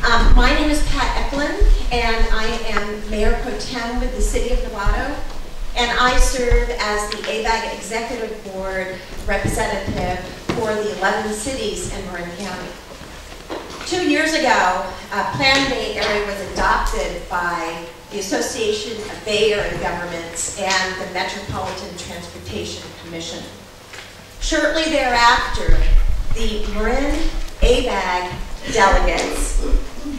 My name is Pat Eklund, and I am Mayor Pro Tem with the City of Novato, and I serve as the ABAG Executive Board representative for the 11 cities in Marin County. 2 years ago, Plan Bay Area was adopted by the Association of Bay Area Governments and the Metropolitan Transportation Commission. Shortly thereafter, the Marin ABAG delegates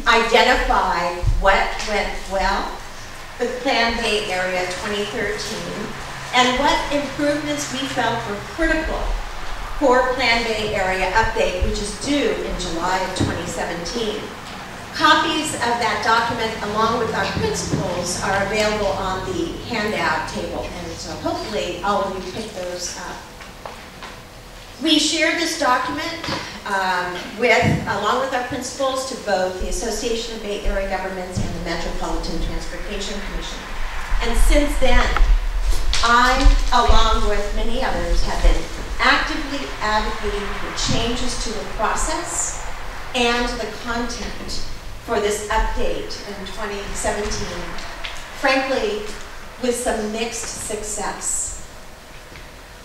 identified what went well with Plan Bay Area 2013 and what improvements we felt were critical for Plan Bay Area update, which is due in July of 2017. Copies of that document, along with our principles, are available on the handout table, and so hopefully all of you pick those up. We shared this document along with our principals to both the Association of Bay Area Governments and the Metropolitan Transportation Commission. And since then, I, along with many others, have been actively advocating for changes to the process and the content for this update in 2017, frankly, with some mixed success.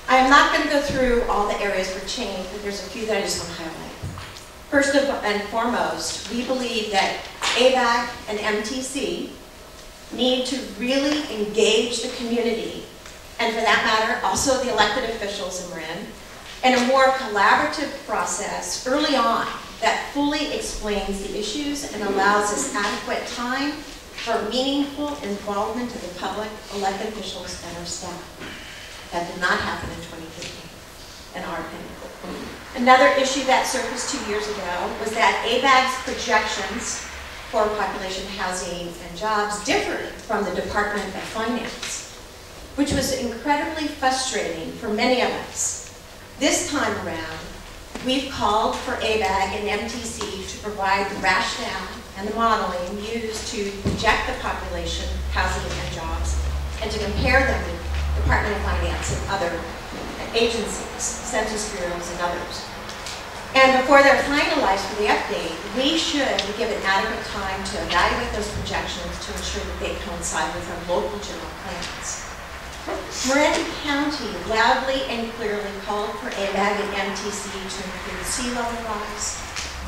I am not going to go through all the areas for change, but there's a few that I just want to highlight. First and foremost, we believe that ABAG and MTC need to really engage the community, and for that matter, also the elected officials in Marin, in a more collaborative process early on that fully explains the issues and allows us adequate time for meaningful involvement of the public, elected officials, and our staff. That did not happen in 2015, in our opinion. Another issue that surfaced 2 years ago was that ABAG's projections for population, housing, and jobs differed from the Department of Finance, which was incredibly frustrating for many of us. This time around, we've called for ABAG and MTC to provide the rationale and the modeling used to project the population, housing, and jobs, and to compare them with Department of Finance and other agencies, Census Bureaus and others. And before they're finalized for the update, we should be given adequate time to evaluate those projections to ensure that they coincide with our local general plans. Marin County loudly and clearly called for ABAG and MTC to include sea level rise,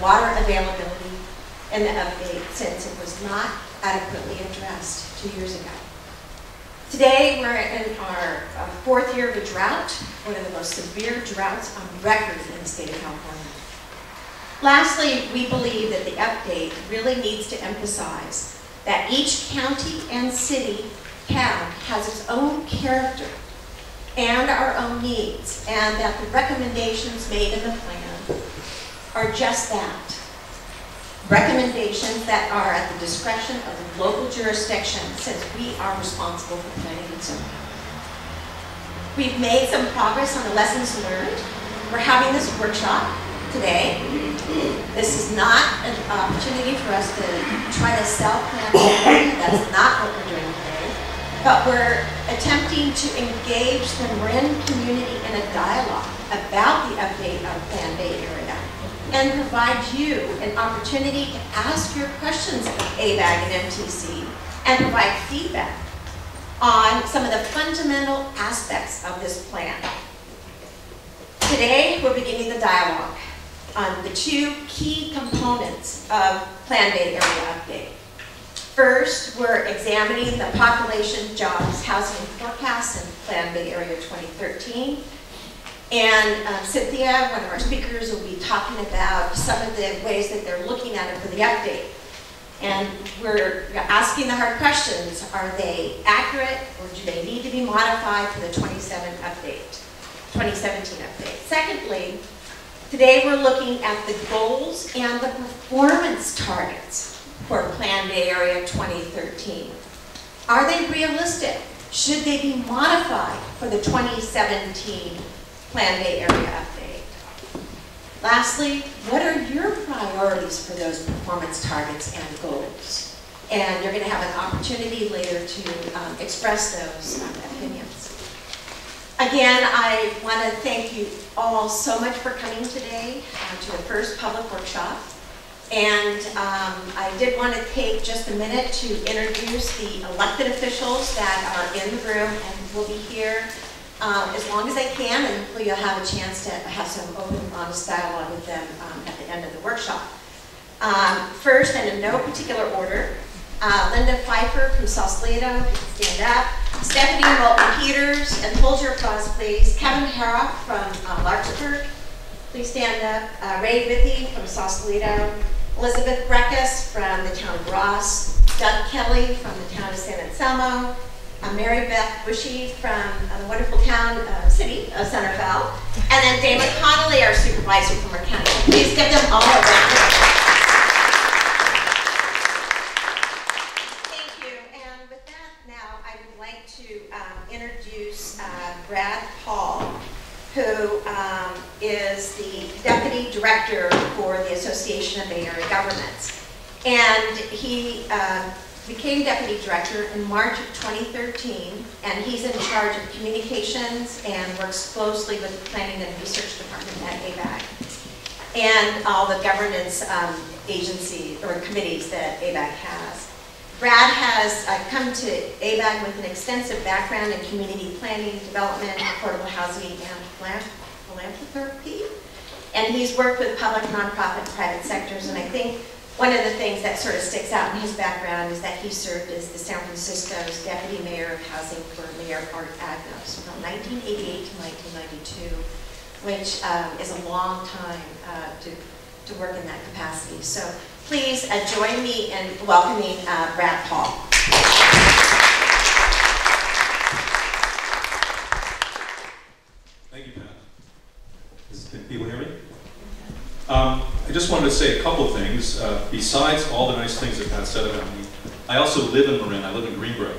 water availability in the update, since it was not adequately addressed 2 years ago. Today, we're in our fourth year of a drought, one of the most severe droughts on record in the state of California. Lastly, we believe that the update really needs to emphasize that each county and city town has its own character and our own needs, and that the recommendations made in the plan are just that. Recommendations that are at the discretion of the local jurisdiction, since we are responsible for planning and zoning. We've made some progress on the lessons learned. We're having this workshop today. This is not an opportunity for us to try to self-plan. That's not what we're doing today. But we're attempting to engage the Marin community in a dialogue about the update of Plan Bay Area, and provide you an opportunity to ask your questions of ABAG and MTC and provide feedback on some of the fundamental aspects of this plan. Today, we're beginning the dialogue on the two key components of Plan Bay Area update. First, we're examining the population, jobs, housing forecasts in Plan Bay Area 2013. And Cynthia, one of our speakers, will be talking about some of the ways that they're looking at it for the update. And we're asking the hard questions. Are they accurate, or do they need to be modified for the 2017 update? Secondly, today we're looking at the goals and the performance targets for Plan Bay Area 2013. Are they realistic? Should they be modified for the 2017 Plan Bay Area update? Lastly, what are your priorities for those performance targets and goals? And you're going to have an opportunity later to express those opinions. Again, I want to thank you all so much for coming today to the first public workshop. And I did want to take just a minute to introduce the elected officials that are in the room and will be here as long as I can, and hopefully you'll have a chance to have some open, honest dialogue with them at the end of the workshop. First, and in no particular order, Linda Pfeiffer from Sausalito, stand up. Stephanie Moulton-Peters, and hold your applause, please. Kevin Harrop from Larkspur, please stand up. Ray Withy from Sausalito. Elizabeth Breckis from the town of Ross. Doug Kelly from the town of San Anselmo. Mary Beth Bushy from the wonderful town, city of Centerville. And then Damon Connolly, our supervisor from our county. Please give them all a round of applause. Introduce Brad Paul, who is the Deputy Director for the Association of Bay Area Governments. And he became Deputy Director in March of 2013, and he's in charge of communications and works closely with the Planning and Research Department at ABAG and all the governance agencies or committees that ABAG has. Brad has come to ABAG with an extensive background in community planning, development, affordable housing, and philanthropy. And he's worked with public, nonprofit, and private sectors. And I think one of the things that sort of sticks out in his background is that he served as the San Francisco's Deputy Mayor of Housing for Mayor Art Agnos from 1988 to 1992, which is a long time to work in that capacity. So please join me in welcoming Brad Paul. Thank you, Pat. Can people hear me? I just wanted to say a couple of things. Besides all the nice things that Pat said about me, I also live in Marin. I live in Greenbrier.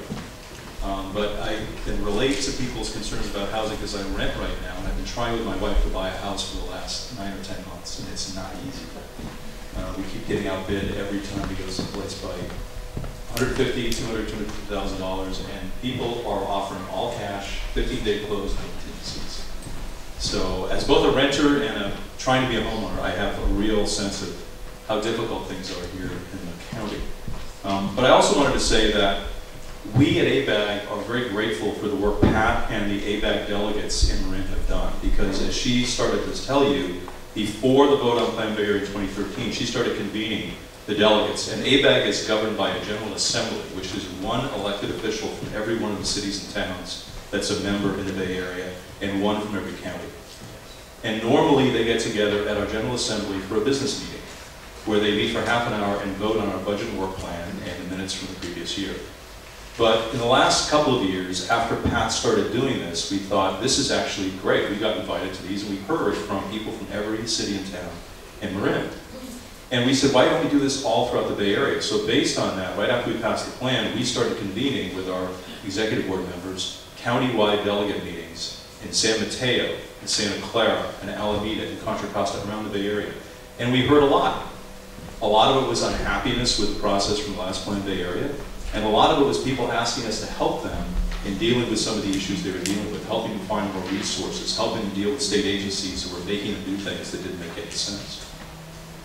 But I can relate to people's concerns about housing because I rent right now, and I've been trying with my wife to buy a house for the last 9 or 10 months, and it's not easy. We keep getting outbid every time we go someplace by $150,000, $200,000, $250,000, and people are offering all cash, 15-day close, no contingencies. So as both a renter and trying to be a homeowner, I have a real sense of how difficult things are here in the county. But I also wanted to say that we at ABAG are very grateful for the work Pat and the ABAG delegates in Marin have done, because as she started to tell you, before the vote on Plan Bay Area in 2013, she started convening the delegates. And ABAG is governed by a General Assembly, which is one elected official from every one of the cities and towns that's a member in the Bay Area, and one from every county. And normally they get together at our General Assembly for a business meeting, where they meet for half an hour and vote on our budget and work plan and the minutes from the previous year. But in the last couple of years, after Pat started doing this, we thought, this is actually great. We got invited to these, and we heard from people from every city and town in Marin. And we said, why don't we do this all throughout the Bay Area? So based on that, right after we passed the plan, we started convening with our executive board members county-wide delegate meetings in San Mateo, in Santa Clara, and Alameda, and Contra Costa around the Bay Area. And we heard a lot. A lot of it was unhappiness with the process from the last Plan Bay Area. And a lot of it was people asking us to help them in dealing with some of the issues they were dealing with, helping them find more resources, helping them deal with state agencies who were making them do things that didn't make any sense.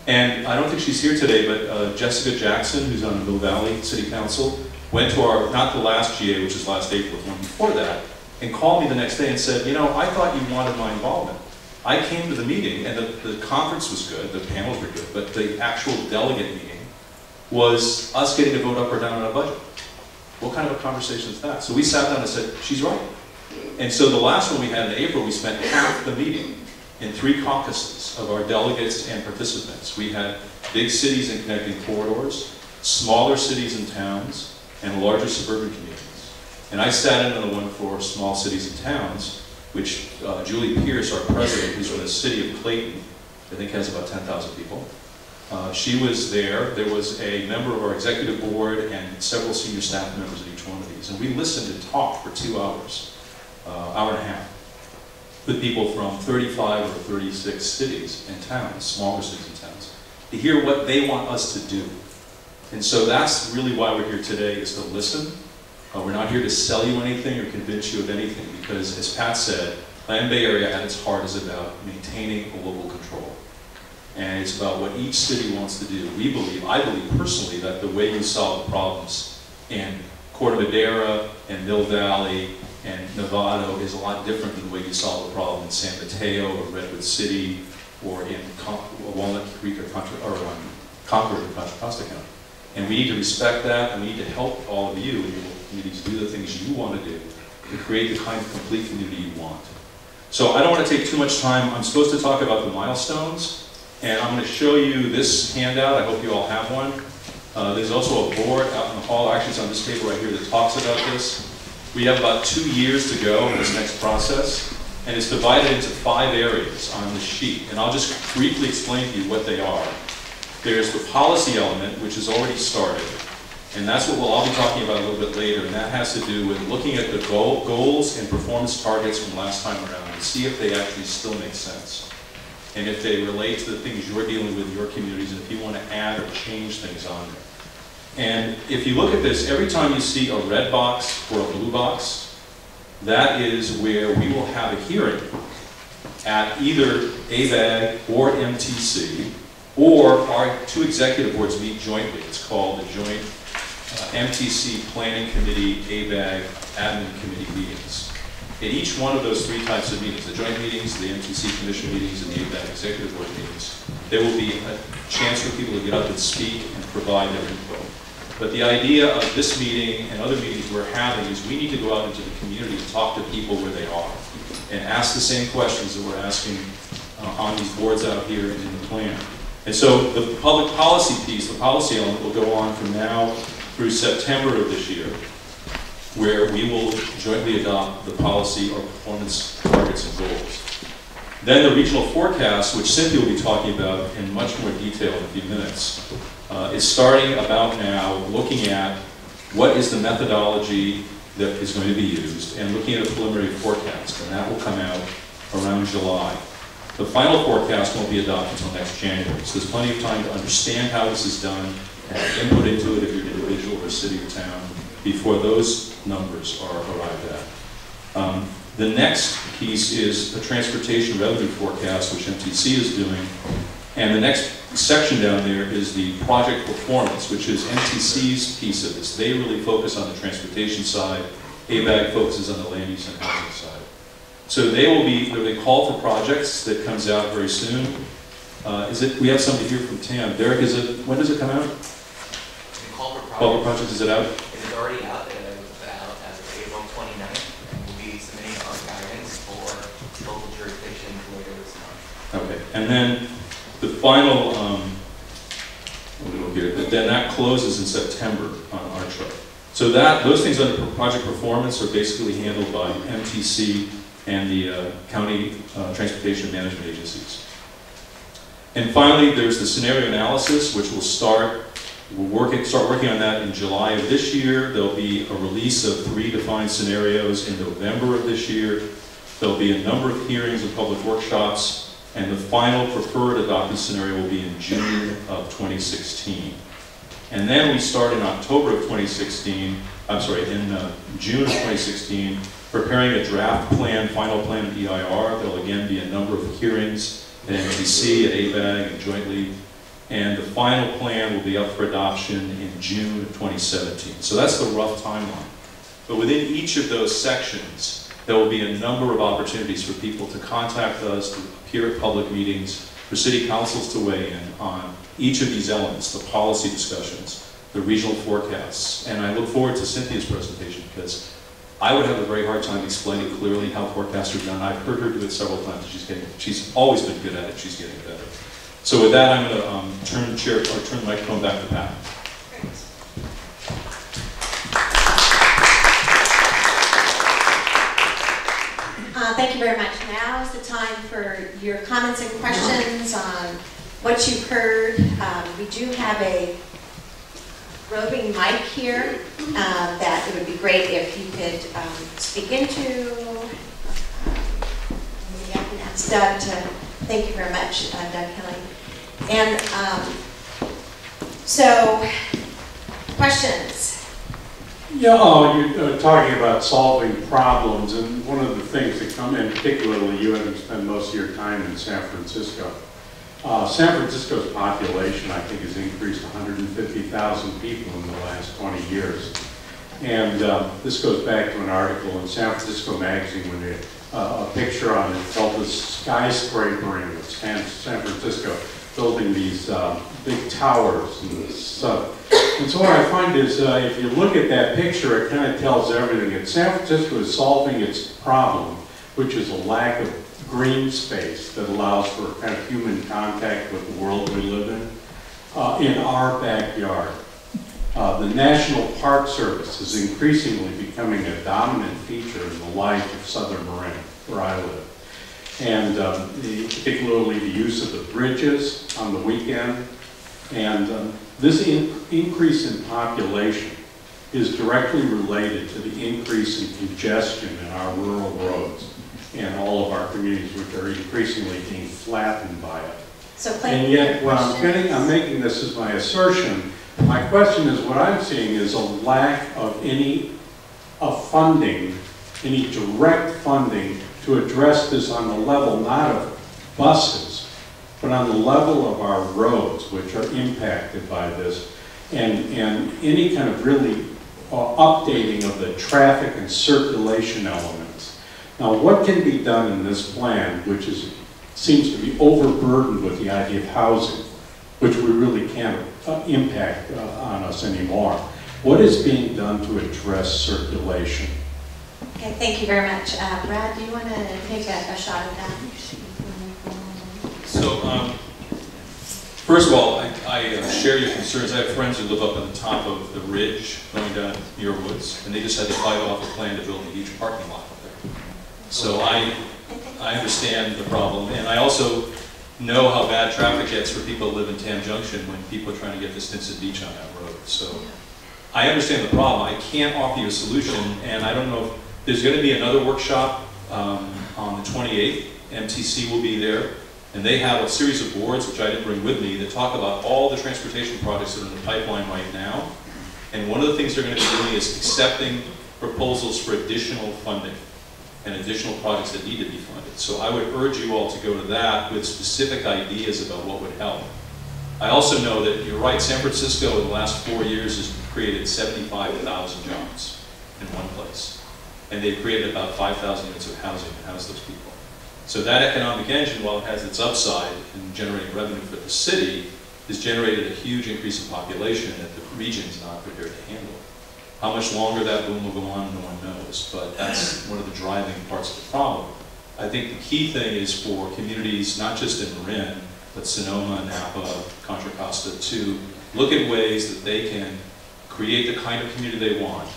And I don't think she's here today, but Jessica Jackson, who's on the Mill Valley City Council, went to our, not the last GA, which is last April, the one before that, and called me the next day and said, you know, I thought you wanted my involvement. I came to the meeting, and the conference was good, the panels were good, but the actual delegate meeting was us getting to vote up or down on a budget. What kind of a conversation is that? So we sat down and said, she's right. And so the last one we had in April, we spent half the meeting in 3 caucuses of our delegates and participants. We had big cities and connecting corridors, smaller cities and towns, and larger suburban communities. And I sat in on the one for small cities and towns, which Julie Pierce, our president, who's from the city of Clayton, I think has about 10,000 people. She was there. There was a member of our executive board and several senior staff members at each one of these. And we listened and talked for 2 hours, hour and a half, with people from 35 or 36 cities and towns, smaller cities and towns, to hear what they want us to do. And so that's really why we're here today, is to listen. We're not here to sell you anything or convince you of anything, because as Pat said, Plan Bay Area at its heart is about maintaining a local control. And it's about what each city wants to do. I believe personally, that the way you solve problems in Corte Madera and Mill Valley and Novato is a lot different than the way you solve a problem in San Mateo or Redwood City or in Walnut Creek or Concord or Contra Costa County. And we need to respect that, and we need to help all of you in your communities do the things you want to do to create the kind of complete community you want. So I don't want to take too much time. I'm supposed to talk about the milestones, and I'm going to show you this handout. I hope you all have one. There's also a board out in the hall, actually it's on this table right here, that talks about this. We have about 2 years to go in this next process, and it's divided into 5 areas on the sheet. And I'll just briefly explain to you what they are. There's the policy element, which has already started, and that's what I'll be talking about a little bit later, and that has to do with looking at the goals and performance targets from last time around and see if they actually still make sense, and if they relate to the things you're dealing with in your communities, and if you want to add or change things on there. And if you look at this, every time you see a red box or a blue box, that is where we will have a hearing at either ABAG or MTC, or our 2 executive boards meet jointly. It's called the Joint MTC Planning Committee, ABAG Admin Committee meetings. At each one of those 3 types of meetings, the joint meetings, the MTC Commission meetings, and the ABAG Executive Board meetings, there will be a chance for people to get up and speak and provide their input. But the idea of this meeting and other meetings we're having is we need to go out into the community and talk to people where they are and ask the same questions that we're asking on these boards out here and in the plan. And so the public policy piece, the policy element, will go on from now through September of this year, where we will jointly adopt the policy or performance targets and goals. Then the regional forecast, which Cynthia will be talking about in much more detail in a few minutes, is starting about now, looking at what is the methodology that is going to be used and looking at a preliminary forecast, and that will come out around July. The final forecast won't be adopted until next January, so there's plenty of time to understand how this is done and have input into it if you're an individual or city or town before those numbers are arrived at. The next piece is a transportation revenue forecast, which MTC is doing, and the next section down there is the project performance, which is MTC's piece of this. They really focus on the transportation side. ABAG focuses on the land use and housing side. So they will be, they call for projects that comes out very soon. We have somebody here from TAM. Derek, when does it come out? The call for Call for projects, is it out? It is already out. It was out as of April 29th. And we'll be submitting our guidance for local jurisdictions later this month. Okay, and then the final, then that closes in September on our chart. So those things under project performance are basically handled by MTC and the county transportation management agencies. And finally, there's the scenario analysis, which will start working on that in July of this year. There'll be a release of 3 defined scenarios in November of this year. There'll be a number of hearings and public workshops, and the final preferred adopted scenario will be in June of 2016. And then we start in October of 2016, in June of 2016, preparing a draft plan, final plan of EIR. There'll again be a number of hearings at MTC, at ABAG, and jointly. And the final plan will be up for adoption in June of 2017. So that's the rough timeline. But within each of those sections, there will be a number of opportunities for people to contact us, to appear at public meetings, for city councils to weigh in on each of these elements, the policy discussions, the regional forecasts. And I look forward to Cynthia's presentation because I would have a very hard time explaining clearly how forecasts are done. I've heard her do it several times. She's always been good at it. She's getting better. So with that, I'm going to turn the microphone back to Pat. Thank you very much. Now is the time for your comments and questions on what you've heard. We do have a roving mic here that it would be great if you could speak into. Maybe I can ask Doug to, thank you very much, Doug Kelly. And so, questions? Yeah, you're talking about solving problems, and one of the things that come in, particularly you having spent most of your time in San Francisco, San Francisco's population, I think, has increased 150,000 people in the last 20 years. And this goes back to an article in San Francisco Magazine when they, a picture on it called the skyscrapering of San Francisco, building these big towers and stuff. And so what I find is if you look at that picture, it kind of tells everything. And San Francisco is solving its problem, which is a lack of green space that allows for kind of human contact with the world we live in our backyard. The National Park Service is increasingly becoming a dominant feature in the life of Southern Marin, where I live. And particularly the use of the bridges on the weekend. And this increase in population is directly related to the increase in congestion in our rural roads and all of our communities, which are increasingly being flattened by it. So and yet, when I'm making this as my assertion, my question is, what I'm seeing is a lack of any funding, any direct funding to address this on the level not of buses, but on the level of our roads, which are impacted by this, and any kind of really updating of the traffic and circulation elements. Now, what can be done in this plan, which seems to be overburdened with the idea of housing, which we really can't impact on us anymore? What is being done to address circulation? Okay, thank you very much. Brad, do you want to take a shot at that? So, first of all, I share your concerns. I have friends who live up on the top of the ridge going down near Woods, and they just had to fight off a plan to build a huge parking lot up there. So I understand the problem, and I also know how bad traffic gets for people who live in Tam Junction when people are trying to get to Stinson Beach on that road. So I understand the problem. I can't offer you a solution, and I don't know if there's going to be another workshop on the 28th. MTC will be there, and they have a series of boards, which I didn't bring with me, that talk about all the transportation projects that are in the pipeline right now. And one of the things they're going to be doing is accepting proposals for additional funding and additional projects that need to be funded. So I would urge you all to go to that with specific ideas about what would help. I also know that you're right, San Francisco in the last 4 years has created 75,000 jobs in one place. And they've created about 5,000 units of housing to house those people. So that economic engine, while it has its upside in generating revenue for the city, has generated a huge increase in population that the region is not prepared to handle. How much longer that boom will go on, no one knows, but that's one of the driving parts of the problem. I think the key thing is for communities, not just in Marin, but Sonoma, Napa, Contra Costa, to look at ways that they can create the kind of community they want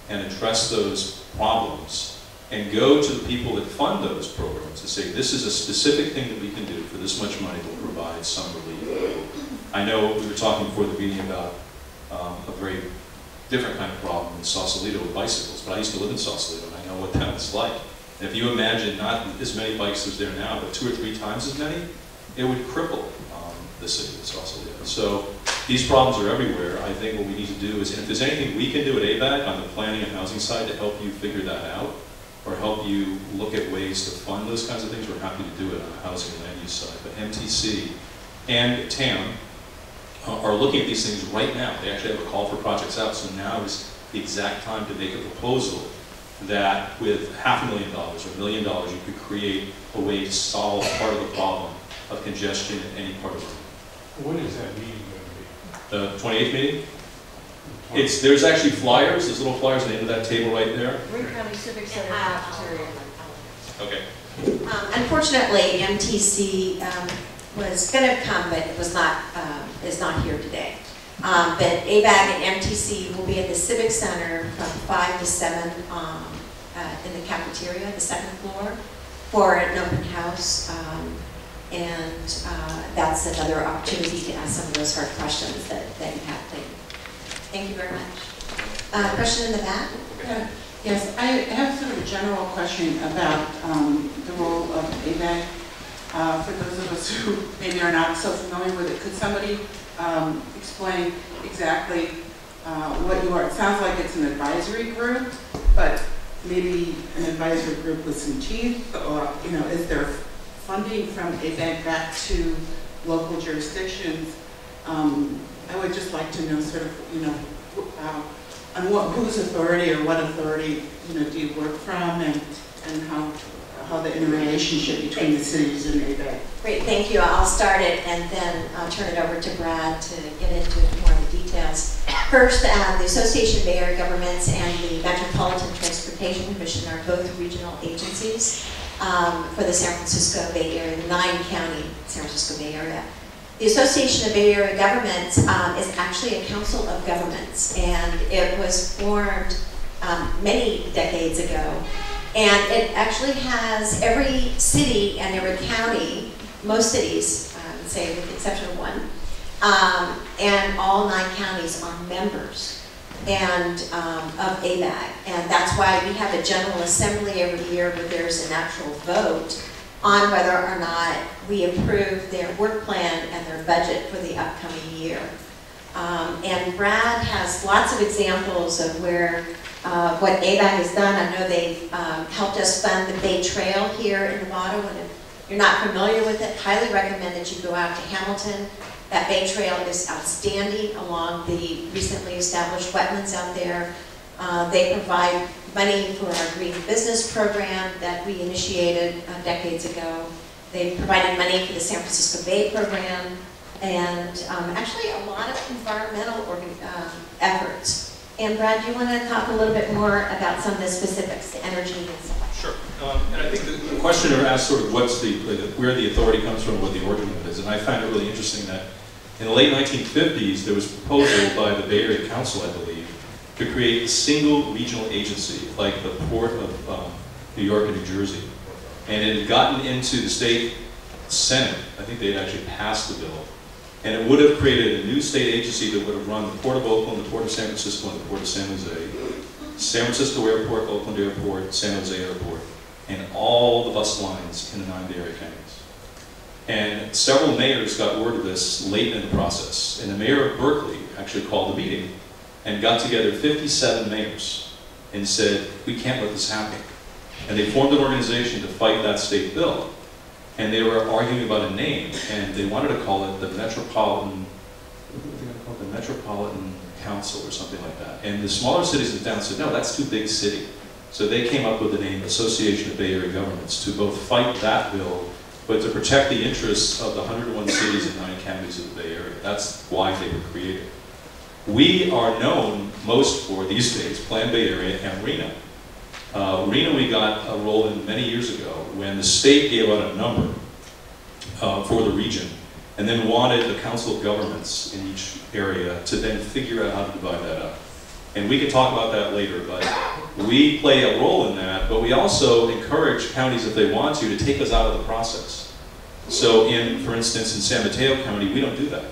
and address those problems and go to the people that fund those programs and say, this is a specific thing that we can do for this much money that will provide some relief. I know we were talking before the meeting about a very different kind of problem in Sausalito with bicycles, but I used to live in Sausalito and I know what that was like. And if you imagine not as many bikes as there are now, but 2 or 3 times as many, it would cripple the city of Sausalito. So these problems are everywhere. I think what we need to do is, and if there's anything we can do at ABAG on the planning and housing side to help you figure that out, or help you look at ways to fund those kinds of things, we're happy to do it on the housing and land use side. But MTC and TAM are looking at these things right now. They actually have a call for projects out, so now is the exact time to make a proposal that with $500,000 or $1 million, you could create a way to solve part of the problem of congestion in any part of the When is that meeting going to be? The 28th meeting? There's actually flyers, there's little flyers at the end of that table right there. Marin County Civic Center cafeteria. Okay. Unfortunately, MTC was going to come, but it was not, is not here today. But ABAG and MTC will be at the Civic Center from 5 to 7 in the cafeteria, the 2nd floor, for an open house. That's another opportunity to ask some of those hard questions that you have. Thank you very much. Question in the back? Yes, I have sort of a general question about the role of ABAG. For those of us who maybe are not so familiar with it, could somebody explain exactly what you are? It sounds like it's an advisory group, but maybe an advisory group with some teeth, or is there funding from ABAG back to local jurisdictions. I would just like to know sort of, on whose authority or what authority, do you work from, and how the interrelationship between the cities and ABAG. Great, thank you. I'll start it and then I'll turn it over to Brad to get into more of the details. First, the Association of Bay Area Governments and the Metropolitan Transportation Commission are both regional agencies for the San Francisco Bay Area, the 9-county San Francisco Bay Area. The Association of Bay Area Governments is actually a council of governments, and it was formed many decades ago. And it actually has every city and every county, most cities, I would say with the exception of one, and all 9 counties are members of ABAG. And that's why we have a General Assembly every year where there's an actual vote on whether or not we approve their work plan and their budget for the upcoming year. And Brad has lots of examples of where what ABAG has done. I know they've helped us fund the Bay Trail here in Novato, and if you're not familiar with it, highly recommend that you go out to Hamilton. That Bay Trail is outstanding along the recently established wetlands out there. They provide money for our green business program that we initiated decades ago. They've provided money for the San Francisco Bay program, and actually a lot of environmental efforts. And Brad, do you want to talk a little bit more about some of the specifics, the energy and stuff? Sure. And I think the questioner asked sort of where the authority comes from, what the origin of it is. And I find it really interesting that in the late 1950s, there was a proposal by the Bay Area Council, I believe, to create a single regional agency, like the Port of New York and New Jersey. And it had gotten into the state Senate. I think they had actually passed the bill. And it would have created a new state agency that would have run the Port of Oakland, the Port of San Francisco, and the Port of San Jose, San Francisco Airport, Oakland Airport, San Jose Airport, and all the bus lines in the 9 Bay Area counties. And several mayors got word of this late in the process. And the mayor of Berkeley actually called a meeting and got together 57 mayors and said, we can't let this happen. And they formed an organization to fight that state bill. And they were arguing about a name, and they wanted to call it the Metropolitan, what were they going to call it? The Metropolitan Council or something like that. And the smaller cities in town said, no, that's too big a city. So they came up with the name Association of Bay Area Governments to both fight that bill, but to protect the interests of the 101 cities and 9 counties of the Bay Area. That's why they were created. We are known most for, these days, Plan Bay Area and RENA. RENA we got a role in many years ago when the state gave out a number for the region and then wanted the council of governments in each area to then figure out how to divide that up. And we can talk about that later, but we play a role in that, but we also encourage counties, if they want to take us out of the process. So for instance, in San Mateo County, we don't do that.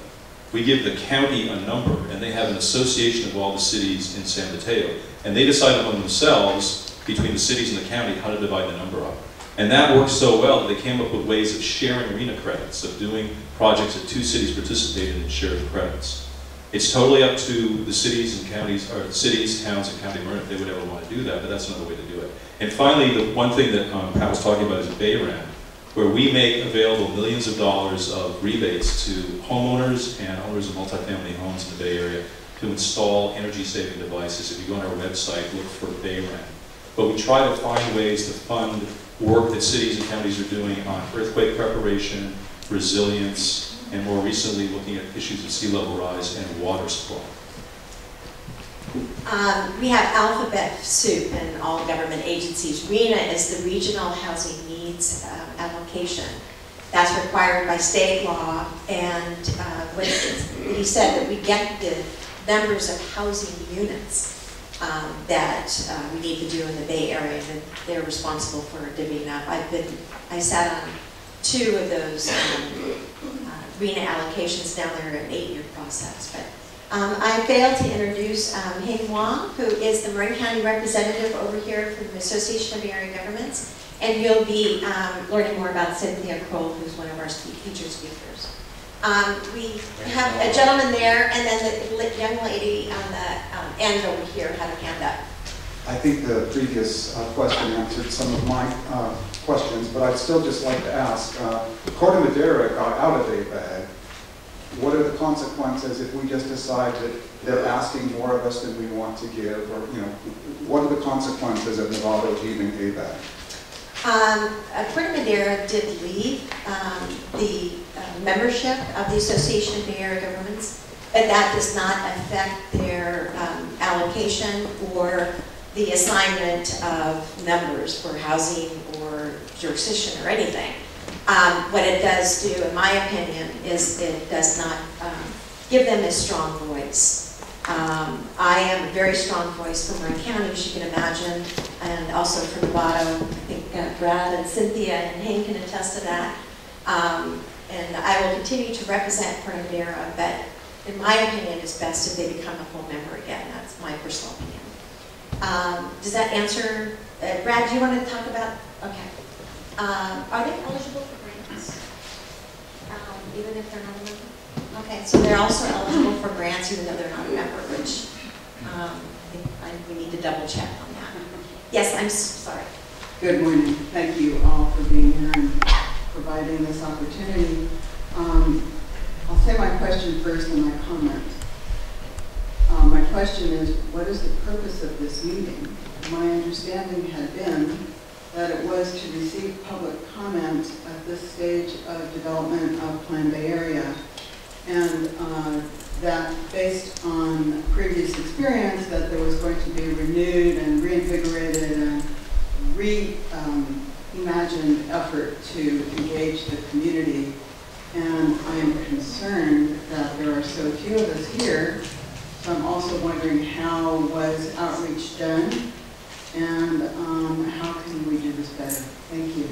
We give the county a number, and they have an association of all the cities in San Mateo, and they decide among themselves, between the cities and the county, how to divide the number up. And that works so well that they came up with ways of sharing RENA credits, of doing projects that 2 cities participated in and shared the credits. It's totally up to the cities and counties, or cities, towns, and county government if they would ever want to do that, but that's another way to do it. And finally, the one thing that Pat was talking about is BayREN, where we make available millions of dollars of rebates to homeowners and owners of multifamily homes in the Bay Area to install energy-saving devices. If you go on our website, look for BayREN. But we try to find ways to fund work that cities and counties are doing on earthquake preparation, resilience, and more recently looking at issues of sea level rise and water supply. We have alphabet soup in all government agencies. RENA is the Regional Housing Needs Allocation. That's required by state law, and what he said that we get the numbers of housing units that we need to do in the Bay Area, and they're responsible for divvying up. I sat on 2 of those RENA allocations. Now they're an 8-year process. But I failed to introduce Hing Wong, who is the Marin County representative over here from the Association of Area Governments, and you'll be learning more about Cynthia Noel, who's one of our featured speakers. We have a gentleman there, and then the young lady on the end over here had her hand up. I think the previous question answered some of my questions, but I'd still just like to ask, Corte Madera got out of ABAG. What are the consequences if we just decide that they're asking more of us than we want to give, or what are the consequences of Novato leaving ABAG? Corte Madera did leave the membership of the Association of Bay Area Governments, but that does not affect their allocation or the assignment of members for housing or jurisdiction or anything. What it does do, in my opinion, is it does not give them a strong voice. I am a very strong voice for Marin County, as you can imagine, and also for Novato. I think Brad and Cynthia and Hank can attest to that. And I will continue to represent Corte Madera, but in my opinion, it's best if they become a full member again. That's my personal opinion. Does that answer? Brad, do you want to talk about? Okay. Are they eligible for grants, even if they're not a member? Okay, so they're also eligible for grants even though they're not a member, which we need to double check on that. Yes, I'm sorry. Good morning. Thank you all for being here and providing this opportunity. I'll say my question first and my comment. My question is, what is the purpose of this meeting? My understanding had been that it was to receive public comment at this stage of development of Plan Bay Area, and that based on previous experience that there was going to be renewed and reinvigorated and reimagined effort to engage the community. And I am concerned that there are so few of us here, so I'm also wondering how was outreach done, and how can we do this better? Thank you.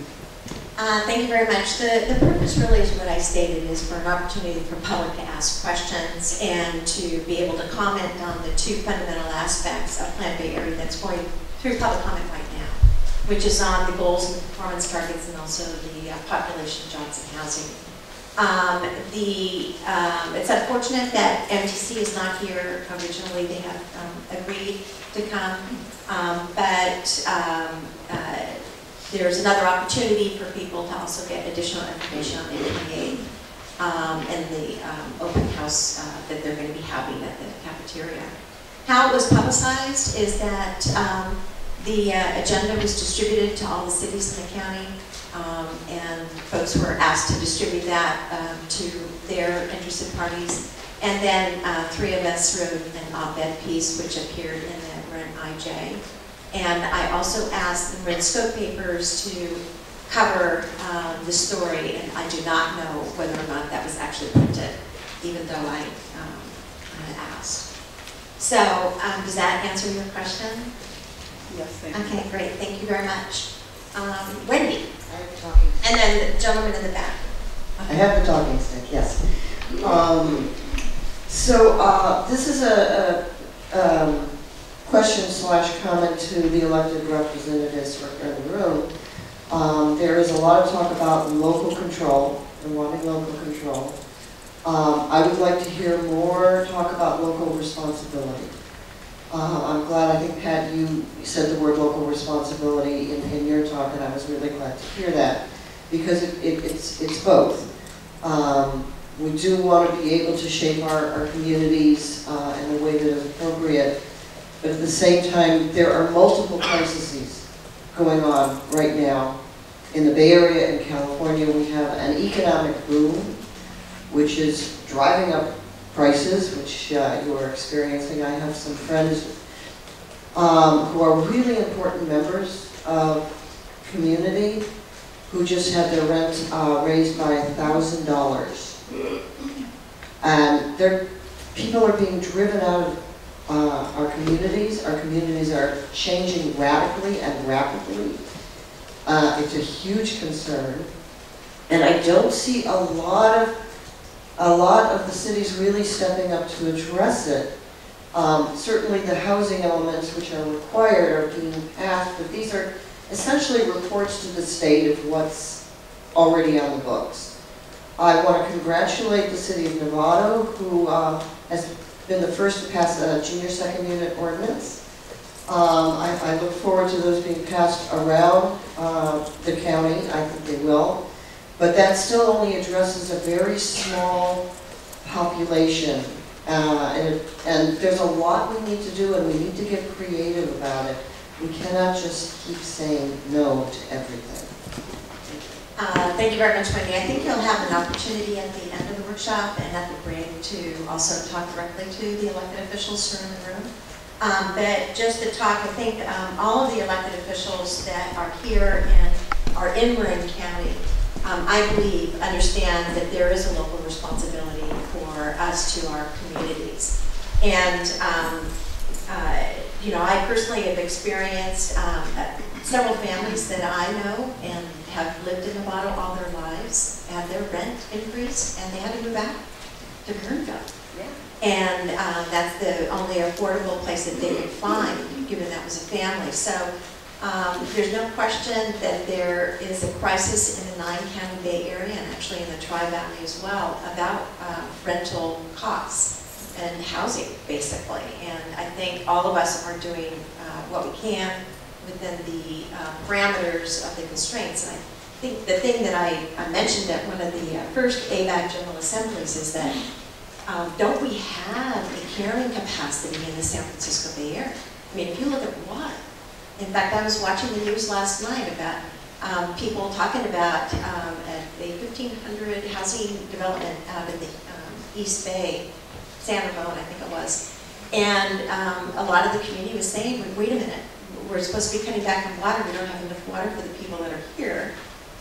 Thank you very much. The purpose really is what I stated, is for an opportunity for public to ask questions and to be able to comment on the two fundamental aspects of Plan Bay Area that's going through public comment right now, which is on the goals and performance targets and also the population, jobs, and housing. It's unfortunate that MTC is not here. Originally, they have agreed to come, but there's another opportunity for people to also get additional information on the ABAG and the open house that they're going to be having at the cafeteria. How it was publicized is that the agenda was distributed to all the cities in the county, and folks were asked to distribute that to their interested parties. And then 3 of us wrote an op-ed piece which appeared in the Marin IJ. And I also asked the Marin Scope papers to cover the story, and I do not know whether or not that was actually printed, even though I asked. So does that answer your question? Yes, thank you. Okay, great. Thank you very much. Wendy. I have the talking stick. And then the gentleman in the back. I have the talking stick, yes. This is a question / comment to the elected representatives who are in the room. There is a lot of talk about local control and wanting local control. I would like to hear more talk about local responsibility. I'm glad, I think, Pat, you said the word local responsibility in your talk, and I was really glad to hear that, because it's both. We do want to be able to shape our communities in a way that is appropriate, but at the same time, there are multiple crises going on right now. In the Bay Area in California, we have an economic boom, which is driving up prices, which you are experiencing. I have some friends who are really important members of community who just had their rent raised by $1,000. And people are being driven out of our communities. Our communities are changing radically and rapidly. It's a huge concern. And I don't see a lot of the cities really stepping up to address it. Certainly the housing elements which are required are being passed, but these are essentially reports to the state of what's already on the books. I want to congratulate the city of Novato, who has been the first to pass a junior second unit ordinance. I look forward to those being passed around the county. I think they will. But that still only addresses a very small population. And there's a lot we need to do, and we need to get creative about it. We cannot just keep saying no to everything. Thank you very much, Wendy. I think you'll have an opportunity at the end of the workshop and at the break to also talk directly to the elected officials who are in the room. But just to talk, I think all of the elected officials that are here and are in Marin County, I believe, understand that there is a local responsibility for us to our communities. And, you know, I personally have experienced several families that I know and have lived in Novato all their lives, had their rent increased, and they had to move out to Kernville. Yeah. And that's the only affordable place that they could find, given that was a family. So there's no question that there is a crisis in the 9-county Bay Area, and actually in the Tri-Valley as well, about rental costs and housing, basically. And I think all of us are doing what we can within the parameters of the constraints. And I think the thing that I mentioned at one of the first ABAG General Assemblies is that don't we have a carrying capacity in the San Francisco Bay Area? I mean, if you look at water. In fact, I was watching the news last night about people talking about a 1,500 housing development out in the East Bay, San Ramon, I think it was. And a lot of the community was saying, wait a minute, we're supposed to be cutting back on water. We don't have enough water for the people that are here.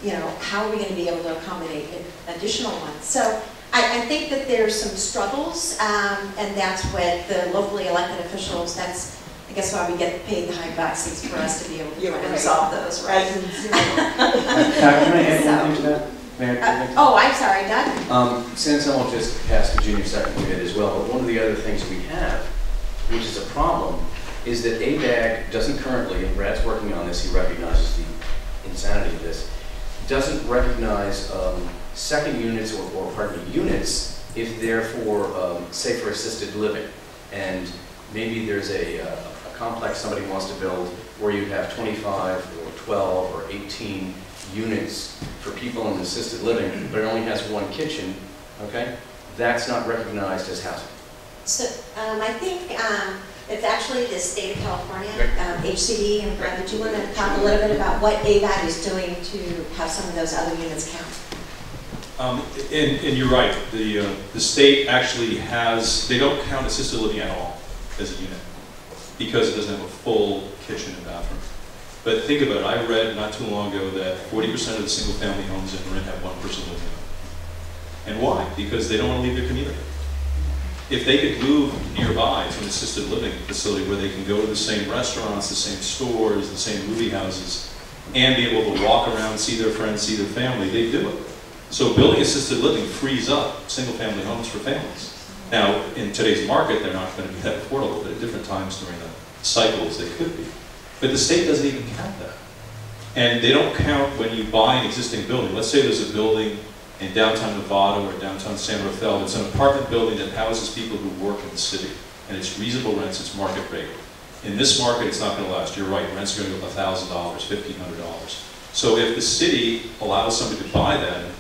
You know, how are we going to be able to accommodate additional ones? So I think that there's some struggles, and that's what the locally elected officials, that's, I guess, why we get paid the high bucks, is for us to be able to try to resolve those, right? Can I add anything to that? Oh, I'm sorry, Doug. San Anselmo just passed a junior second unit as well, but one of the other things we have, which is a problem, is that ABAG doesn't currently, and Brad's working on this, he recognizes the insanity of this, doesn't recognize second units or pardon me, units if they're for, say, for assisted living. And maybe there's a complex somebody wants to build where you have 25 or 12 or 18 units for people in assisted living, but it only has one kitchen, okay? That's not recognized as housing. So I think it's actually the state of California, HCD, and Brad, do you want to talk a little bit about what ABAG is doing to have some of those other units count? And you're right, the state actually has, they don't count assisted living at all as a unit because it doesn't have a full kitchen and bathroom. But think about it, I read not too long ago that 40% of the single family homes in Marin have one person living in them. And why? Because they don't want to leave their community. If they could move nearby to an assisted living facility where they can go to the same restaurants, the same stores, the same movie houses, and be able to walk around, see their friends, see their family, they do it. So building assisted living frees up single family homes for families. Now, in today's market, they're not going to be that affordable, but at different times during the cycles they could be. But the state doesn't even count that. And they don't count when you buy an existing building. Let's say there's a building in downtown Novato or downtown San Rafael. It's an apartment building that houses people who work in the city. And it's reasonable rents, it's market rate. In this market, it's not going to last. You're right, rents are going to go $1,000, $1,500. So if the city allows somebody to buy that and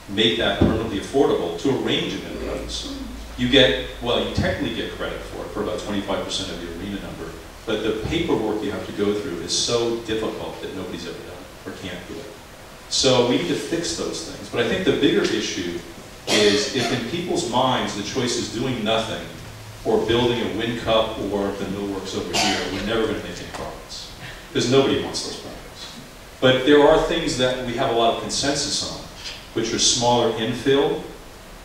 make that permanently affordable to a range of incomes, you get, well, you technically get credit for about 25% of the arena number. But the paperwork you have to go through is so difficult that nobody's ever done it or can't do it. So we need to fix those things. But I think the bigger issue is if in people's minds the choice is doing nothing or building a wind cup or the millworks over here, we're never going to make any progress. Because nobody wants those projects. But there are things that we have a lot of consensus on, which are smaller infill,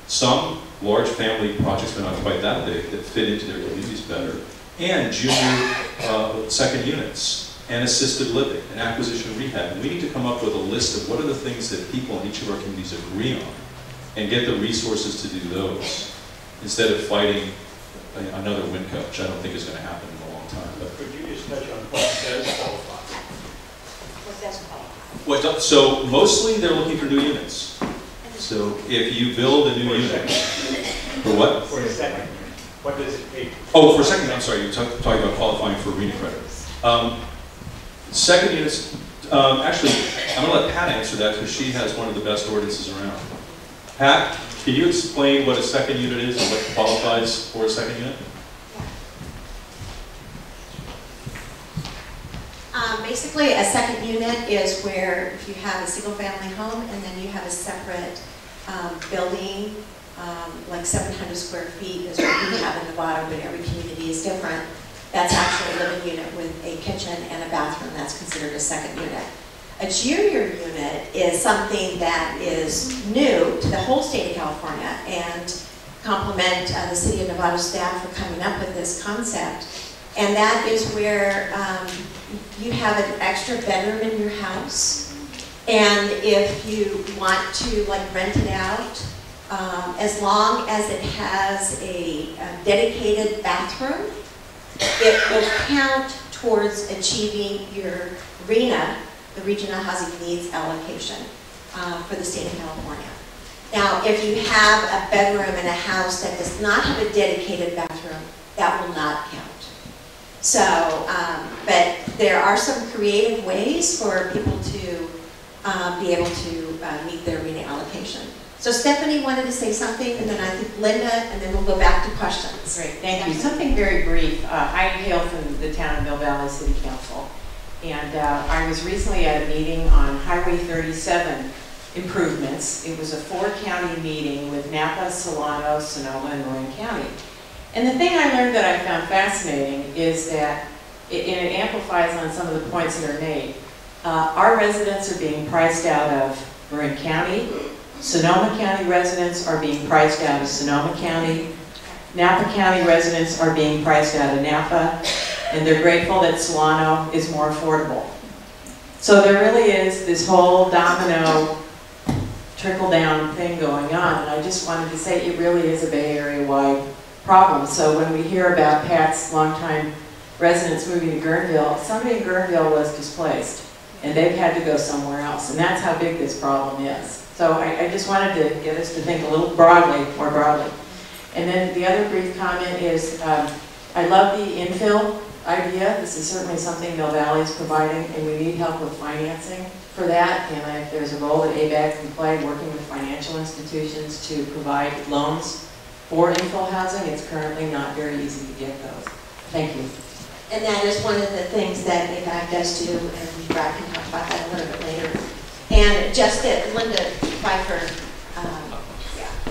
some large family projects, but not quite that big, that fit into their communities better, and junior second units, and assisted living, and acquisition rehab. And we need to come up with a list of what are the things that people in each of our communities agree on, and get the resources to do those, instead of fighting another wind cup, which I don't think is going to happen in a long time. But could you just touch on what does qualify? What does qualify? So mostly they're looking for new units. So if you build a new unit, for what? For a second unit. What does it take? Oh, for a second, I'm sorry, you're talking about qualifying for arena credit. Second units, actually, I'm going to let Pat answer that because she has one of the best ordinances around. Pat, can you explain what a second unit is and what qualifies for a second unit? Basically, a second unit is where if you have a single-family home and then you have a separate building, like 700 square feet is what we have in Novato, but every community is different. That's actually a living unit with a kitchen and a bathroom. That's considered a second unit. A junior unit is something that is new to the whole state of California, and compliment the City of Novato staff for coming up with this concept. And that is where you have an extra bedroom in your house, and if you want to like rent it out, as long as it has a dedicated bathroom, it will count towards achieving your RHNA, the Regional Housing Needs Allocation, for the state of California. Now, if you have a bedroom in a house that does not have a dedicated bathroom, that will not count. So, but there are some creative ways for people to be able to meet their RHNA allocation. So Stephanie wanted to say something, and then I think Linda, and then we'll go back to questions. Great, thank you. Something very brief. I hail from the town of Mill Valley City Council, and I was recently at a meeting on Highway 37 improvements. It was a 4-county meeting with Napa, Solano, Sonoma, and Marin County. And the thing I learned that I found fascinating is that, and it amplifies on some of the points that are made, our residents are being priced out of Marin County. Sonoma County residents are being priced out of Sonoma County. Napa County residents are being priced out of Napa. And they're grateful that Solano is more affordable. So there really is this whole domino trickle-down thing going on. And I just wanted to say it really is a Bay Area-wide problem. So when we hear about Pat's longtime residents moving to Guerneville, somebody in Guerneville was displaced. And they've had to go somewhere else. And that's how big this problem is. So I just wanted to get us to think a little broadly, more broadly. And then the other brief comment is, I love the infill idea. This is certainly something Mill Valley is providing, and we need help with financing for that. And if there's a role that ABAG can play working with financial institutions to provide loans for infill housing, it's currently not very easy to get those. Thank you. And that is one of the things that ABAG does do, and Brad can talk about that a little bit later. And just that Linda Pfeiffer,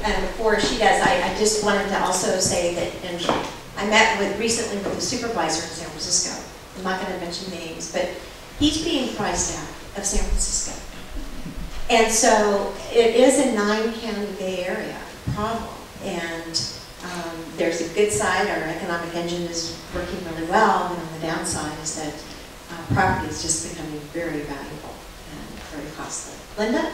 and before she does, I just wanted to also say that, and I met recently with the supervisor in San Francisco. I'm not going to mention names, but he's being priced out of San Francisco. And so it is a 9-county Bay Area problem. And there's a good side. Our economic engine is working really well. And on the downside is that property is just becoming very valuable and very costly. Linda?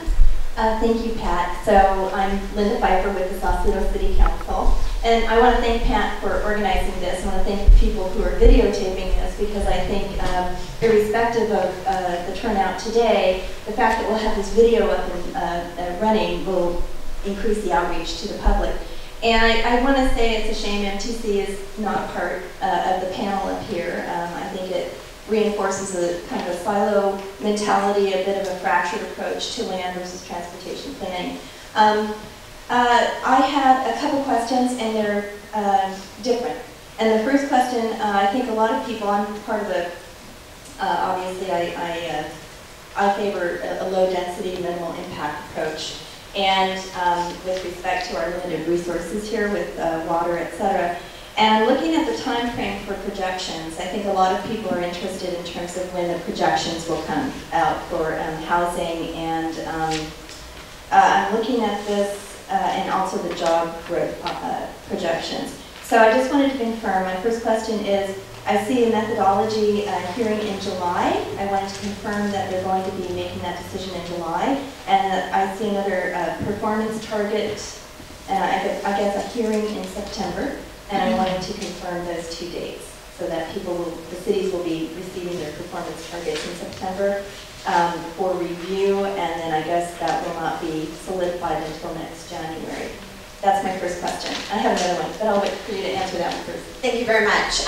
Thank you, Pat. So I'm Linda Pfeiffer with the Sausalito City Council. And I want to thank Pat for organizing this. I want to thank the people who are videotaping this, because I think irrespective of the turnout today, the fact that we'll have this video up and running will increase the outreach to the public. And I want to say it's a shame MTC is not part of the panel up here. I think it reinforces a kind of a silo mentality, a bit of a fractured approach to land versus transportation planning. I have a couple questions, and they're different. And the first question, I think a lot of people, I'm part of the, obviously I favor a low density, minimal impact approach. And with respect to our limited resources here with water, et cetera. And looking at the time frame for projections, I think a lot of people are interested in terms of when the projections will come out for housing. And I'm looking at this and also the job growth projections. So I just wanted to confirm, my first question is, I see a methodology hearing in July. I wanted to confirm that they're going to be making that decision in July. And I see another performance target, I guess a hearing in September. And I wanted to confirm those 2 dates so that the cities will be receiving their performance targets in September for review. And then I guess that will not be solidified until next January. That's my first question. I have another one, but I'll wait for you to answer that one first. Thank you very much.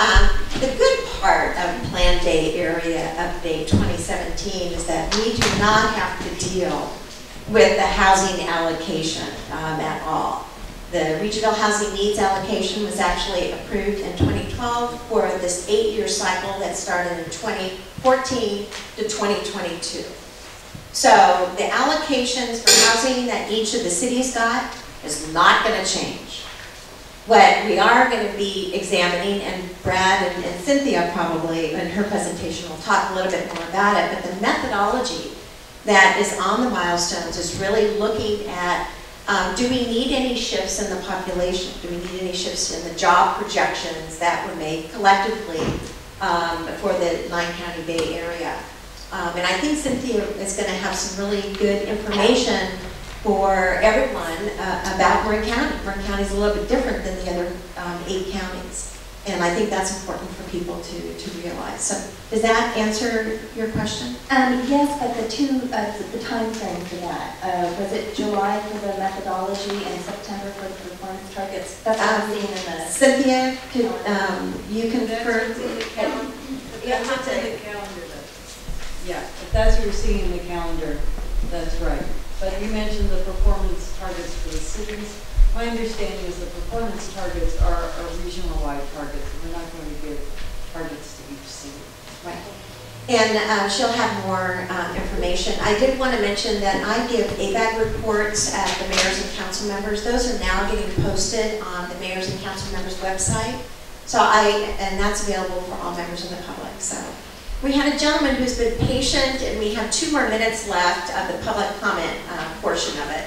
The good part of Plan Day Area Update 2017 is that we do not have to deal with the housing allocation at all. The Regional Housing Needs Allocation was actually approved in 2012 for this 8-year cycle that started in 2014 to 2022. So the allocations for housing that each of the cities got is not going to change. What we are going to be examining, and Brad and Cynthia probably in her presentation will talk a little bit more about it, but the methodology that is on the milestones is really looking at do we need any shifts in the population? Do we need any shifts in the job projections that were made collectively for the 9-county Bay Area? And I think Cynthia is going to have some really good information for everyone about Marin County. Marin County is a little bit different than the other 8 counties. And I think that's important for people to realize. So does that answer your question? Yes, but the time frame for that, was it July for the methodology and September for the performance targets? That's what I'm seeing in the... Cynthia, you confirm? That's in the calendar. Yeah, if that's what you're seeing in the calendar, that's right. But you mentioned the performance targets for the cities. My understanding is the performance targets are regional-wide targets. We're not going to give targets to each city. Right. And she'll have more information. I did want to mention that I give ABAG reports at the mayors and council members. Those are now getting posted on the mayors and council members' website. So and that's available for all members of the public. So we have a gentleman who's been patient, and we have 2 more minutes left of the public comment portion of it.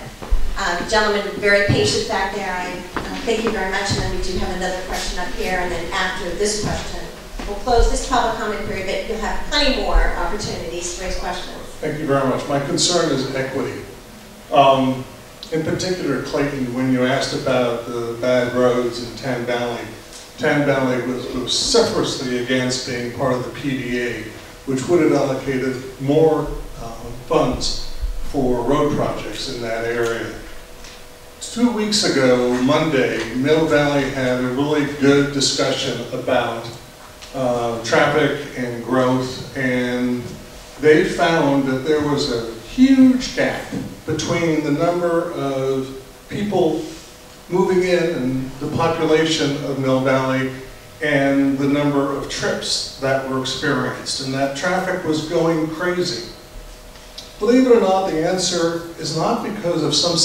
Gentleman, very patient back there. I thank you very much. And then we do have another question up here. And then after this question, we'll close this public comment period, but you'll have plenty more opportunities to raise questions. Thank you very much. My concern is equity. In particular, Clayton, when you asked about the bad roads in Tan Valley was vociferously against being part of the PDA, which would have allocated more funds for road projects in that area. 2 weeks ago, Monday, Mill Valley had a really good discussion about traffic and growth, and they found that there was a huge gap between the number of people moving in and the population of Mill Valley and the number of trips that were experienced, and that traffic was going crazy. Believe it or not, the answer is not because of some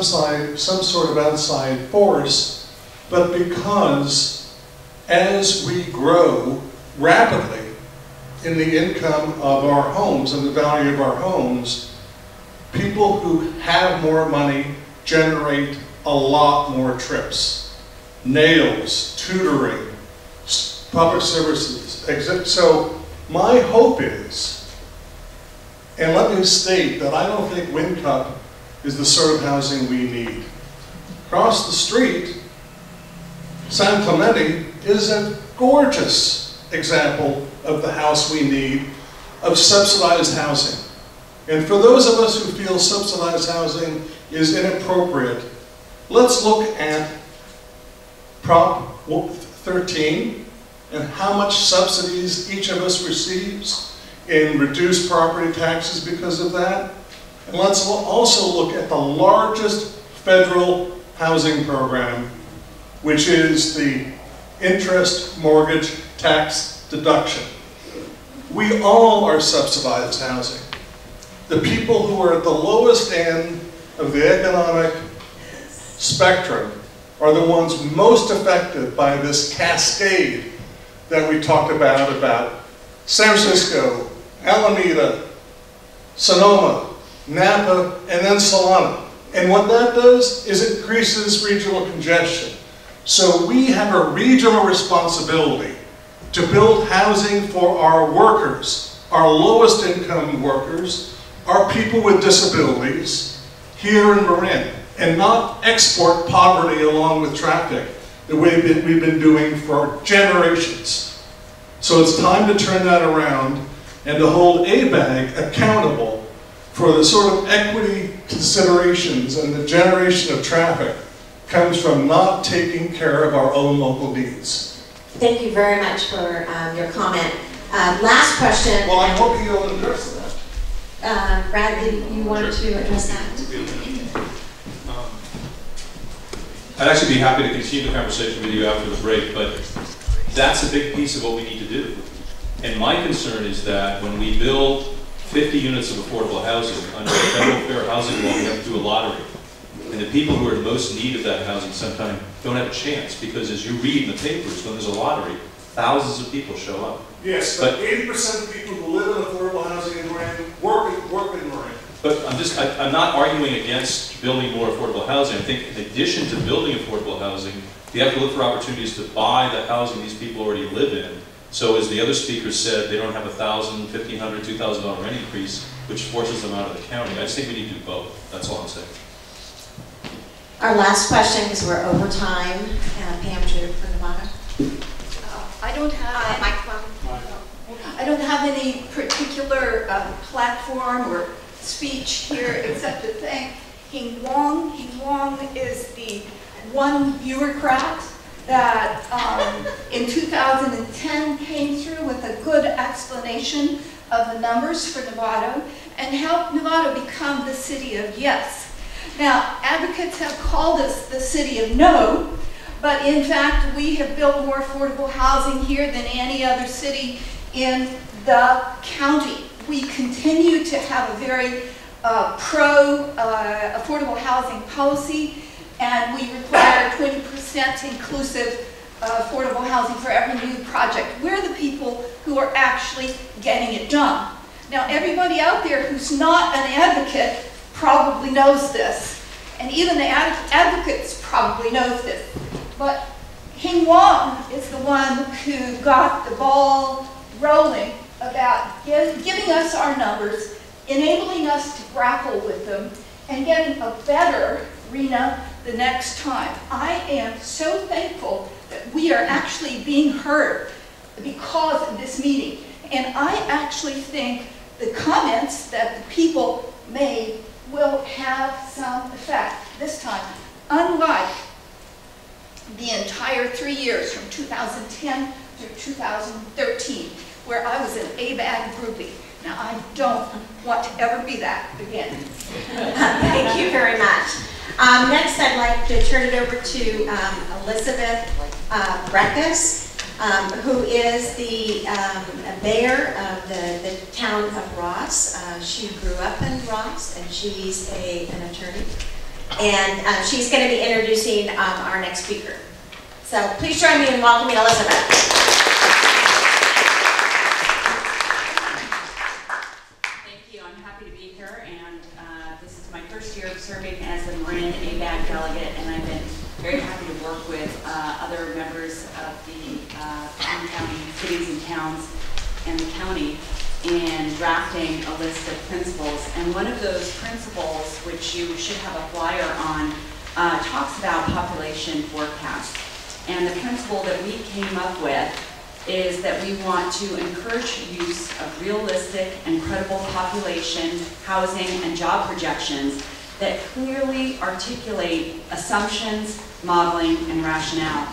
sort of outside force, but because as we grow rapidly in the income of our homes and the value of our homes, people who have more money generate a lot more trips. Nails, tutoring, public services, so my hope is, and let me state that I don't think Wyncup is the sort of housing we need. Across the street, San Clemente is a gorgeous example of the house we need, of subsidized housing. And for those of us who feel subsidized housing is inappropriate, let's look at Prop 13 and how much subsidies each of us receives in reduced property taxes because of that. And let's also look at the largest federal housing program, which is the interest mortgage tax deduction. We all are subsidized housing. The people who are at the lowest end of the economic spectrum are the ones most affected by this cascade that we talked about San Francisco, Alameda, Sonoma, Napa, and then Solana. And what that does is it increases regional congestion. So we have a regional responsibility to build housing for our workers, our lowest income workers, our people with disabilities here in Marin, and not export poverty along with traffic the way that we've been doing for generations. So it's time to turn that around and to hold ABAG accountable for the sort of equity considerations and the generation of traffic comes from not taking care of our own local needs. Thank you very much for your comment. Last question. Well, I'm hoping you'll address that. Bradley, you wanted to address that? I'd actually be happy to continue the conversation with you after the break, but that's a big piece of what we need to do. And my concern is that when we build 50 units of affordable housing under a federal fair housing law, we have to do a lottery. And the people who are in most need of that housing sometimes don't have a chance, because as you read in the papers, when there's a lottery, thousands of people show up. Yes, but 80% of people who live in affordable housing in Marin work in Marin. But I'm not arguing against building more affordable housing. I think in addition to building affordable housing, you have to look for opportunities to buy the housing these people already live in. So as the other speakers said, they don't have $1,000, $1,500, $2,000 rent increase, which forces them out of the county. I just think we need to do both. That's all I'm saying. Our last question, because we're over time. Pam for Novato. I don't have any particular platform or speech here except to thank Hing Wong. Hing Wong is the one bureaucrat that in 2010 came through with a good explanation of the numbers for Novato and helped Novato become the city of yes. Now, advocates have called us the city of no, but in fact, we have built more affordable housing here than any other city in the county. We continue to have a very pro-affordable housing policy, and we require 20% inclusive affordable housing for every new project. We're the people who are actually getting it done. Now, everybody out there who's not an advocate probably knows this, and even the advocates probably knows this. But Hing Wong is the one who got the ball rolling about giving us our numbers, enabling us to grapple with them, and getting a better arena the next time. I am so thankful that we are actually being heard because of this meeting. And I actually think the comments that the people made will have some effect this time, unlike the entire 3 years from 2010 through 2013, where I was an ABAG groupie. Now, I don't want to ever be that again. Thank you very much. Next, I'd like to turn it over to Elizabeth Breckis, who is the mayor of the town of Ross. She grew up in Ross, and she's an attorney. And she's going to be introducing our next speaker. So please join me in welcoming Elizabeth. Serving as the Marin ABAG delegate, and I've been very happy to work with other members of the county, cities and towns, and the county in drafting a list of principles. And one of those principles, which you should have a flyer on, talks about population forecast. And the principle that we came up with is that we want to encourage use of realistic and credible population, housing, and job projections that clearly articulate assumptions, modeling, and rationale.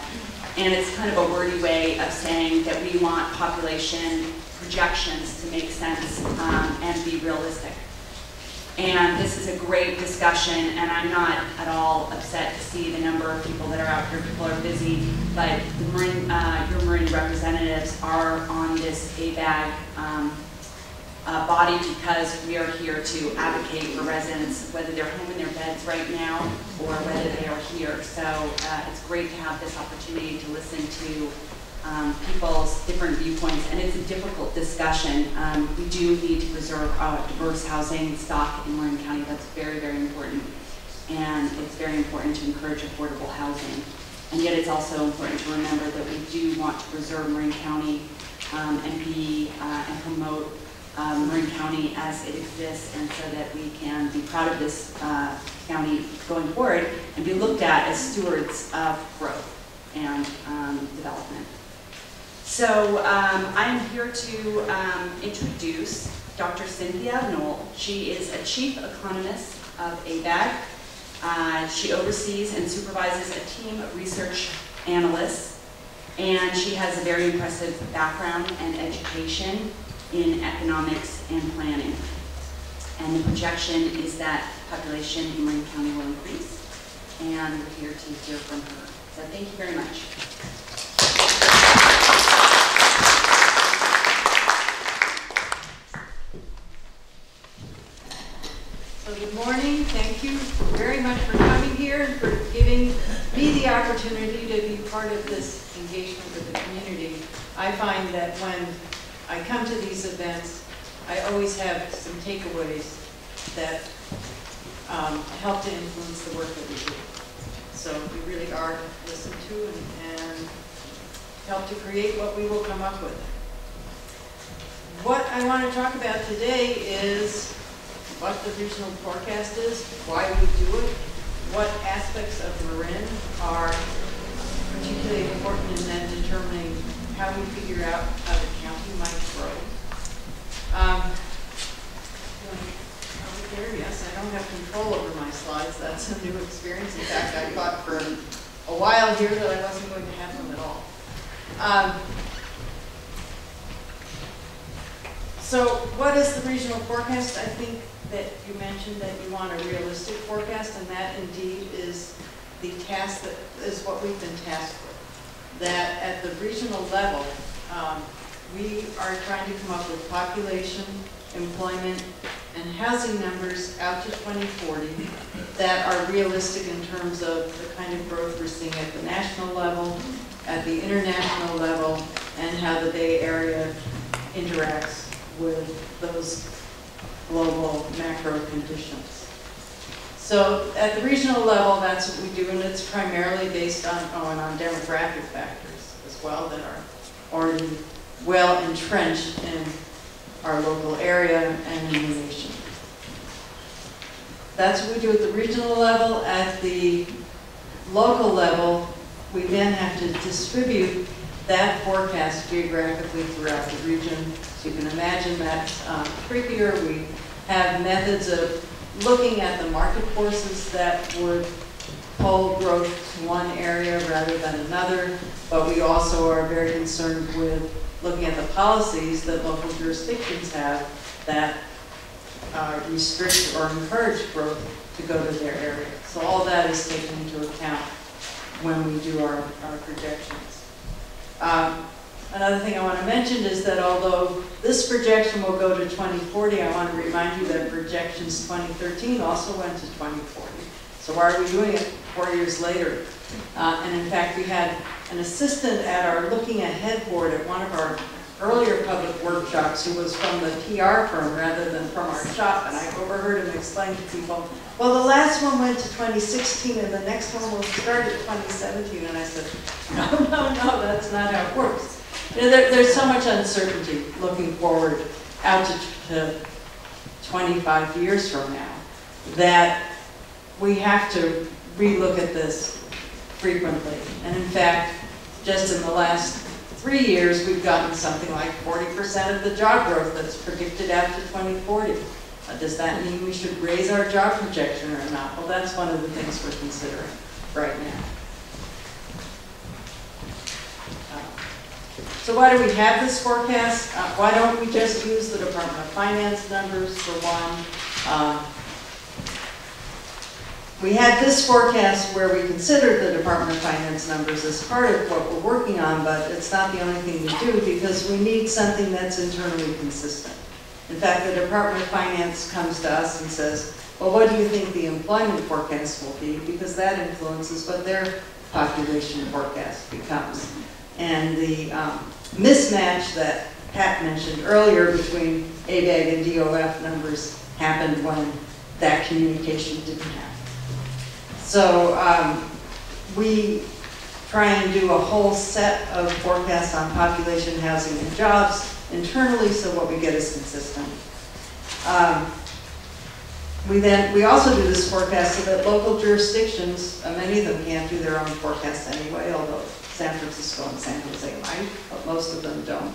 And it's kind of a wordy way of saying that we want population projections to make sense and be realistic. And this is a great discussion, and I'm not at all upset to see the number of people that are out here. People are busy, but the your Marin representatives are on this ABAG body because we are here to advocate for residents, whether they're home in their beds right now or whether they are here. So it's great to have this opportunity to listen to people's different viewpoints, and it's a difficult discussion. We do need to preserve diverse housing stock in Marin County. That's very, very important. And it's very important to encourage affordable housing. And yet it's also important to remember that we do want to preserve Marin County and promote Marin County as it exists, and so that we can be proud of this county going forward and be looked at as stewards of growth and development. So I'm here to introduce Dr. Cynthia Noel. She is a chief economist of ABAG. She oversees and supervises a team of research analysts, and she has a very impressive background and education in economics and planning. And the projection is that population in Marin County will increase, and we're here to hear from her. So thank you very much. So good morning. Thank you very much for coming here and for giving me the opportunity to be part of this engagement with the community. I find that when I come to these events, I always have some takeaways that help to influence the work that we do. So we really are listened to and help to create what we will come up with. What I want to talk about today is what the regional forecast is, why we do it, what aspects of Marin are particularly important in then determining how we figure out how the county might grow. Over there, yes, I don't have control over my slides. That's a new experience. In fact, I thought for a while here that I wasn't going to have them at all. So what is the regional forecast? I think that you mentioned that you want a realistic forecast, and that indeed is the task that is what we've been tasked with. That at the regional level, we are trying to come up with population, employment, and housing numbers out to 2040 that are realistic in terms of the kind of growth we're seeing at the national level, at the international level, and how the Bay Area interacts with those global macro conditions. So at the regional level, that's what we do, and it's primarily based on, on demographic factors as well that are already well entrenched in our local area and in the nation. That's what we do at the regional level. At the local level, we then have to distribute that forecast geographically throughout the region. So you can imagine that's trickier. We have methods of looking at the market forces that would pull growth to one area rather than another, but we also are very concerned with looking at the policies that local jurisdictions have that restrict or encourage growth to go to their area. So all that is taken into account when we do our projections. Another thing I want to mention is that although this projection will go to 2040, I want to remind you that projections 2013 also went to 2040. So why are we doing it 4 years later? And in fact, we had an assistant at our Looking Ahead board at one of our earlier public workshops who was from the PR firm rather than from our shop, and I overheard him explain to people, well, the last one went to 2016 and the next one will start at 2017. And I said, no, that's not how it works. You know, there's so much uncertainty looking forward out to 25 years from now that we have to relook at this frequently. And in fact, just in the last 3 years, we've gotten something like 40% of the job growth that's predicted out to 2040. Does that mean we should raise our job projection or not? Well, that's one of the things we're considering right now. So why do we have this forecast? Why don't we just use the Department of Finance numbers for one? We had this forecast where we considered the Department of Finance numbers as part of what we're working on, but it's not the only thing we do because we need something that's internally consistent. In fact, the Department of Finance comes to us and says, well, what do you think the employment forecast will be? Because that influences what their population forecast becomes. And the mismatch that Pat mentioned earlier between ABAG and DOF numbers happened when that communication didn't happen. So we try and do a whole set of forecasts on population, housing, and jobs internally, so what we get is consistent. We also do this forecast so that local jurisdictions, many of them can't do their own forecasts anyway, although San Francisco and San Jose might, but most of them don't.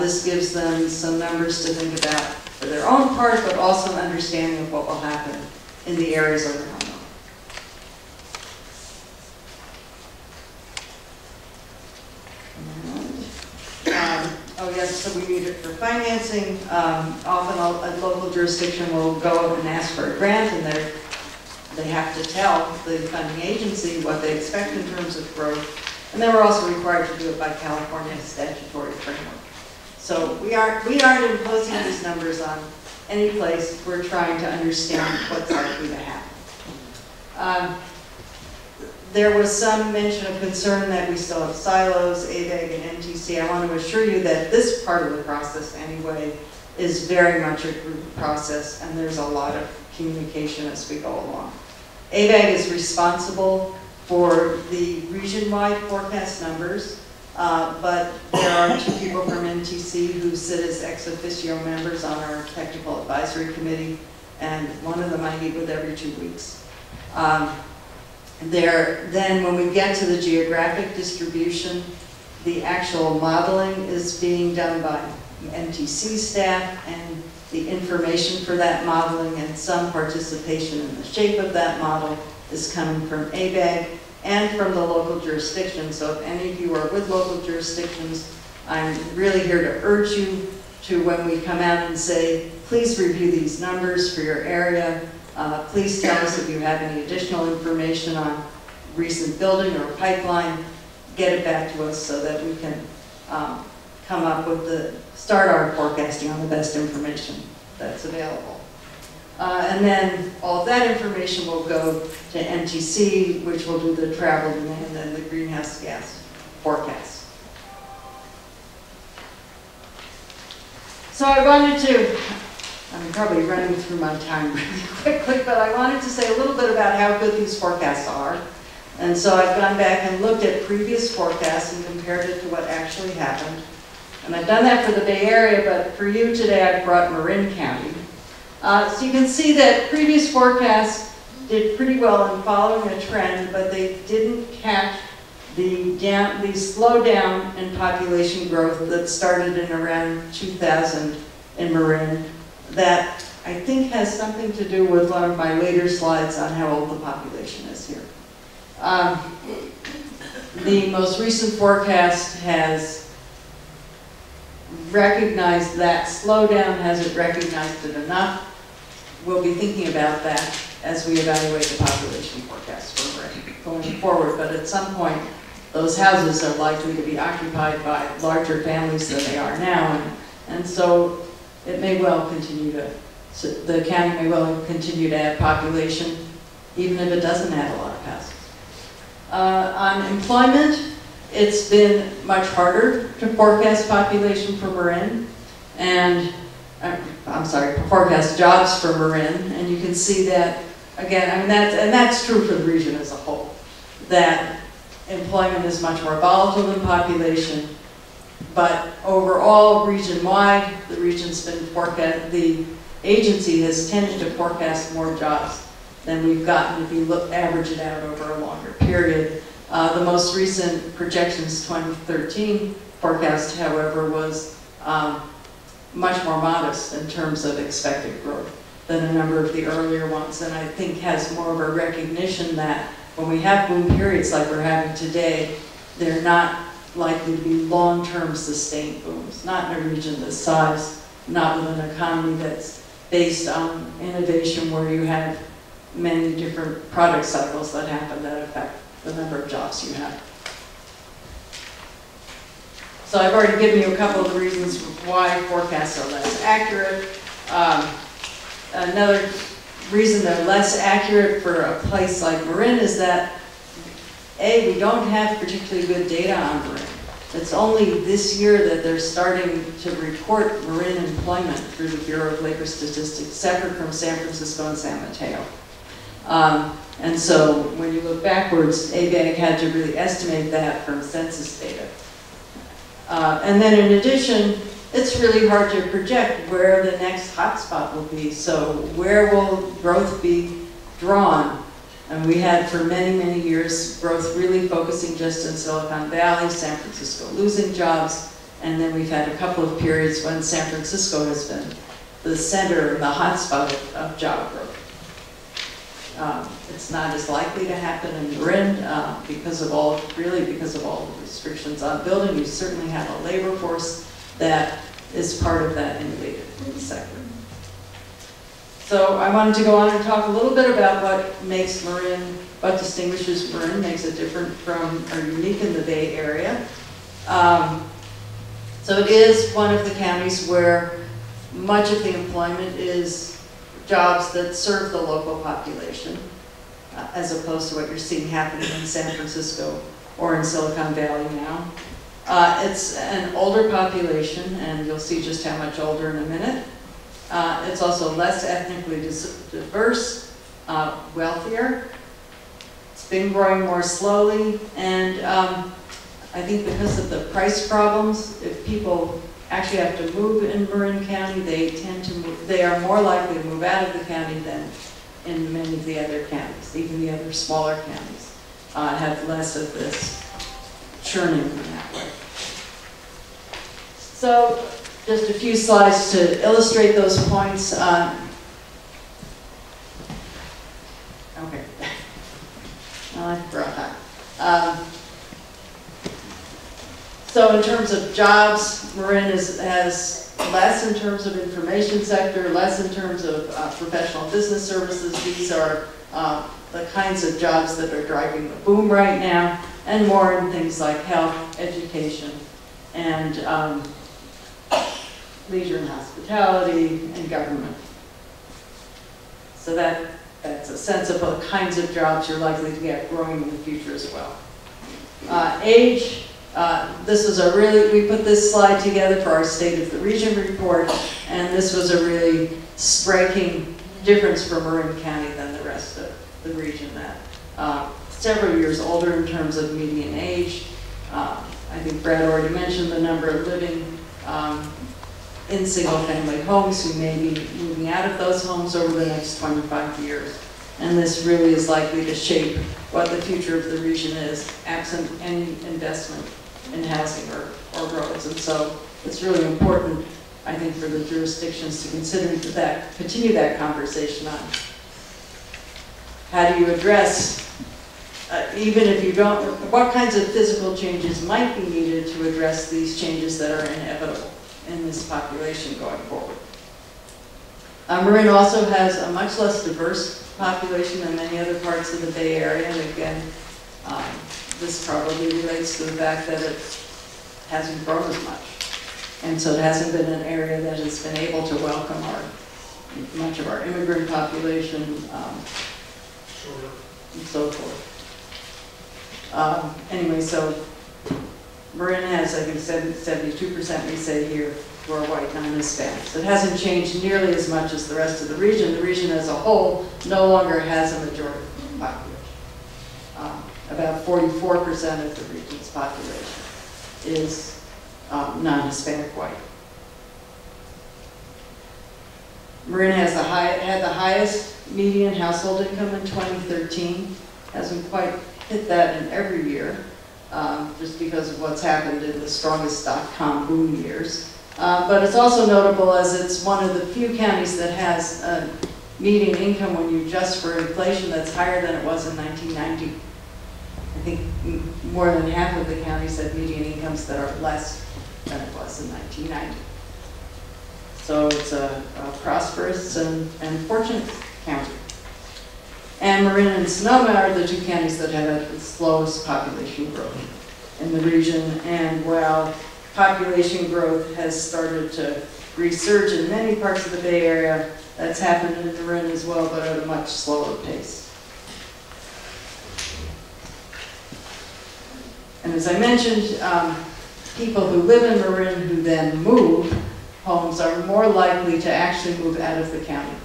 This gives them some numbers to think about for their own part, but also an understanding of what will happen in the areas around them. yes, so we need it for financing. Often a local jurisdiction will go and ask for a grant, and they have to tell the funding agency what they expect in terms of growth. And then we're also required to do it by California's statutory framework. So we aren't imposing these numbers on any place. We're trying to understand what's likely to happen. There was some mention of concern that we still have silos, ABAG and MTC. I want to assure you that this part of the process anyway is very much a group process, and there's a lot of communication as we go along. ABAG is responsible for the region-wide forecast numbers, but there are 2 people from MTC who sit as ex officio members on our technical advisory committee, and one of them I meet with every 2 weeks. Then when we get to the geographic distribution, the actual modeling is being done by MTC staff, and the information for that modeling and some participation in the shape of that model is coming from ABAG and from the local jurisdictions. So if any of you are with local jurisdictions, I'm really here to urge you to, when we come out and say, please review these numbers for your area. Please tell us if you have any additional information on recent building or pipeline. Get it back to us so that we can come up with start our forecasting on the best information that's available. And then all of that information will go to MTC, which will do the travel demand and the greenhouse gas forecast. So I wanted to, I'm probably running through my time really quickly, but I wanted to say a little bit about how good these forecasts are. And so I've gone back and looked at previous forecasts and compared it to what actually happened. And I've done that for the Bay Area, but for you today I've brought Marin County. So you can see that previous forecasts did pretty well in following a trend, but they didn't catch the slowdown in population growth that started in around 2000 in Marin. That I think has something to do with one of my later slides on how old the population is here. The most recent forecast has recognized that slowdown. Has it recognized it enough? We'll be thinking about that as we evaluate the population forecast for Marin going forward. But at some point, those houses are likely to be occupied by larger families than they are now, and so it may well continue to, the county may well continue to add population, even if it doesn't add a lot of houses. On employment, it's been much harder to forecast population for Marin, and I'm sorry, forecast jobs for Marin, and you can see that again. I mean, that's true for the region as a whole. That employment is much more volatile than population, but overall, region-wide, the region's been forecast. The agency has tended to forecast more jobs than we've gotten if you average it out over a longer period. The most recent projections, 2013 forecast, however, was much more modest in terms of expected growth than a number of the earlier ones, and I think has more of a recognition that when we have boom periods like we're having today, they're not likely to be long-term sustained booms, not in a region this size, not with an economy that's based on innovation where you have many different product cycles that happen that affect the number of jobs you have. So I've already given you a couple of the reasons why forecasts are less accurate. Another reason they're less accurate for a place like Marin is that, A, we don't have particularly good data on Marin. It's only this year that they're starting to report Marin employment through the Bureau of Labor Statistics, separate from San Francisco and San Mateo. And so when you look backwards, ABAG had to really estimate that from census data. And then in addition, it's really hard to project where the next hotspot will be. So where will growth be drawn? And we had for many, many years growth really focusing just in Silicon Valley, San Francisco losing jobs, and then we've had a couple of periods when San Francisco has been the center, the hotspot of job growth. It's not as likely to happen in Marin because of all the restrictions on building. You certainly have a labor force that is part of that innovative sector. So I wanted to go on and talk a little bit about what makes Marin, what distinguishes Marin, makes it different from or unique in the Bay Area. So it is one of the counties where much of the employment is jobs that serve the local population, as opposed to what you're seeing happening in San Francisco or in Silicon Valley now. It's an older population, and you'll see just how much older in a minute. It's also less ethnically diverse, wealthier. It's been growing more slowly, and I think because of the price problems, if people actually have to move in Marin County, they are more likely to move out of the county than in many of the other counties. Even the other smaller counties have less of this churning in that way. So just a few slides to illustrate those points. Okay. I brought that. So in terms of jobs, Marin has less in terms of information sector, less in terms of professional business services. These are the kinds of jobs that are driving the boom right now, and more in things like health, education, and leisure and hospitality, and government. So that's a sense of the kinds of jobs you're likely to get growing in the future as well. Age. This was we put this slide together for our State of the Region report, and this was a really striking difference for Marin County than the rest of the region. That several years older in terms of median age. I think Brad already mentioned the number of living in single-family homes who may be moving out of those homes over the next 25 years. And this really is likely to shape what the future of the region is, absent any investment in housing or roads. And so it's really important, I think, for the jurisdictions to consider that, continue that conversation on how do you address, even if you don't, what kinds of physical changes might be needed to address these changes that are inevitable in this population going forward. Marin also has a much less diverse population than many other parts of the Bay Area, and again, this probably relates to the fact that it hasn't grown as much. And so it hasn't been an area that has been able to welcome much of our immigrant population, and so forth. Anyway, so Marin has, I think, 72% we say here, who are white, non-Hispanics. It hasn't changed nearly as much as the rest of the region. The region as a whole no longer has a majority population. About 44% of the region's population is non-Hispanic white. Marin has had the highest median household income in 2013. Hasn't quite hit that in every year, just because of what's happened in the strongest dot-com boom years. But it's also notable as it's one of the few counties that has a median income when you adjust for inflation that's higher than it was in 1990. I think more than half of the counties have median incomes that are less than it was in 1990. So it's a prosperous and fortunate county. And Marin and Sonoma are the two counties that have the slowest population growth in the region. And while population growth has started to resurge in many parts of the Bay Area, that's happened in Marin as well, but at a much slower pace. And as I mentioned, people who live in Marin who then move homes are more likely to actually move out of the county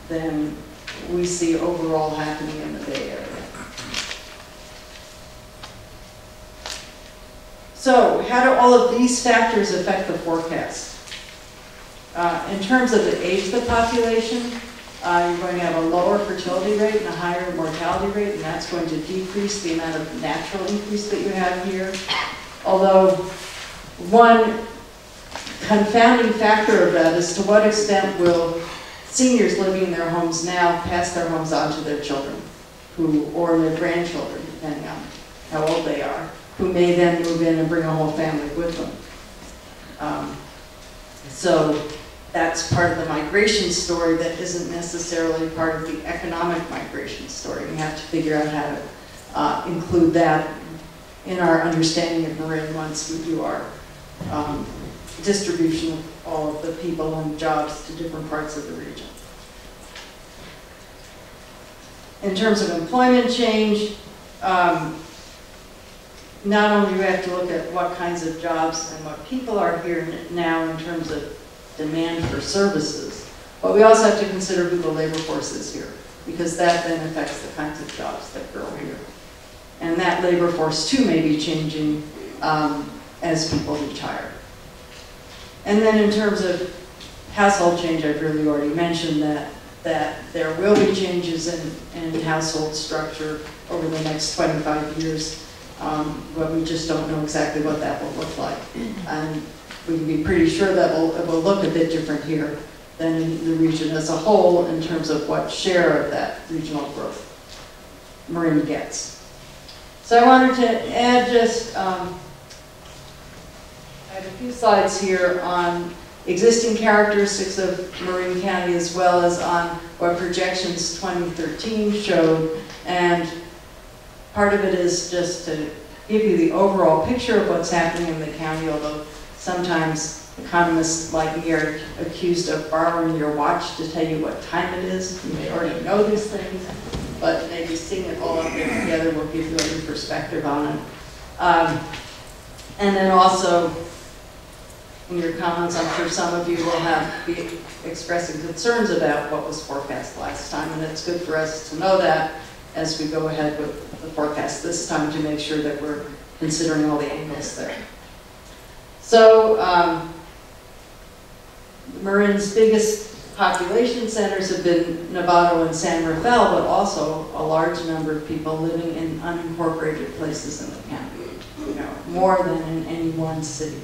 than we see overall happening in the Bay Area. So how do all of these factors affect the forecast? In terms of the age of the population, you're going to have a lower fertility rate and a higher mortality rate, and that's going to decrease the amount of natural increase that you have here. Although one confounding factor of that is to what extent will seniors living in their homes now pass their homes on to their children, or their grandchildren, depending on how old they are, who may then move in and bring a whole family with them. So that's part of the migration story that isn't necessarily part of the economic migration story. We have to figure out how to include that in our understanding of Marin once we do our distribution of all of the people and jobs to different parts of the region. In terms of employment change, not only do we have to look at what kinds of jobs and what people are here now in terms of demand for services, but we also have to consider who the labor force is here, because that then affects the kinds of jobs that grow here. And that labor force too may be changing as people retire. And then in terms of household change, I've really already mentioned that there will be changes in household structure over the next 25 years. But we just don't know exactly what that will look like. And we can be pretty sure that it will look a bit different here than in the region as a whole in terms of what share of that regional growth Marin gets. So I wanted to add just, I have a few slides here on existing characteristics of Marin County as well as on what projections 2013 showed. And part of it is just to give you the overall picture of what's happening in the county, although sometimes economists like me are accused of borrowing your watch to tell you what time it is. You may already know these things, but maybe seeing it all up there together will give you a new perspective on it. And then also, in your comments, I'm sure some of you will be expressing concerns about what was forecast last time, and it's good for us to know that as we go ahead with the forecast this time to make sure that we're considering all the angles there. So, Marin's biggest population centers have been Novato and San Rafael, but also a large number of people living in unincorporated places in the county, more than in any one city.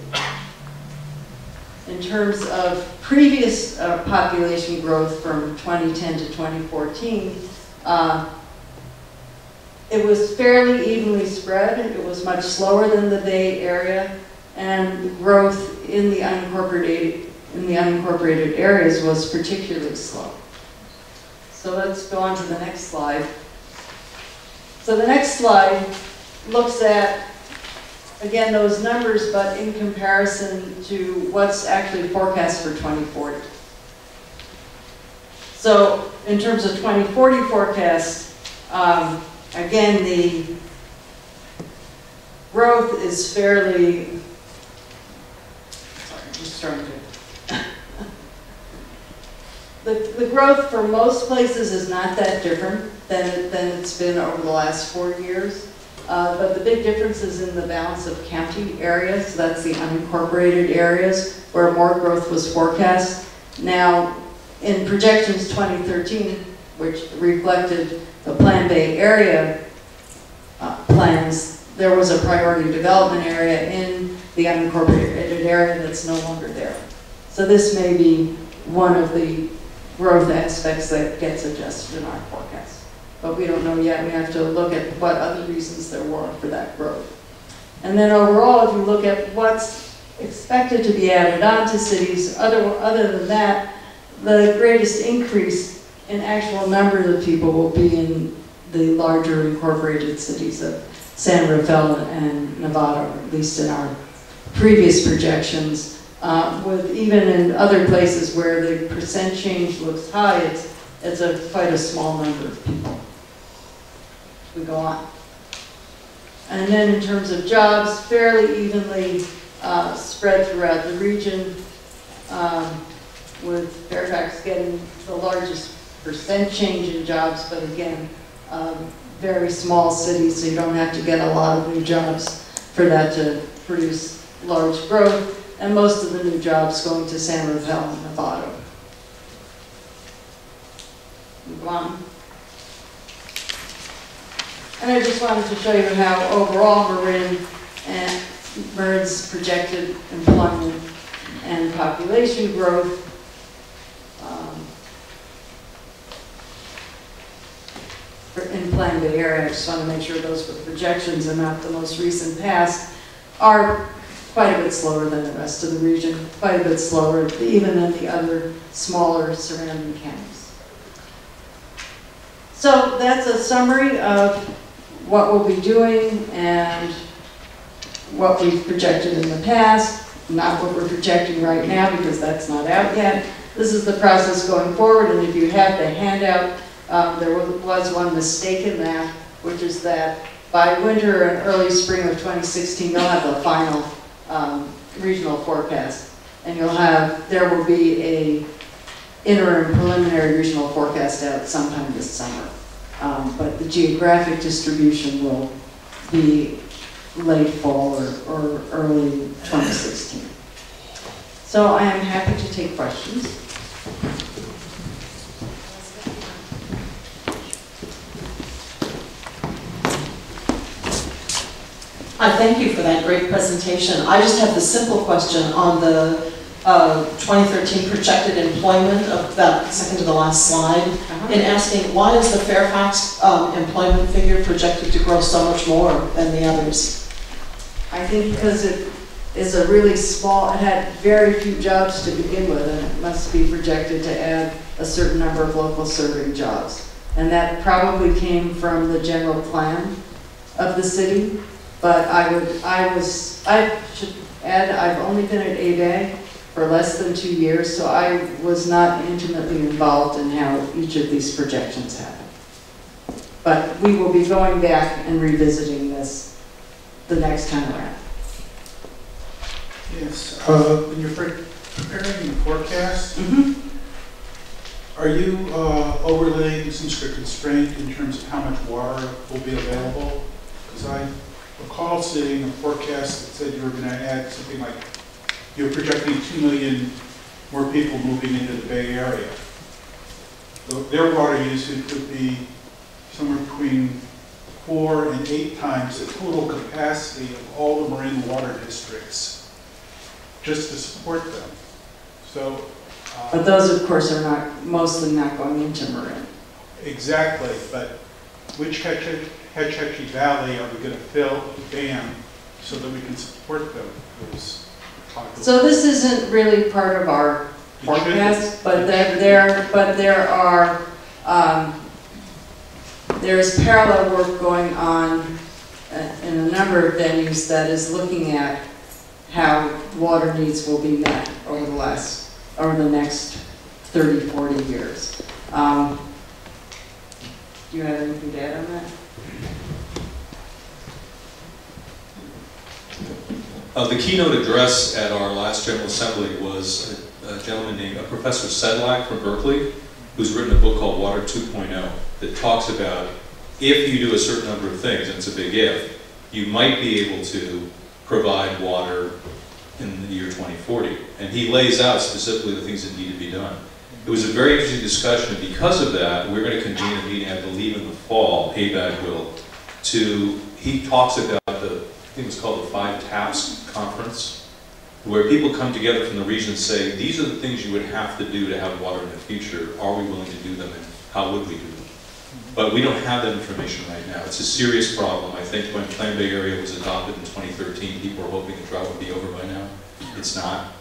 In terms of previous population growth from 2010 to 2014, it was fairly evenly spread. It was much slower than the Bay Area, and growth in the unincorporated areas was particularly slow. So let's go on to the next slide. So the next slide looks at, again, those numbers, but in comparison to what's actually forecast for 2040. So in terms of 2040 forecast, again, the growth is fairly, sorry, I'm just trying to, the growth for most places is not that different than it's been over the last 4 years. But the big difference is in the balance of county areas. So that's the unincorporated areas where more growth was forecast. Now, in projections 2013, which reflected the Plan Bay area plans, there was a priority development area in the unincorporated area that's no longer there. So this may be one of the growth aspects that gets adjusted in our forecast. But we don't know yet. We have to look at what other reasons there were for that growth. And then overall, if you look at what's expected to be added on to cities, other than that, the greatest increase in actual number of people will be in the larger incorporated cities of San Rafael and Novato, at least in our previous projections. With even in other places where the percent change looks high, it's quite a small number of people. We go on. And then in terms of jobs, fairly evenly spread throughout the region, with Fairfax getting the largest percent change in jobs, but again, very small cities, so you don't have to get a lot of new jobs for that to produce large growth, and most of the new jobs going to San Rafael and Novato. Move on. And I just wanted to show you how overall Marin's projected employment and population growth in Plan Bay area. I just want to make sure those were projections and not the most recent past, are quite a bit slower than the rest of the region, quite a bit slower even than the other smaller surrounding counties. So that's a summary of what we'll be doing and what we've projected in the past, not what we're projecting right now because that's not out yet. This is the process going forward, and if you have the handout, there was one mistake in that, which is that by winter and early spring of 2016, you'll have the final regional forecast, and there will be a interim preliminary regional forecast out sometime this summer. But the geographic distribution will be late fall or early 2016. So I am happy to take questions. Hi, thank you for that great presentation. I just have the simple question on the 2013 projected employment of that second to the last slide, in asking why is the Fairfax employment figure projected to grow so much more than the others? I think because it is a really small, it had very few jobs to begin with, and it must be projected to add a certain number of local serving jobs. And that probably came from the general plan of the city. But I should add, I've only been at ABAG for less than 2 years, so I was not intimately involved in how each of these projections happened. But we will be going back and revisiting this the next time around. Yes, when you're preparing the forecast, are you overlaying, since you're constrained in terms of how much water will be available? Because I recall seeing a forecast that said you were going to add something like, you were projecting 2 million more people moving into the Bay Area. So their water usage would be somewhere between 4 and 8 times the total capacity of all the marine water districts, just to support them. So, but those, of course, are mostly not going into Marin. Exactly, but which Hetchy Valley are we going to fill the dam so that we can support them? So this isn't really part of our forecast, but there's parallel work going on in a number of venues that is looking at how water needs will be met over the next 30, 40 years. Do you have anything to add on that? The keynote address at our last General Assembly was a gentleman named Professor Sedlak from Berkeley, who's written a book called Water 2.0 that talks about if you do a certain number of things, and it's a big if, you might be able to provide water in the year 2040. And he lays out specifically the things that need to be done. It was a very interesting discussion, and because of that, we're going to convene a meeting, I believe in the fall, ABAG will, he talks about I think it's called the 5 Taps Conference, where people come together from the region and say, these are the things you would have to do to have water in the future. Are we willing to do them, and how would we do them? But we don't have that information right now. It's a serious problem. I think when Plan Bay Area was adopted in 2013, people were hoping the drought would be over by now. It's not.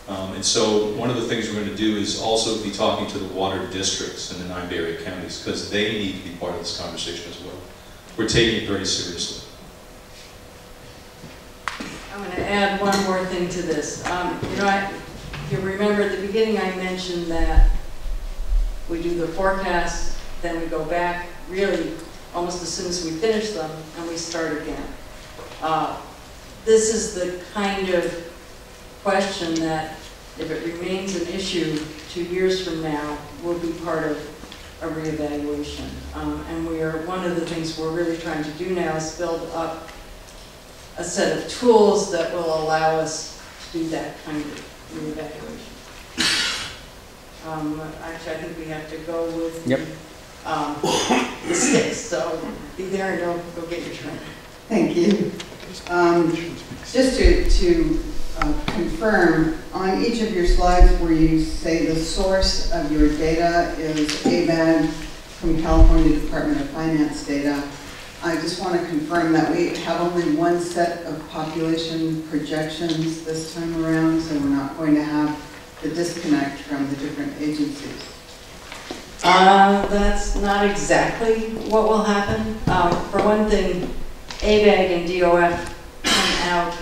And so one of the things we're going to do is also be talking to the water districts in the 9 Bay Area counties, because they need to be part of this conversation as well. We're taking it very seriously. I'm going to add one more thing to this. If you remember at the beginning I mentioned that we do the forecast, then we go back really almost as soon as we finish them and we start again. This is the kind of question that if it remains an issue 2 years from now will be part of a reevaluation. And one of the things we're really trying to do now is build up a set of tools that will allow us to do that kind of reevaluation. Actually, I think we have to go with the sticks, so be there and go get your drink. Thank you. Just to confirm, on each of your slides where you say the source of your data is ABAG from California Department of Finance data, I just want to confirm that we have only one set of population projections this time around, so we're not going to have the disconnect from the different agencies. That's not exactly what will happen. For one thing, ABAG and DOF come out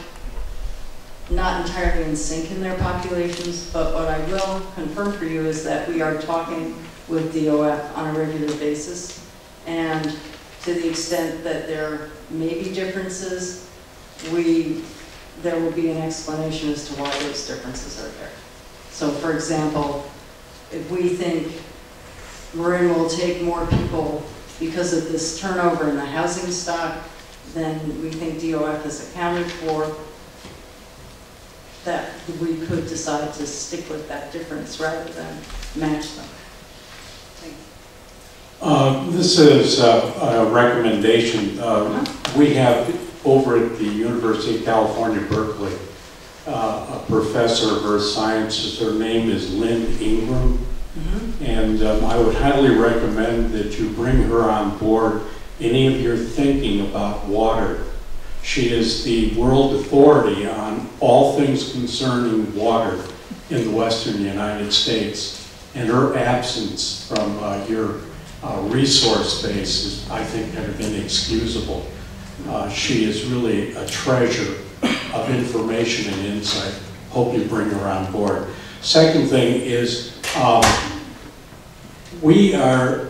not entirely in sync in their populations, but what I will confirm for you is that we are talking with DOF on a regular basis, and to the extent that there may be differences, there will be an explanation as to why those differences are there. So for example, if we think Marin will take more people because of this turnover in the housing stock, then we think DOF is accounted for, that we could decide to stick with that difference rather than match them. This is a recommendation. We have over at the University of California, Berkeley, a professor of earth sciences. Her name is Lynn Ingram. And I would highly recommend that you bring her on board any of your thinking about water. She is the world authority on all things concerning water in the Western United States. And her absence from your resource base is, I think, kind of inexcusable. She is really a treasure of information and insight. Hope you bring her on board. Second thing is, we are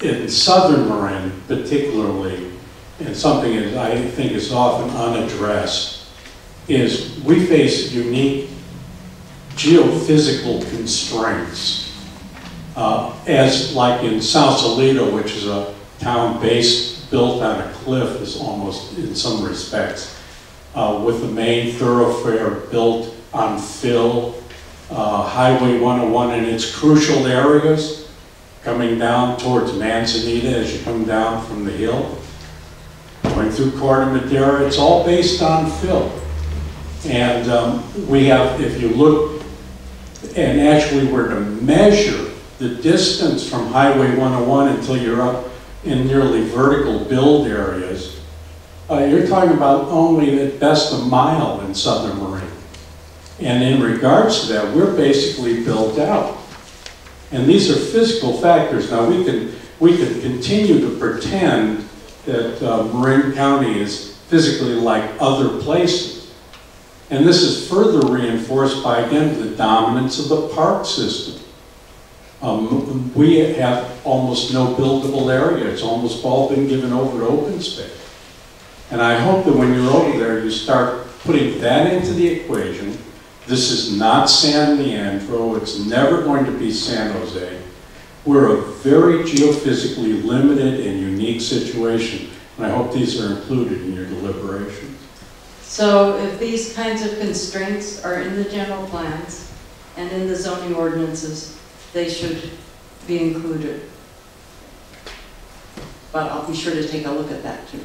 in southern Marin particularly, and something that I think is often unaddressed, is we face unique geophysical constraints. As like in Sausalito, which is a town built on a cliff, is almost in some respects, with the main thoroughfare built on fill, Highway 101 in its crucial areas, coming down towards Manzanita as you come down from the hill, going through Corte Madera, it's all based on fill. And we have, if you look, and actually we're to measure the distance from Highway 101 until you're up in nearly vertical build areas, you're talking about only at best a mile in southern Marin. And in regards to that, we're basically built out. And these are physical factors. Now we can continue to pretend that Marin County is physically like other places. And this is further reinforced by, again, the dominance of the park system. We have almost no buildable area. It's almost all been given over to open space. And I hope that when you're over there, you start putting that into the equation. This is not San Leandro. It's never going to be San Jose. We're a very geophysically limited and unique situation. And I hope these are included in your deliberations. So if these kinds of constraints are in the general plans and in the zoning ordinances, they should be included. But I'll be sure to take a look at that too.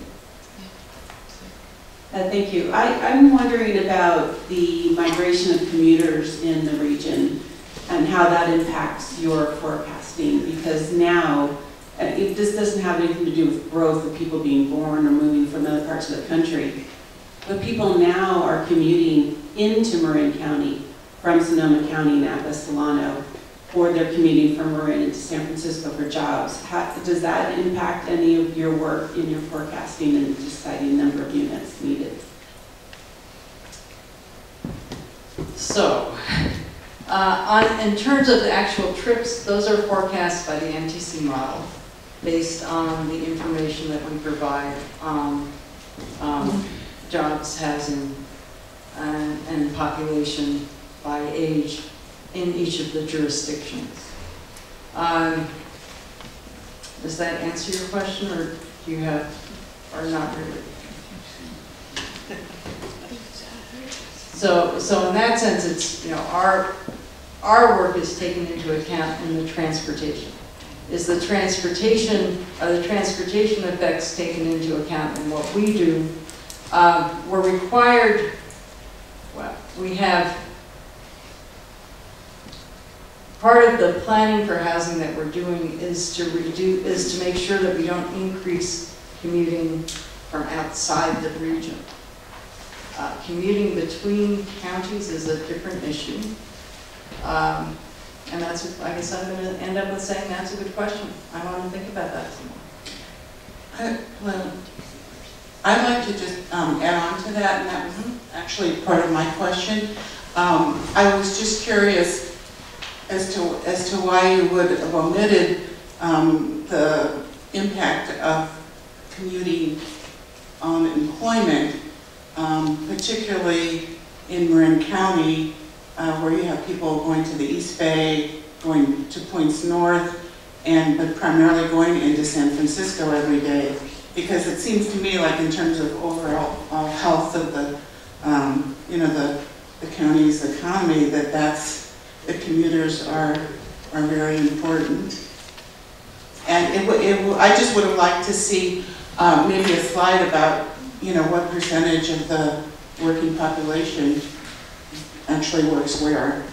Thank you. I'm wondering about the migration of commuters in the region and how that impacts your forecasting, because now this doesn't have anything to do with growth of people being born or moving from other parts of the country, but people now are commuting into Marin County from Sonoma County, Napa, Solano, or they're commuting from Marin into San Francisco for jobs. Does that impact any of your work in your forecasting and deciding the number of units needed? So, in terms of the actual trips, those are forecast by the MTC model based on the information that we provide on jobs, housing, and population by age in each of the jurisdictions. Does that answer your question, or do you have, or not really? So in that sense, it's, you know, our work is taken into account in the transportation. Is the transportation, are the transportation effects taken into account in what we do? We're required, well, we have part of the planning for housing that we're doing is to make sure that we don't increase commuting from outside the region. Commuting between counties is a different issue. And that's, I guess I'm going to end up with saying that's a good question. I want to think about that some more. Well, I'd like to just add on to that, and that was actually part of my question. I was just curious as to why you would have omitted the impact of commuting on employment, particularly in Marin County, where you have people going to the East Bay, going to points north, but primarily going into San Francisco every day. Because it seems to me like in terms of overall health of the, the county's economy, the commuters are very important. And I just would have liked to see maybe a slide about, what percentage of the working population actually works where.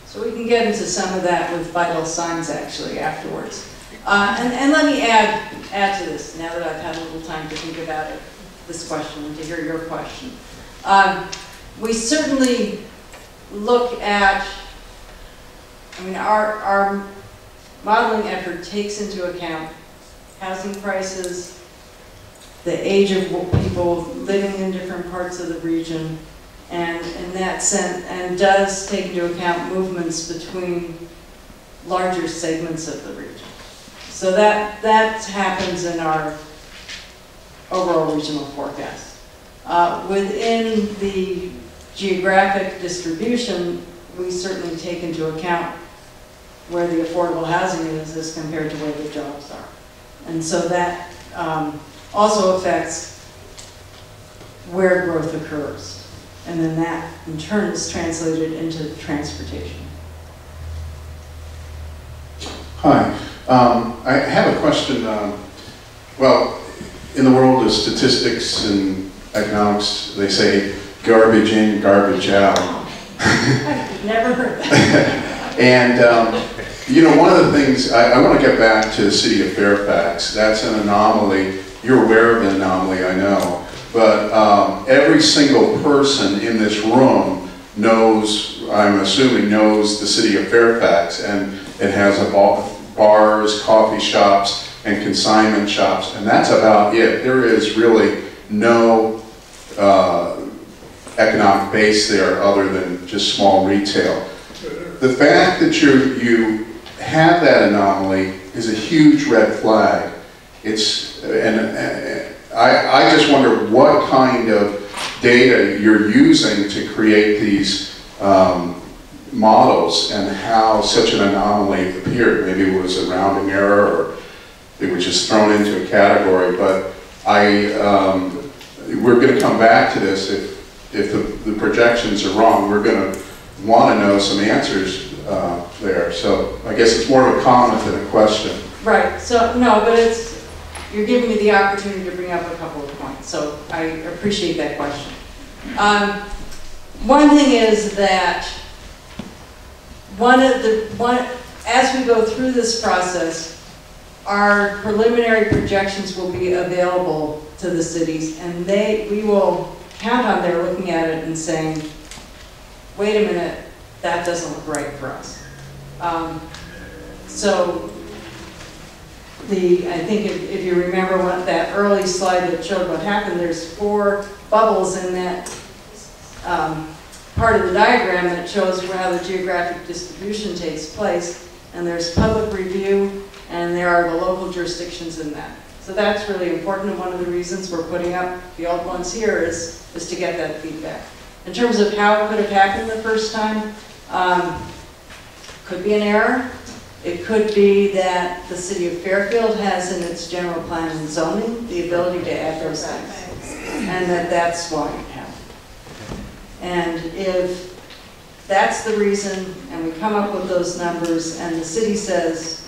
So we can get into some of that with vital signs actually afterwards. And let me add to this, now that I've had a little time to think about it, this question, and to hear your question. We certainly look at, our modeling effort takes into account housing prices, the age of people living in different parts of the region, and in that sense, and does take into account movements between larger segments of the region. So that happens in our overall regional forecast. Within the geographic distribution, we certainly take into account where the affordable housing is as compared to where the jobs are. And so that also affects where growth occurs. And then that, in turn, is translated into transportation. Hi. I have a question. Well, in the world of statistics and economics, they say garbage in, garbage out. I've never heard that. And, one of the things, I want to get back to the city of Fairfax. That's an anomaly. You're aware of an anomaly, I know. But every single person in this room knows, I'm assuming, knows the city of Fairfax. And it has bars, coffee shops, and consignment shops, and that's about it. There is really no economic base there other than just small retail. The fact that you have that anomaly is a huge red flag. I just wonder what kind of data you're using to create these models and how such an anomaly appeared. Maybe it was a rounding error or it was just thrown into a category, but we're going to come back to this if the projections are wrong. We're going to want to know some answers there. So I guess it's more of a comment than a question. Right, so no, but you're giving me the opportunity to bring up a couple of points, so I appreciate that question. One thing is that as we go through this process, our preliminary projections will be available to the cities, and we will count on their looking at it and saying, wait a minute, that doesn't look right for us. So I think if you remember that early slide that showed what happened, there's 4 bubbles in that part of the diagram that shows how the geographic distribution takes place, and there's public review, and there are the local jurisdictions in that. So that's really important, and one of the reasons we're putting up the old ones here is to get that feedback. In terms of how it could have happened the first time, could be an error. It could be that the city of Fairfield has in its general plan and zoning the ability to add those things, and that's why it happened. And if that's the reason, and we come up with those numbers, and the city says,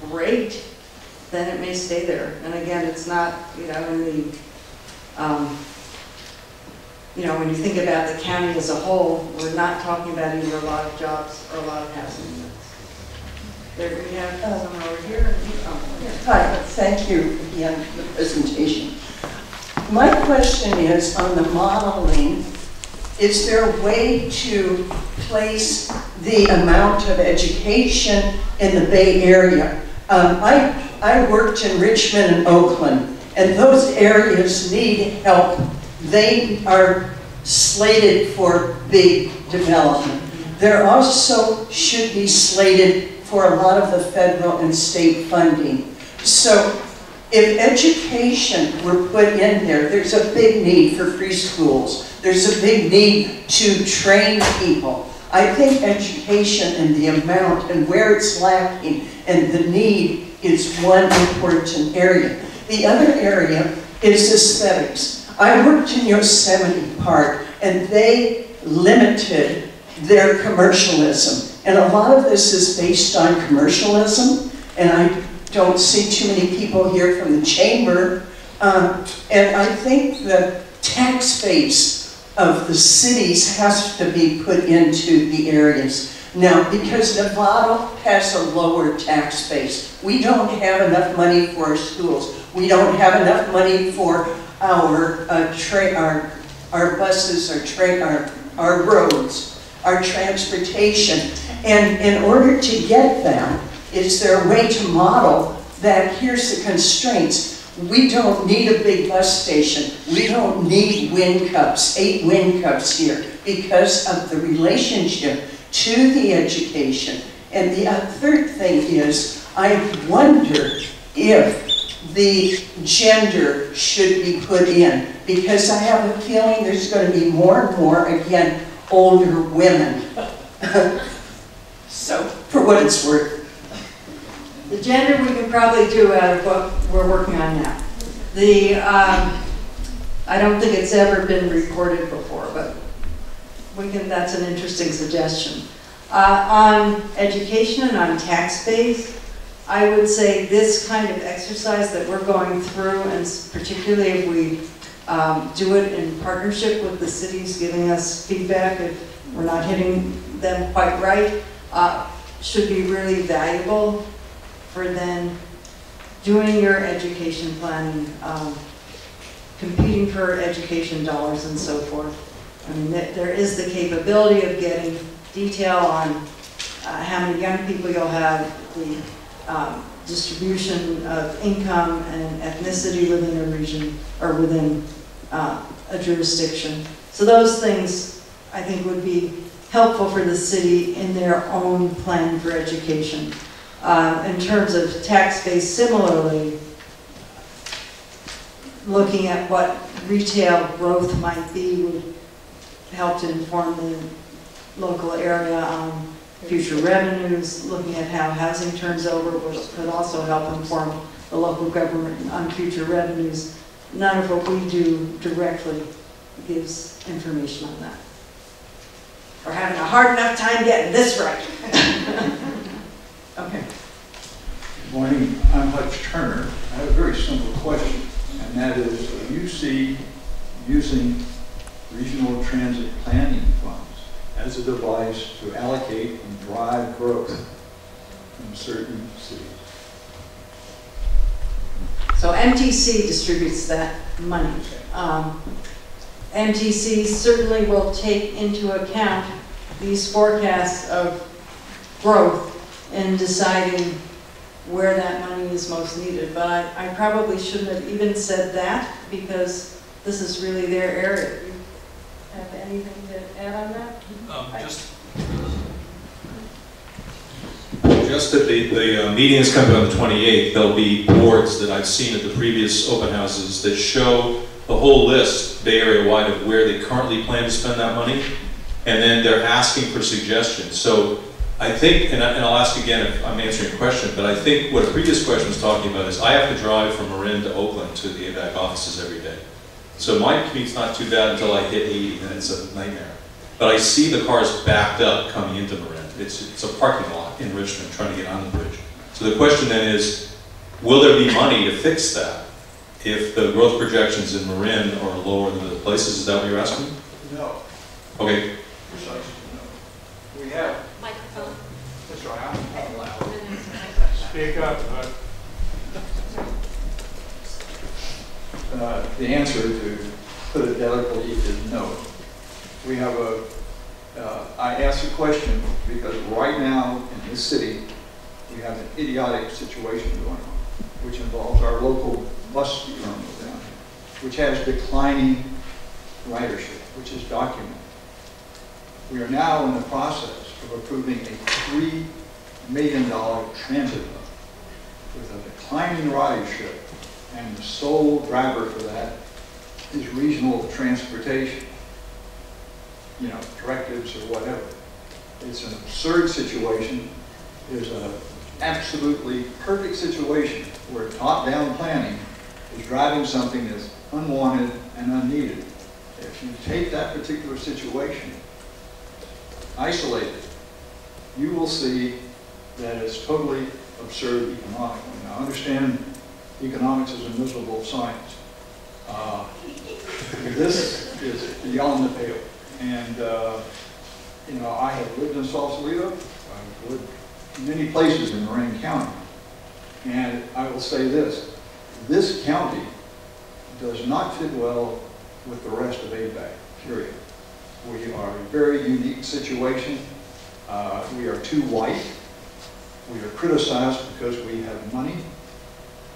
great, then it may stay there. And again, it's not, in the, when you think about the county as a whole, we're not talking about either a lot of jobs or a lot of housing units. There we have someone over here. Hi, thank you again for the presentation. My question is on the modeling, is there a way to place the amount of education in the Bay Area? I worked in Richmond and Oakland, and those areas need help. They are slated for big development. There also should be slated for a lot of the federal and state funding. So if education were put in there, there's a big need for free schools. There's a big need to train people. I think education and the amount and where it's lacking and the need is one important area. The other area is aesthetics. I worked in Yosemite Park and they limited their commercialism. And a lot of this is based on commercialism, and I don't see too many people here from the chamber. And I think the tax base of the cities has to be put into the areas. Now, because Novato has a lower tax base, we don't have enough money for our schools. We don't have enough money for our buses, our roads, our transportation. And in order to get that, is there a way to model that here's the constraints? We don't need a big bus station. We don't need wind cups, 8 wind cups here, because of the relationship to the education. And the third thing is, I wonder if the gender should be put in, because I have a feeling there's going to be more and more, again, older women. So, for what it's worth. The gender we can probably do out of what we're working on now. I don't think it's ever been reported before, but that's an interesting suggestion. On education and on tax base, I would say this kind of exercise that we're going through, and particularly if we do it in partnership with the cities giving us feedback if we're not hitting them quite right, should be really valuable for then doing your education planning, competing for education dollars and so forth. I mean, there is the capability of getting detail on how many young people you'll have, the distribution of income and ethnicity within a region or within a jurisdiction. So those things I think would be helpful for the city in their own plan for education. In terms of tax base, similarly, looking at what retail growth might be would help to inform the local area on future revenues. Looking at how housing turns over could also help inform the local government on future revenues. None of what we do directly gives information on that. We're having a hard enough time getting this right. Okay. Good morning, I'm Hutch Turner. I have a very simple question, and that is, do you see using regional transit planning funds as a device to allocate and drive growth in certain cities? So MTC distributes that money. MTC certainly will take into account these forecasts of growth in deciding where that money is most needed. But I probably shouldn't have even said that, because this is really their area. Do you have anything to add on that? Just that the meeting is coming on the 28th. There'll be boards that I've seen at the previous open houses that show the whole list, Bay Area wide, of where they currently plan to spend that money, and then they're asking for suggestions. So I think, and I'll ask again if I'm answering a question, but I think what a previous question was talking about is I have to drive from Marin to Oakland to the ABAG offices every day. So my commute's not too bad until I hit 80, and it's a nightmare. But I see the cars backed up coming into Marin. It's a parking lot in Richmond trying to get on the bridge. So the question then is, will there be money to fix that if the growth projections in Marin are lower than other places? Is that what you're asking? No. Okay. Precisely, no. We have. Microphone. That's right, I'm loud. Speak up. The answer, to put it delicately, is no. We have I asked the question because right now in this city, we have an idiotic situation going on, which involves our local bus terminal down here, which has declining ridership, which is documented. We are now in the process of approving a $3 million transit hub with a declining ridership, and the sole driver for that is regional transportation, you know, directives or whatever. It's an absurd situation. There's an absolutely perfect situation where top-down planning is driving something that's unwanted and unneeded. If you take that particular situation, isolate it, you will see that it's totally absurd economically. Now, understand economics is a miserable science. This is beyond the pale. And, you know, I have lived in Sausalito. I've lived in many places in Marin County. And I will say this county does not fit well with the rest of ABAG, period. We are a very unique situation. We are too white. We are criticized because we have money.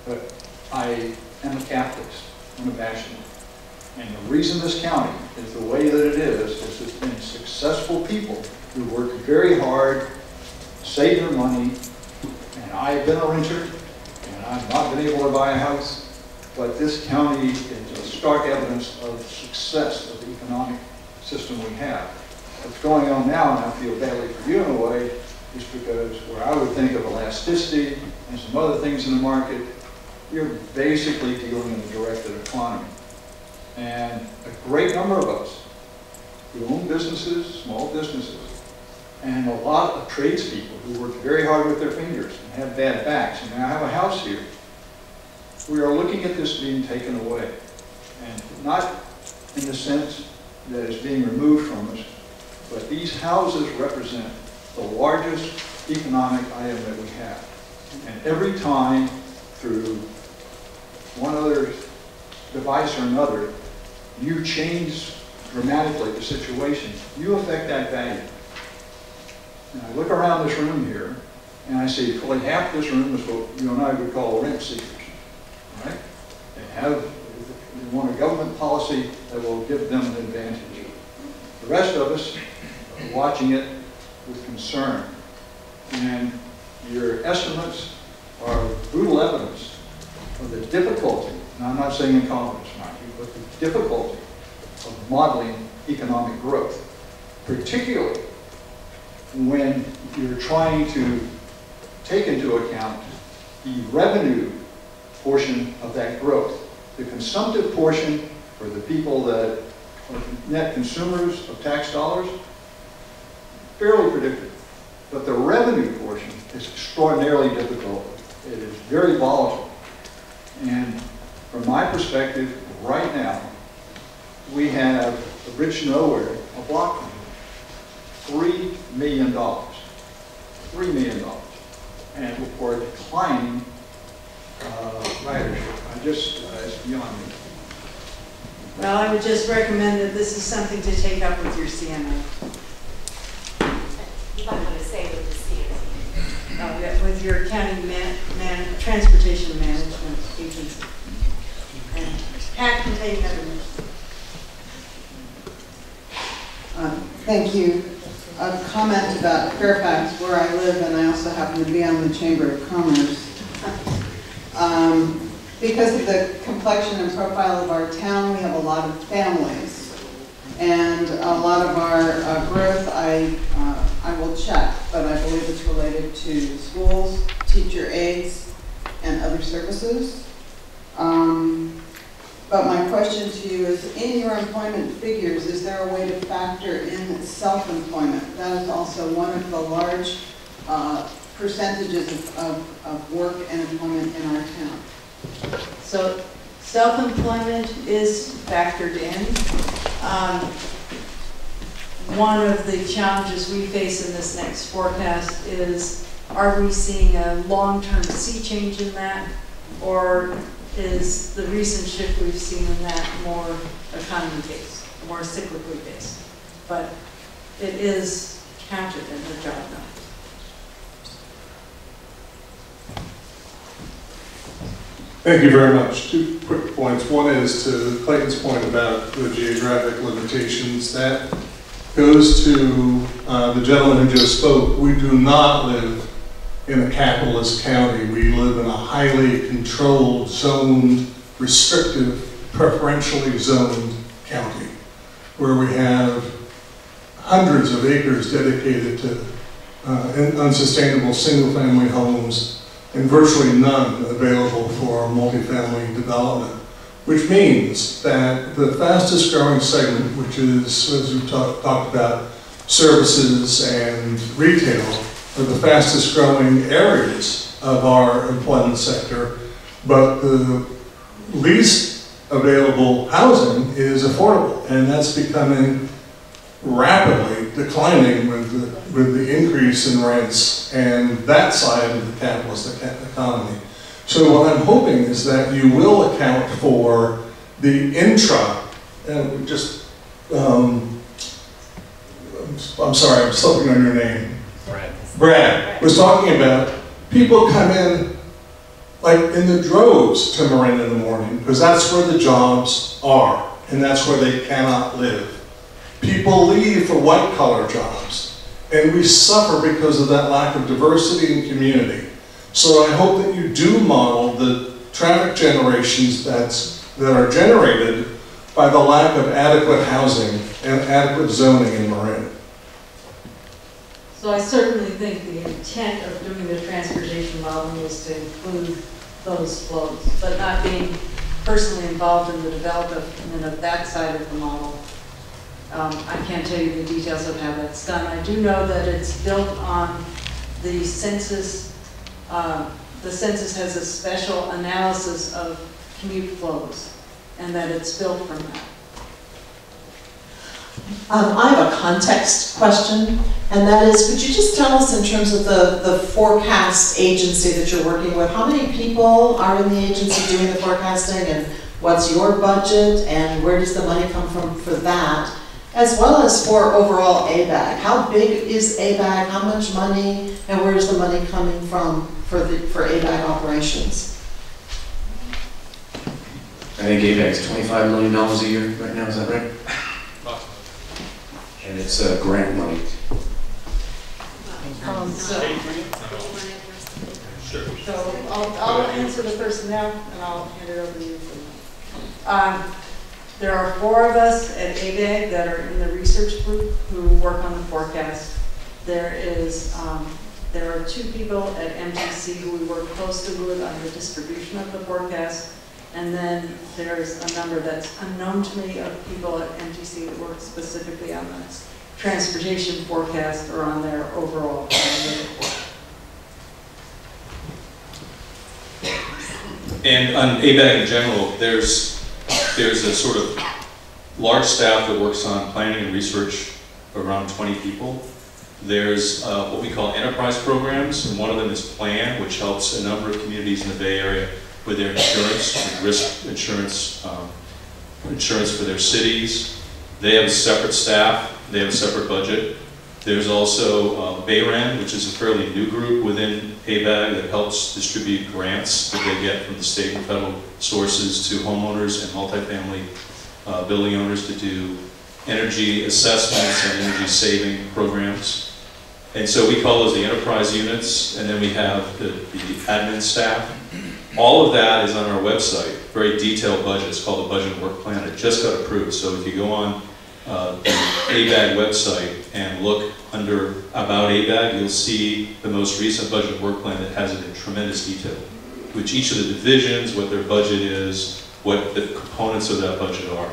But I am a capitalist, unabashedly. And the reason this county is the way that it is there's been successful people who work very hard, save their money, and I've been a renter, and I've not been able to buy a house, but this county is a stark evidence of success of the economic system we have. What's going on now, and I feel badly for you in a way, is because where I would think of elasticity and some other things in the market, you're basically dealing in a directed economy. And a great number of us who own businesses, small businesses, and a lot of tradespeople who work very hard with their fingers and have bad backs, and now have a house here, we are looking at this being taken away. And not in the sense that it's being removed from us, but these houses represent the largest economic item that we have. And every time, through one other device or another, you change dramatically the situation, you affect that value. And I look around this room here, and I see fully half this room is what you and I would call rent seekers, right? They want a government policy that will give them an advantage. The rest of us are watching it with concern. And your estimates are brutal evidence of the difficulty, and I'm not saying incompetence, mind you, but the difficulty of modeling economic growth, particularly when you're trying to take into account the revenue portion of that growth. The consumptive portion for the people that are net consumers of tax dollars, fairly predictable. But the revenue portion is extraordinarily difficult. It is very volatile. And from my perspective, right now, we have a rich nowhere, a block $3 million. $3 million. And for a declining ridership. It's beyond me. Well, I would just recommend that this is something to take up with your CMA. You might want to say with the CMA. With your county transportation management agency. And PAC can take that. Thank you. A comment about Fairfax, where I live, and I also happen to be on the Chamber of Commerce. Because of the complexion and profile of our town, we have a lot of families. And a lot of our growth, I will check, but I believe it's related to schools, teacher aides, and other services. But my question to you is, in your employment figures, is there a way to factor in self-employment? That is also one of the large percentages of work and employment in our town. So self-employment is factored in. One of the challenges we face in this next forecast is are we seeing a long-term sea change in that? Or is the recent shift we've seen in that more economy-based, more cyclically based? But it is counted in the job number. Thank you very much. 2 quick points. One is to Clayton's point about the geographic limitations. That goes to the gentleman who just spoke. We do not live in a capitalist county. We live in a highly controlled, zoned, restrictive, preferentially zoned county where we have hundreds of acres dedicated to unsustainable single-family homes and virtually none available for multifamily development, which means that the fastest growing segment, which is, as we talked about, services and retail, are the fastest growing areas of our employment sector, but the least available housing is affordable, and that's becoming rapidly declining with the increase in rents and that side of the capitalist economy. So what I'm hoping is that you will account for the I'm sorry, I'm slipping on your name. Brad was talking about people come in like in the droves to Marin in the morning because that's where the jobs are and that's where they cannot live. People leave for white-collar jobs, and we suffer because of that lack of diversity and community. So I hope that you do model the traffic generations that are generated by the lack of adequate housing and adequate zoning in Marin. So I certainly think the intent of doing the transportation modeling was to include those flows, but not being personally involved in the development of that side of the model. I can't tell you the details of how that's done. I do know that it's built on the census. The census has a special analysis of commute flows, and that it's built from that. I have a context question, and that is, could you just tell us in terms of the forecast agency that you're working with, how many people are in the agency doing the forecasting, and what's your budget, and where does the money come from for that? As well as for overall ABAG. How big is ABAG? How much money? And where is the money coming from for ABAG operations? I think ABAG is $25 million a year right now, is that right? And it's grant money. So I'll answer the person now, and I'll hand it over to you. There are 4 of us at ABAG that are in the research group who work on the forecast. There are 2 people at MTC who we work closely with on the distribution of the forecast. And then there's a number that's unknown to me of people at MTC that work specifically on the transportation forecast or on their overall report. And on ABAG in general, there's a sort of large staff that works on planning and research, around 20 people. There's what we call enterprise programs, and one of them is PLAN, which helps a number of communities in the Bay Area with their insurance, with risk insurance, insurance for their cities. They have a separate staff, they have a separate budget. There's also BayRAN, which is a fairly new group within ABAG that helps distribute grants that they get from the state and federal sources to homeowners and multifamily building owners to do energy assessments and energy saving programs. And so we call those the enterprise units, and then we have the admin staff. All of that is on our website, very detailed budget. It's called the Budget and Work Plan. It just got approved. So if you go on the ABAG website and look under About ABAG, you'll see the most recent Budget and Work Plan that has it in tremendous detail, which each of the divisions, what their budget is, what the components of that budget are.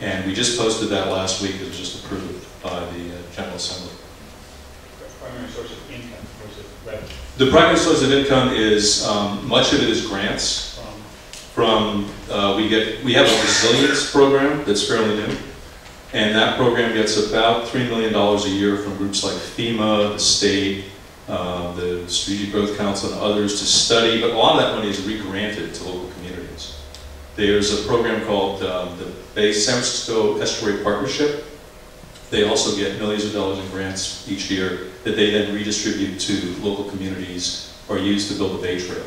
And we just posted that last week. It was just approved by the General Assembly. Primary source of income, or is it revenue? The primary source of income is, much of it is grants. We have a resilience program that's fairly new. And that program gets about $3 million a year from groups like FEMA, the state, the Strategic Growth Council and others to study, but a lot of that money is re-granted to local communities. There's a program called the San Francisco Estuary Partnership. They also get millions of dollars in grants each year that they then redistribute to local communities or use to build a bay trail.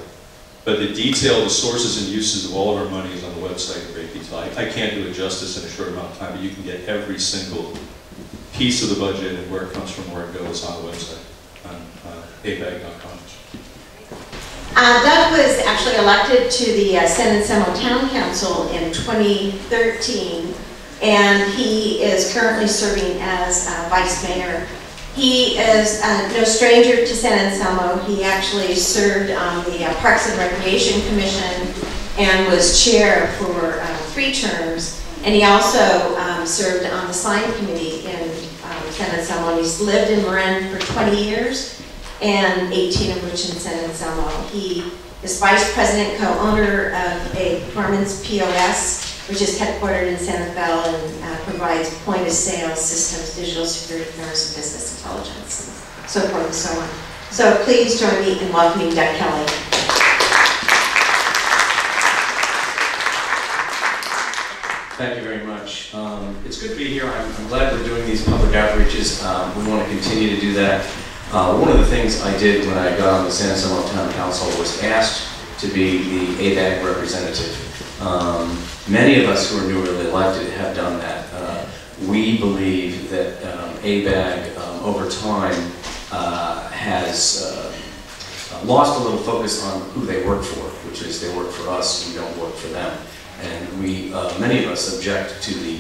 But the detail, the sources and uses of all of our money is on the website in great detail. I can't do it justice in a short amount of time, but you can get every single piece of the budget and where it comes from, where it goes on the website on abag.com. Doug was actually elected to the San Anselmo Town Council in 2013, and he is currently serving as vice mayor. He is no stranger to San Anselmo. He actually served on the Parks and Recreation Commission and was chair for 3 terms. And he also served on the sign committee in San Anselmo. He's lived in Marin for 20 years. And 18 of which in San Anselmo. He is vice president, co-owner of a performance POS, which is headquartered in Santa Fe and provides point-of-sale systems, digital security cameras, and business intelligence, so forth and so on. So please join me in welcoming Doug Kelly. Thank you very much. It's good to be here. I'm glad we're doing these public outreaches. We want to continue to do that. One of the things I did when I got on the San Anselmo Town Council was asked to be the ABAG representative. Many of us who are newly elected have done that. We believe that ABAG over time has lost a little focus on who they work for, which is they work for us, we don't work for them. And we, many of us object to the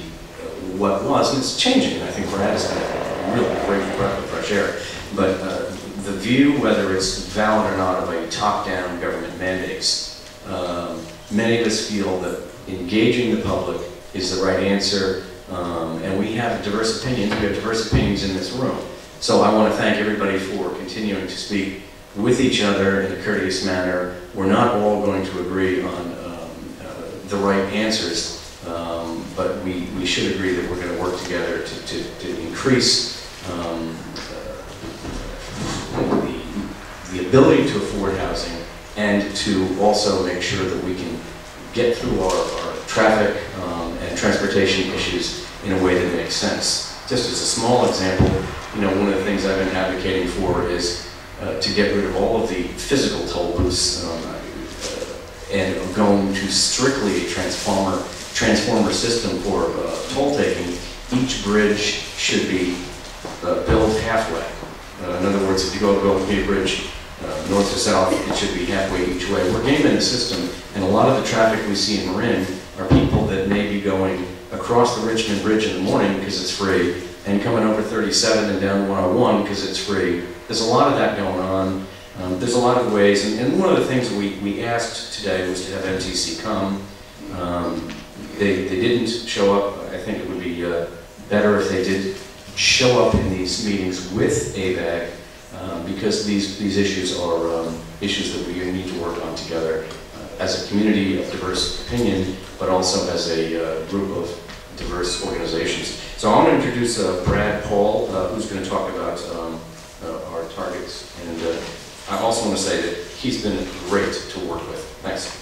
what was, and it's changing. I think Brad has been a really great breath of fresh air. But the view, whether it's valid or not, of a top-down government mandates, many of us feel that engaging the public is the right answer, and we have diverse opinions. We have diverse opinions in this room. So I want to thank everybody for continuing to speak with each other in a courteous manner. We're not all going to agree on the right answers, but we should agree that we're going to work together to increase the ability to afford housing and to also make sure that we can get through our traffic and transportation issues in a way that makes sense. Just as a small example, one of the things I've been advocating for is to get rid of all of the physical toll booths and going to strictly a transformer system for toll taking. Each bridge should be built halfway. In other words, if you go to build a bridge north to south, it should be halfway each way. We're gaming the system, and a lot of the traffic we see in Marin are people that may be going across the Richmond Bridge in the morning because it's free, and coming over 37 and down 101 because it's free. There's a lot of that going on. There's a lot of ways, and one of the things we asked today was to have MTC come. They didn't show up. I think it would be better if they did show up in these meetings with ABAG, because these issues are issues that we need to work on together as a community of diverse opinion, but also as a group of diverse organizations. So I want to introduce Brad Paul, who's going to talk about our targets, and I also want to say that he's been great to work with. Thanks.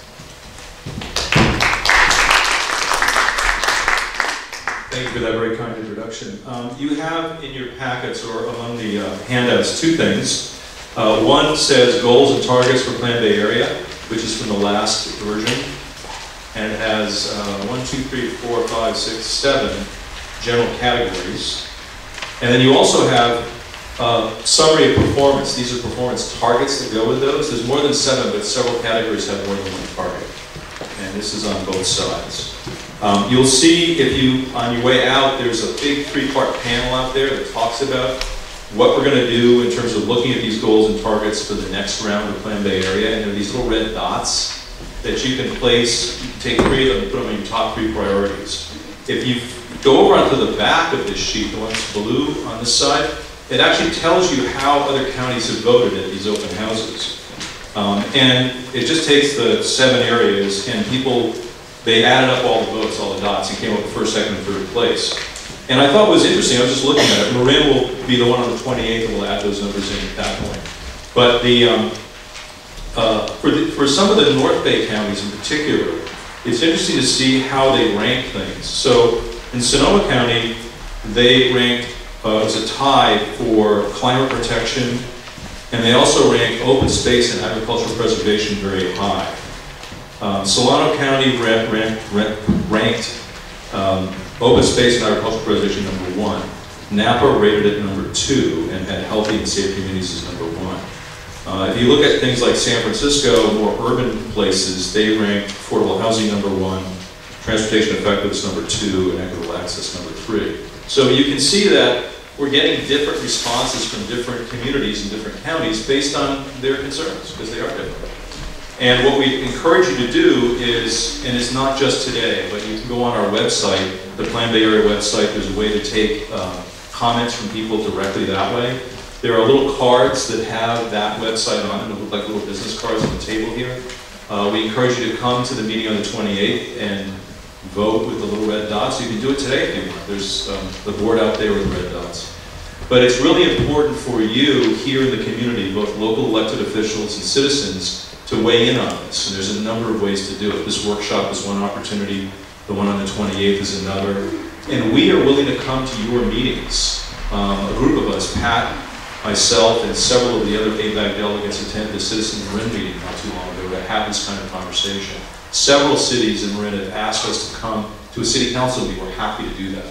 Thank you for that very kind introduction. You have in your packets or among the handouts 2 things. One says goals and targets for Plan Bay Area, which is from the last version. And it has 1, 2, 3, 4, 5, 6, 7 general categories. And then you also have summary of performance. These are performance targets that go with those. There's more than 7, but several categories have more than 1 target. And this is on both sides. You'll see if you, on your way out, there's a big 3-part panel out there that talks about what we're going to do in terms of looking at these goals and targets for the next round of Plan Bay Area. And there are these little red dots that you can place. You can take 3 of them and put them in your top 3 priorities. If you go over onto the back of this sheet, the one that's blue on this side, it actually tells you how other counties have voted at these open houses. And it just takes the 7 areas, and people, they added up all the votes, all the dots, and came up with 1st, 2nd, and 3rd place. And I thought it was interesting, I was just looking at it, Marin will be the one on the 28th, and we'll add those numbers in at that point. But for some of the North Bay counties in particular, it's interesting to see how they rank things. So in Sonoma County, they ranked as a tie for climate protection, and they also ranked open space and agricultural preservation very high. Solano County ranked open space and agricultural preservation #1. Napa rated it #2 and had healthy and safe communities as #1. If you look at things like San Francisco, more urban places, they ranked affordable housing #1, transportation effectiveness #2, and equitable access #3. So you can see that we're getting different responses from different communities and different counties based on their concerns, because they are different. And what we encourage you to do is, and it's not just today, but you can go on our website, the Plan Bay Area website, there's a way to take comments from people directly that way. There are little cards that have that website on them, that look like little business cards on the table here. We encourage you to come to the meeting on the 28th and vote with the little red dots. You can do it today if you want. There's the board out there with the red dots. But it's really important for you here in the community, both local elected officials and citizens, to weigh in on this. And there's a number of ways to do it. This workshop is one opportunity. The one on the 28th is another. And we are willing to come to your meetings. A group of us, Pat, myself, and several of the other ABAG delegates attended the Citizen Marin meeting not too long ago to have this kind of conversation. Several cities in Marin have asked us to come to a city council meeting. We're happy to do that.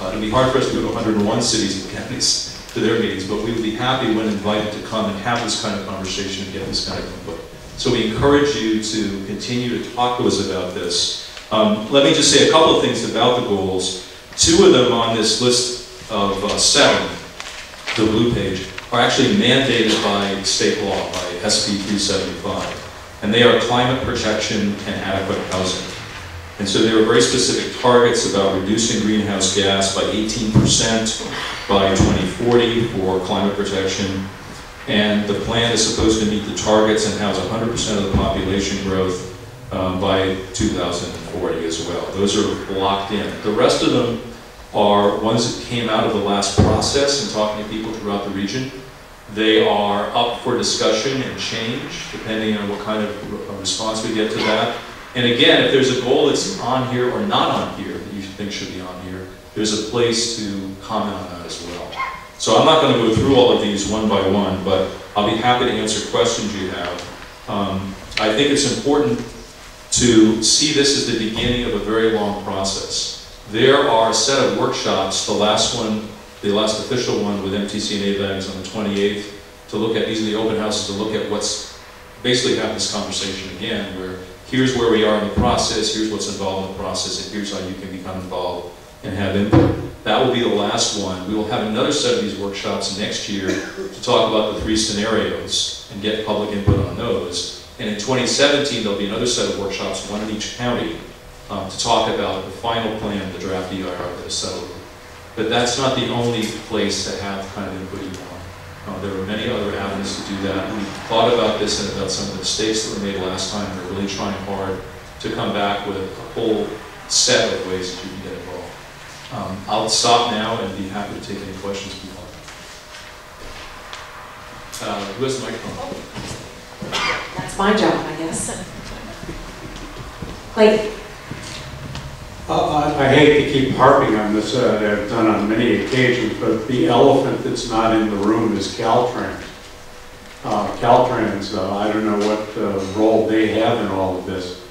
It would be hard for us to go to 101 cities and counties to their meetings, but we would be happy when invited to come and have this kind of conversation and get this kind of input. So we encourage you to continue to talk to us about this. Let me just say a couple of things about the goals. 2 of them on this list of 7, the blue page, are actually mandated by state law, by SB 375. And they are climate protection and adequate housing. And so there are very specific targets about reducing greenhouse gas by 18% by 2040 for climate protection. And the plan is supposed to meet the targets and house 100% of the population growth by 2040 as well. Those are locked in. The rest of them are ones that came out of the last process and talking to people throughout the region. They are up for discussion and change, depending on what kind of response we get to that. And again, if there's a goal that's on here or not on here that you think should be on here, there's a place to comment on that as well. So I'm not going to go through all of these one by one, but I'll be happy to answer questions you have. I think it's important to see this as the beginning of a very long process. There are a set of workshops, the last one, the last official one with MTC and ABAG is on the 28th, to look at, these are the open houses, to look at what's, basically have this conversation again, where here's where we are in the process, here's what's involved in the process, and here's how you can become involved and have input. That will be the last one. We will have another set of these workshops next year to talk about the 3 scenarios and get public input on those. And in 2017, there'll be another set of workshops, one in each county, to talk about the final plan, the draft EIR that is settled. But that's not the only place to have kind of input you want. There are many other avenues to do that. We thought about this and about some of the mistakes that were made last time. We're really trying hard to come back with a whole set of ways that you can get involved. I'll stop now and be happy to take any questions if you want. Who has the microphone? That's my job, I guess. Clayton. I hate to keep harping on this, I've done on many occasions, but the elephant that's not in the room is Caltrans. Caltrans, I don't know what role they have in all of this,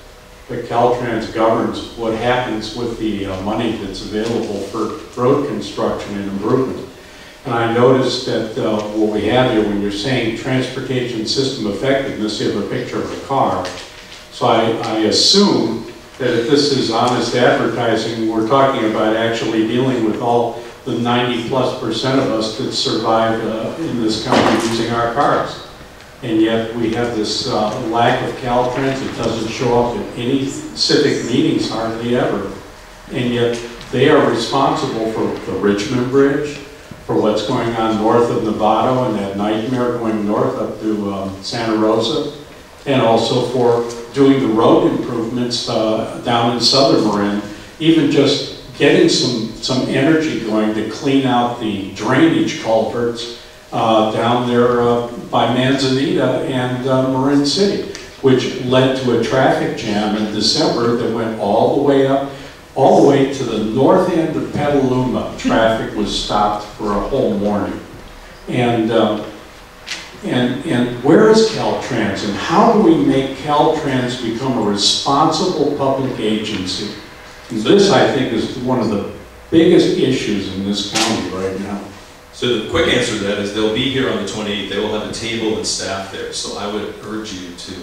but Caltrans governs what happens with the money that's available for road construction and improvement. And I noticed that what we have here, when you're saying transportation system effectiveness, you have a picture of a car. So I assume that if this is honest advertising, we're talking about actually dealing with all the 90+% of us that survive in this country using our cars. And yet we have this lack of Caltrans. It doesn't show up at any civic meetings hardly ever. And yet they are responsible for the Richmond Bridge, for what's going on north of Novato and that nightmare going north up to Santa Rosa, and also for doing the road improvements down in southern Marin, even just getting some energy going to clean out the drainage culverts down there by Manzanita and Marin City, which led to a traffic jam in December that went all the way up, all the way to the north end of Petaluma. Traffic was stopped for a whole morning. And where is Caltrans, and how do we make Caltrans become a responsible public agency? And this, I think, is one of the biggest issues in this county right now. So the quick answer to that is they'll be here on the 28th. They will have a table and staff there. So I would urge you to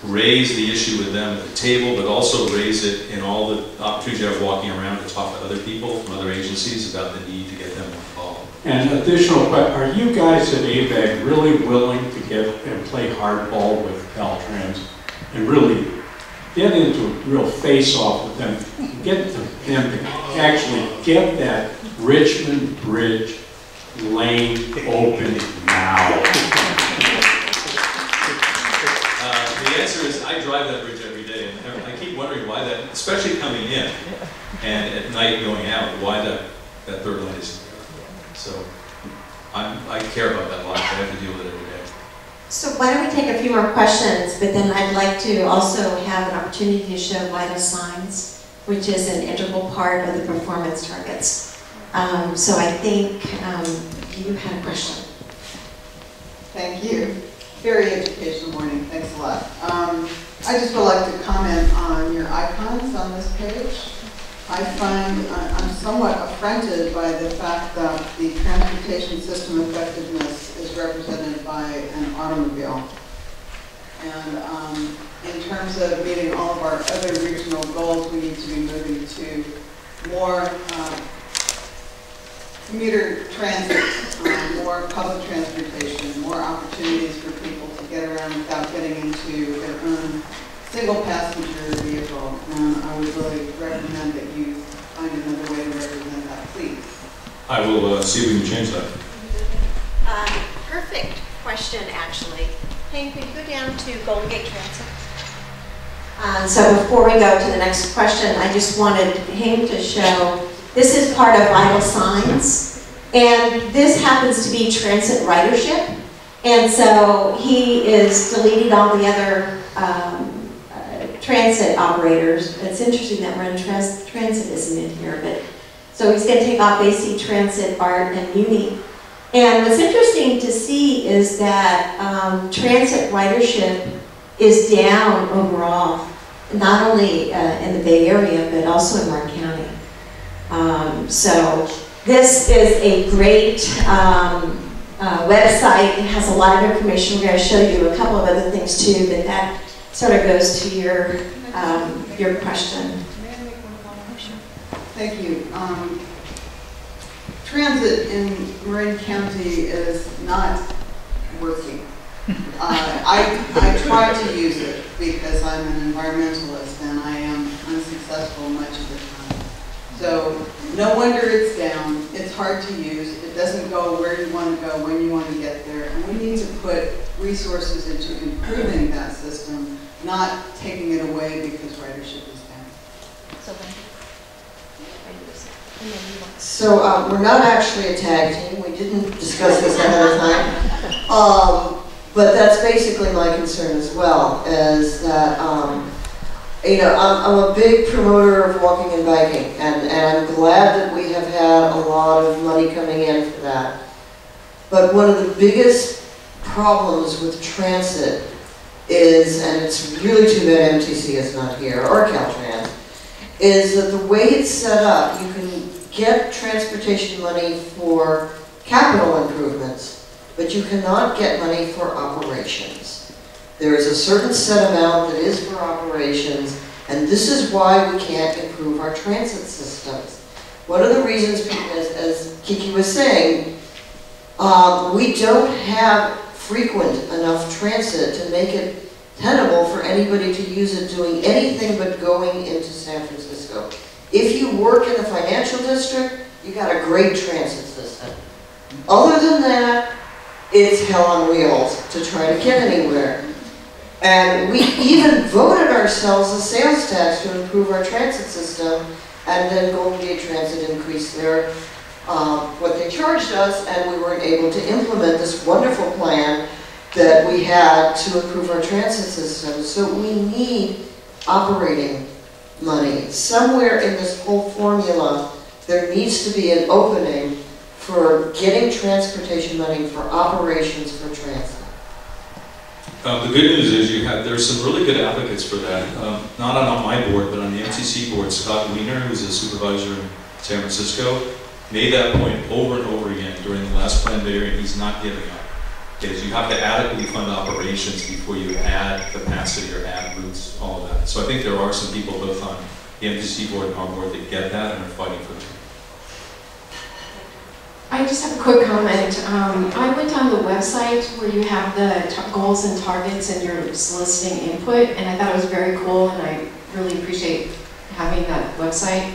raise the issue with them at the table, but also raise it in all the opportunities you have walking around to talk to other people from other agencies about the need to get them involved. And additional question, are you guys at ABAG really willing to get and play hardball with Caltrans and really get into a real face-off with them, get them to actually get that Richmond Bridge lane open now? The answer is I drive that bridge every day, and I keep wondering why that, especially coming in and at night going out, why that third lane isn't there. So I care about that a lot. I have to deal with it every day. So why don't we take a few more questions, but then I'd like to also have an opportunity to show vital signs, which is an integral part of the performance targets. So I think you had a question. Thank you. Very educational morning. Thanks a lot. I just would like to comment on your icons on this page. I find I'm somewhat affronted by the fact that the transportation system effectiveness is represented by an automobile. And in terms of meeting all of our other regional goals, we need to be moving to more commuter transit, more public transportation, more opportunities for people to get around without getting into their own single passenger vehicle. And I would really recommend that you find another way to represent that, please. I will see if we can change that. Perfect question, actually. Hayden, could you go down to Golden Gate Transit? So before we go to the next question, I just wanted him to show, this is part of Vital Signs, and this happens to be transit ridership, and so he is deleting all the other transit operators. It's interesting that we're in transit isn't in here, but so he's going to take off AC Transit, BART, and Muni. And what's interesting to see is that transit ridership is down overall, not only in the Bay Area, but also in Mark County. So this is a great website. It has a lot of information. We're going to show you a couple of other things too, but that sort of goes to your question. Thank you. Transit in Marin County is not working. I try to use it because I'm an environmentalist and I am unsuccessful much of the time. So no wonder it's down. It's hard to use. It doesn't go where you want to go when you want to get there. And we need to put resources into improving that system, not taking it away because ridership is down. So we're not actually a tag team. We didn't discuss this ahead of time. But that's basically my concern as well, is that, you know, I'm a big promoter of walking and biking, and I'm glad that we have had a lot of money coming in for that. But one of the biggest problems with transit is, and it's really too bad MTC is not here, or Caltrans, is that the way it's set up, you can get transportation money for capital improvements, but you cannot get money for operations. There is a certain set amount that is for operations, and this is why we can't improve our transit systems. One of the reasons, as Kiki was saying, we don't have frequent enough transit to make it tenable for anybody to use it doing anything but going into San Francisco. If you work in the financial district, you got a great transit system. Other than that, it's hell on wheels to try to get anywhere. And we even voted ourselves a sales tax to improve our transit system, and then Golden Gate Transit increased their what they charged us, and we weren't able to implement this wonderful plan that we had to improve our transit system. So we need operating money. Somewhere in this whole formula, there needs to be an opening for getting transportation money for operations for transit. The good news is there's some really good advocates for that. Not on my board, but on the MTC board, Scott Wiener, who's a supervisor in San Francisco, made that point over and over again during the last plan day, and he's not giving up. Is you have to adequately fund operations before you add capacity or add routes, all of that. So I think there are some people both on the MTC board and our board that get that and are fighting for it. I just have a quick comment. I went on the website where you have the goals and targets and you're soliciting input, and I thought it was very cool, and I really appreciate having that website.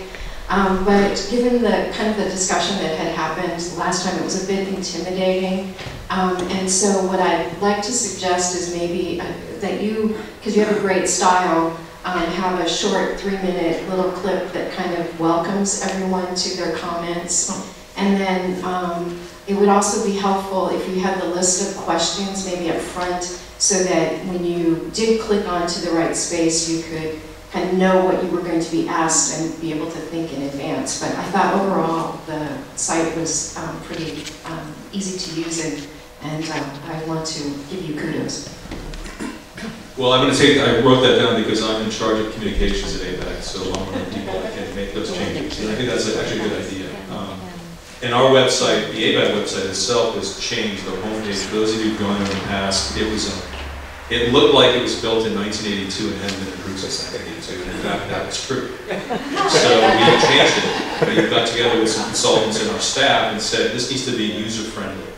But given the kind of the discussion that had happened last time, it was a bit intimidating. And so what I'd like to suggest is maybe that you, because you have a great style, have a short 3-minute little clip that kind of welcomes everyone to their comments. And then it would also be helpful if you had the list of questions maybe up front, so that when you did click onto the right space, you could kind of know what you were going to be asked and be able to think in advance. But I thought overall the site was pretty easy to use, and I want to give you kudos. Well, I'm going to say I wrote that down because I'm in charge of communications at ABAG, so I'm one of the people that can make those changes. And I think that's actually a good idea. And our website, the ABAG website itself, has changed the homepage. For those of you who've gone in the past, it looked like it was built in 1982 and hadn't been improved since 1982. And in fact, that was true. So we changed it. We got together with some consultants and our staff and said, this needs to be user-friendly.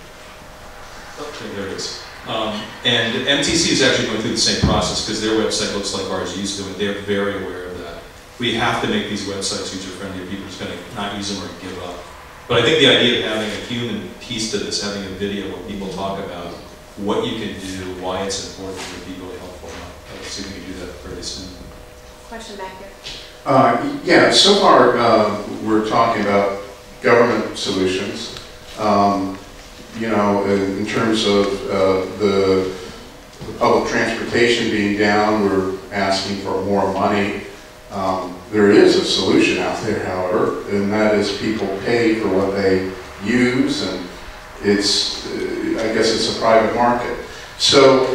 Okay, there it is. And MTC is actually going through the same process because their website looks like ours used to, and they're very aware of that. We have to make these websites user-friendly, or people are just going to not use them or give up. But I think the idea of having a human piece to this, having a video where people talk about what you can do, why it's important, would be really helpful. I assume we can do that fairly soon. Question back here. Yeah, so far we're talking about government solutions. You know, in terms of the public transportation being down, we're asking for more money. There is a solution out there, however, and that is people pay for what they use, and it's, I guess it's a private market. So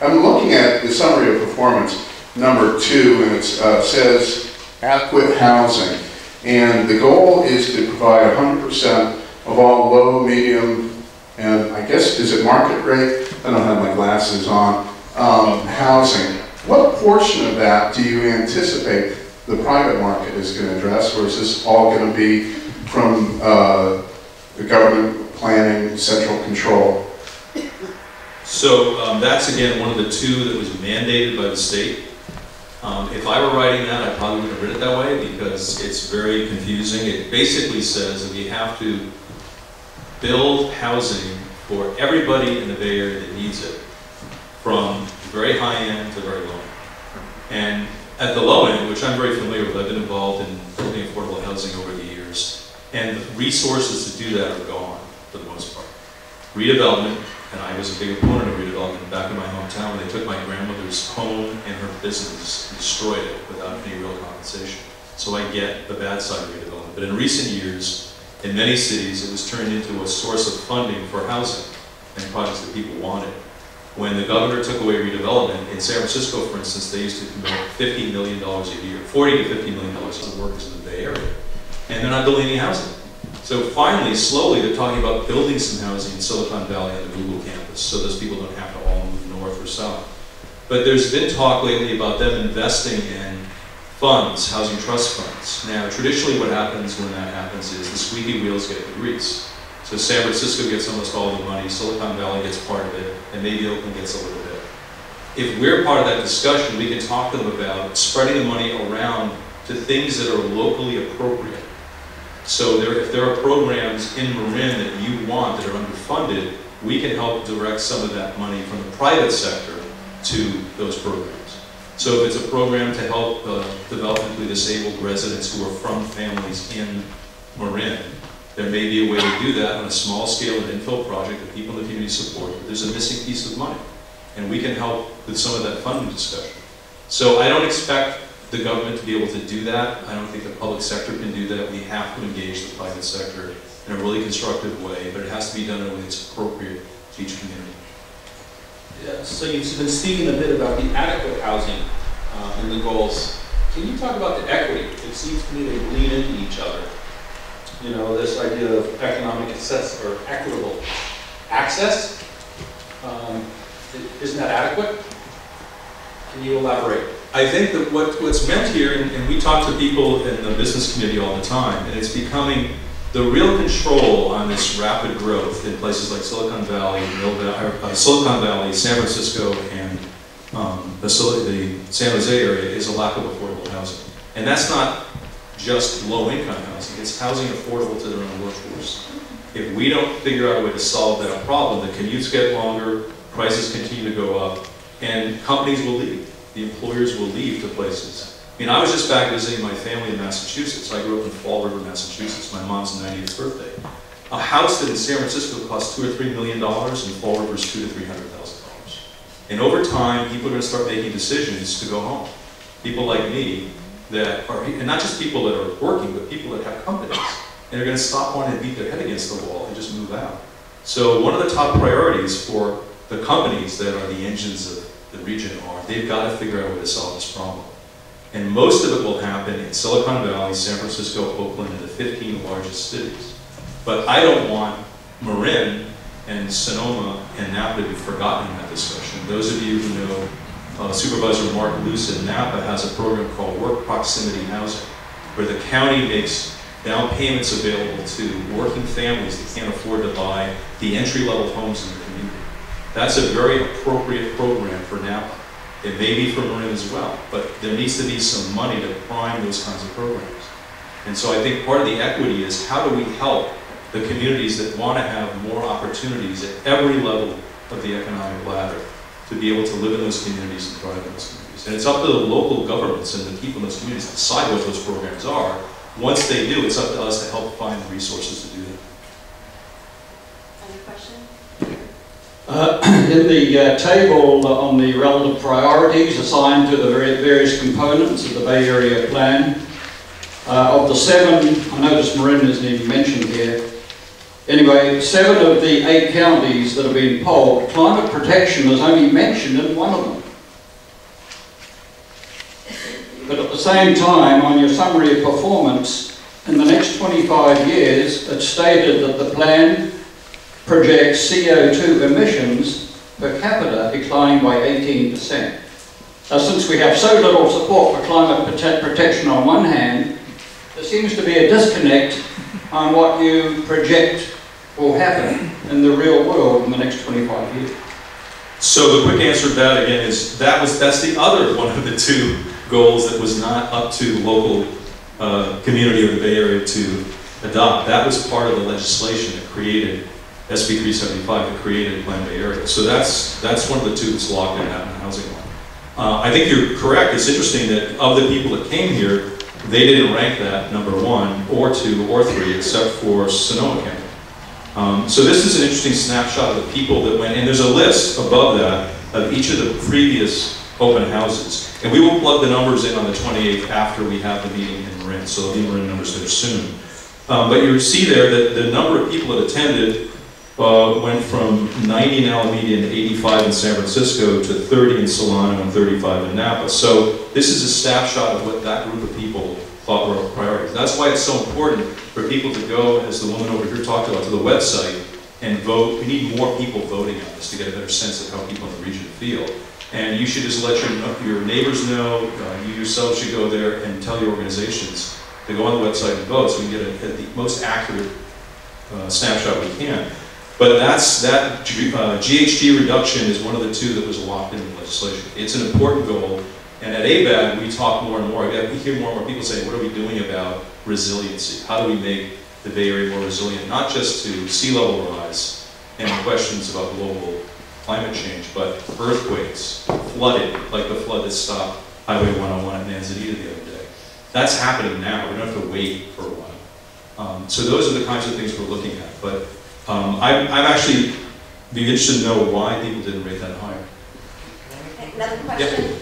I'm looking at the summary of performance, number 2, and it says adequate housing. And the goal is to provide 100% of all low, medium, and I guess, is it market rate? I don't have my glasses on, housing. What portion of that do you anticipate the private market is going to address, or is this all going to be from the government planning, central control? So that's again one of the 2 that was mandated by the state. If I were writing that, I probably would have written it that way because it's very confusing. It basically says that we have to build housing for everybody in the Bay Area that needs it, from very high end to very low end. And at the low end, which I'm very familiar with, I've been involved in building affordable housing over the years, and the resources to do that are gone for the most part. Redevelopment, and I was a big opponent of redevelopment back in my hometown when they took my grandmother's home and her business and destroyed it without any real compensation. So I get the bad side of redevelopment. But in recent years, in many cities, it was turned into a source of funding for housing and projects that people wanted. When the governor took away redevelopment, in San Francisco, for instance, they used to commit $50 million a year, $40 to $50 million to workers in the Bay Area. And they're not building any housing. So finally, slowly, they're talking about building some housing in Silicon Valley on the Google campus, so those people don't have to all move north or south. But there's been talk lately about them investing in funds, housing trust funds. Now, traditionally what happens when that happens is the squeaky wheels get the grease. So San Francisco gets almost all the money, Silicon Valley gets part of it, and maybe Oakland gets a little bit. If we're part of that discussion, we can talk to them about spreading the money around to things that are locally appropriate. So if there are programs in Marin that you want that are underfunded, we can help direct some of that money from the private sector to those programs. So if it's a program to help developmentally disabled residents who are from families in Marin, there may be a way to do that on a small scale, an infill project that people in the community support. But there's a missing piece of money, and we can help with some of that funding discussion. So I don't expect the government to be able to do that. I don't think the public sector can do that. We have to engage the private sector in a really constructive way, but it has to be done in a way that's appropriate to each community. Yeah, so you've been speaking a bit about the adequate housing and the goals. Can you talk about the equity? It seems to me they bleed into each other. You know, this idea of economic access or equitable access, isn't that adequate? Can you elaborate? I think that what's meant here, and we talk to people in the business community all the time, and it's becoming the real control on this rapid growth in places like Silicon Valley, San Francisco, and the San Jose area is a lack of affordable housing. And that's not just low-income housing, it's housing affordable to their own workforce. If we don't figure out a way to solve that problem, the commutes get longer, prices continue to go up, and companies will leave. The employers will leave to places. I mean, I was just back visiting my family in Massachusetts. I grew up in Fall River, Massachusetts, my mom's 90th birthday. A house that in San Francisco costs $2 or $3 million, in Fall River is $200,000 to $300,000. And over time, people are going to start making decisions to go home. People like me that are, and not just people that are working, but people that have companies, and are going to stop wanting to beat their head against the wall and just move out. So one of the top priorities for the companies that are the engines of the region are, they've got to figure out a way to solve this problem. And most of it will happen in Silicon Valley, San Francisco, Oakland, and the 15 largest cities. But I don't want Marin and Sonoma and Napa to be forgotten in that discussion. Those of you who know Supervisor Mark Luce in Napa has a program called Work Proximity Housing, where the county makes down payments available to working families that can't afford to buy the entry-level homes in the community. That's a very appropriate program for Napa. It may be for Marin as well, but there needs to be some money to prime those kinds of programs. And so I think part of the equity is how do we help the communities that want to have more opportunities at every level of the economic ladder to be able to live in those communities and thrive in those communities. And it's up to the local governments and the people in those communities to decide what those programs are. Once they do, it's up to us to help find the resources to do that. Any question? In the table on the relative priorities assigned to the various components of the Bay Area Plan, of the 7, I noticed Marin isn't even mentioned here. Anyway, 7 of the 8 counties that have been polled, climate protection is only mentioned in one of them. But at the same time, on your summary of performance, in the next 25 years, it's stated that the plan projects CO2 emissions per capita declining by 18%. Now, since we have so little support for climate protection on one hand, there seems to be a disconnect on what you project will happen in the real world in the next 25 years. So the quick answer to that again is that's the other one of the 2 goals that was not up to the local community of the Bay Area to adopt. That was part of the legislation that created SB 375 that created Plan Bay Area. So that's one of the 2 that's locked in that housing law. I think you're correct. It's interesting that of the people that came here, they didn't rank that number 1 or 2 or 3 except for Sonoma County. So this is an interesting snapshot of the people that went, and there's a list above that of each of the previous open houses. And we will plug the numbers in on the 28th after we have the meeting in Marin, so there'll be Marin numbers there soon. But you see there that the number of people that attended went from 90 in Alameda and 85 in San Francisco to 30 in Solano and 35 in Napa. So this is a snapshot of what that group of people thought were priorities. That's why it's so important for people to go, as the woman over here talked about, to the website and vote. We need more people voting on this to get a better sense of how people in the region feel. And you should just let your neighbors know, you yourself should go there and tell your organizations to go on the website and vote so we can get the most accurate snapshot we can. But that GHG reduction is one of the 2 that was locked in the legislation. It's an important goal, and at ABAG we talk more and more. We hear more and more people saying, what are we doing about resiliency? How do we make the Bay Area more resilient, not just to sea level rise and questions about global climate change, but earthquakes, flooding, like the flood that stopped Highway 101 at Manzanita the other day. That's happening now. We don't have to wait for a while. So those are the kinds of things we're looking at. But I'd actually be interested to know why people didn't rate that higher. Another question?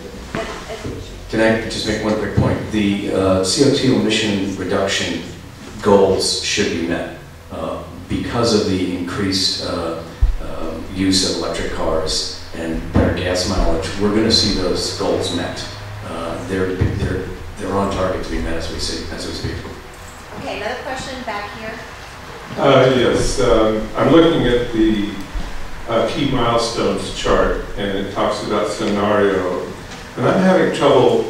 Can I just make one quick point? The CO2 emission reduction goals should be met because of the increased use of electric cars and better gas mileage. We're going to see those goals met. They're on target to be met as we speak. Okay, another question back here. Yes, I'm looking at the key milestones chart, and it talks about scenario, and I'm having trouble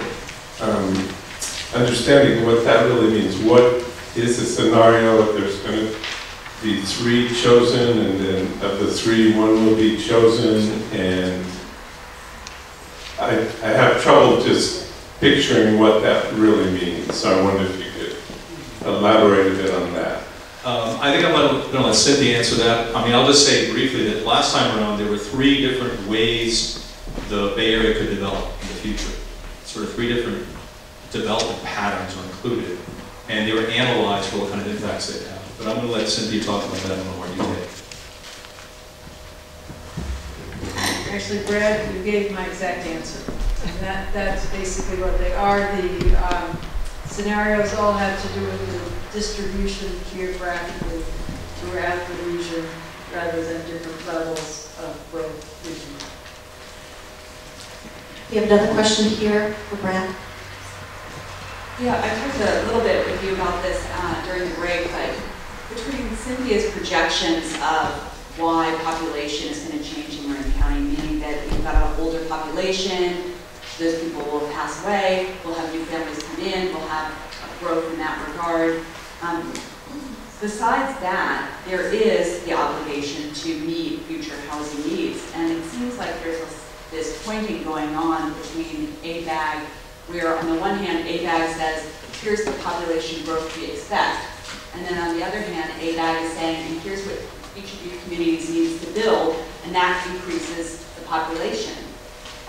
understanding what that really means. What is a scenario if there's going to be 3 chosen, and then of the 3, 1 will be chosen, and I have trouble just picturing what that really means. So I wonder if you could elaborate a bit on that. I think I'm going to let Cynthia answer that. I mean, I'll just say briefly that last time around there were 3 different ways the Bay Area could develop in the future. Sort of 3 different development patterns were included, and they were analyzed for what kind of impacts they'd have. But I'm going to let Cynthia talk about that in a little more detail. Actually, Brad, you gave my exact answer. And that's basically what they are. The scenarios all have to do with the distribution geographically throughout the region rather than different levels of growth region. We have another question here for Brad. Yeah, I talked a little bit with you about this during the break, but between Cynthia's projections of why population is going to change in Marin County, meaning that we've got an older population, those people will pass away, we'll have new families come in, we'll have growth in that regard. Besides that, there is the obligation to meet future housing needs, and it seems like there's this pointing going on between ABAG, where on the one hand, ABAG says, here's the population growth we expect, and then on the other hand, ABAG is saying, and here's what each of these communities needs to build, and that increases the population.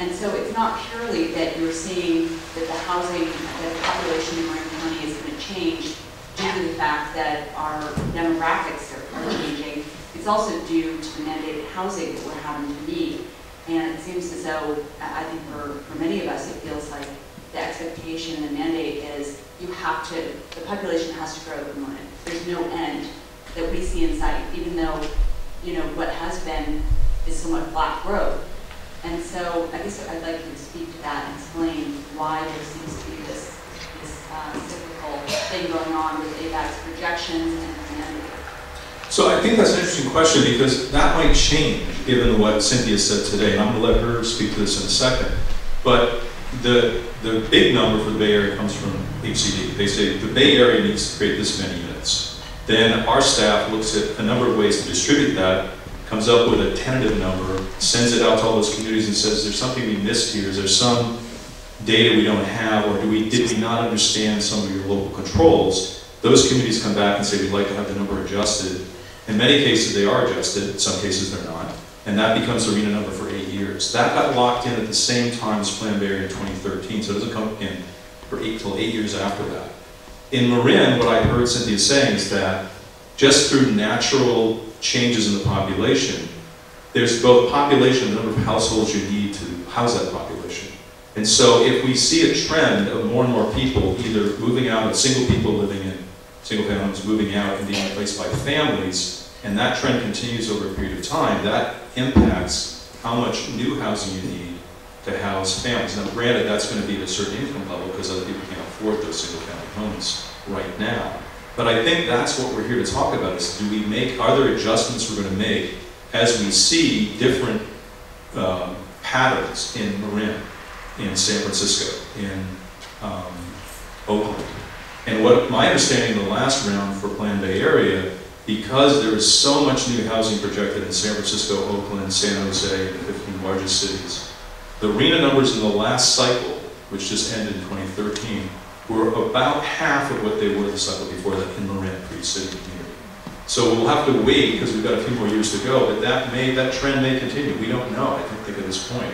And so it's not purely that you're seeing that the population in Marin County is going to change due to the fact that our demographics are changing. It's also due to the mandated housing that we're having to meet. And it seems as though, I think for many of us, it feels like the expectation and the mandate is the population has to grow in Marin. There's no end that we see in sight, even though, what has been is somewhat flat growth. And so I guess I'd like you to speak to that and explain why there seems to be this cyclical thing going on with ABAG's projections and the mandate. So I think that's an interesting question because that might change given what Cynthia said today, and I'm going to let her speak to this in a second. But the big number for the Bay Area comes from HCD. They say the Bay Area needs to create this many units. Then our staff looks at a number of ways to distribute that, comes up with a tentative number, sends it out to all those communities and says, there's something we missed here, is there some data we don't have, or did we not understand some of your local controls? Those communities come back and say, we'd like to have the number adjusted. In many cases they are adjusted, in some cases they're not, and that becomes the RENA number for 8 years. That got locked in at the same time as Plan Bay Area in 2013, so it doesn't come in for 8 years after that. In Marin, what I heard Cynthia saying is that just through natural changes in the population, there's both population and the number of households you need to house that population. And so if we see a trend of more and more people either moving out, single people living in single family homes moving out and being replaced by families, and that trend continues over a period of time, that impacts how much new housing you need to house families. Now granted, that's going to be at a certain income level because other people can't afford those single family homes right now. But I think that's what we're here to talk about is are there adjustments we're going to make as we see different patterns in Marin, in San Francisco, in Oakland. And what my understanding in the last round for Plan Bay Area, because there is so much new housing projected in San Francisco, Oakland, San Jose, and the 15 largest cities, the RENA numbers in the last cycle, which just ended in 2013, were about half of what they were the cycle before that in Marin for each city and community. So we'll have to wait because we've got a few more years to go, but that trend may continue. We don't know, I think at this point.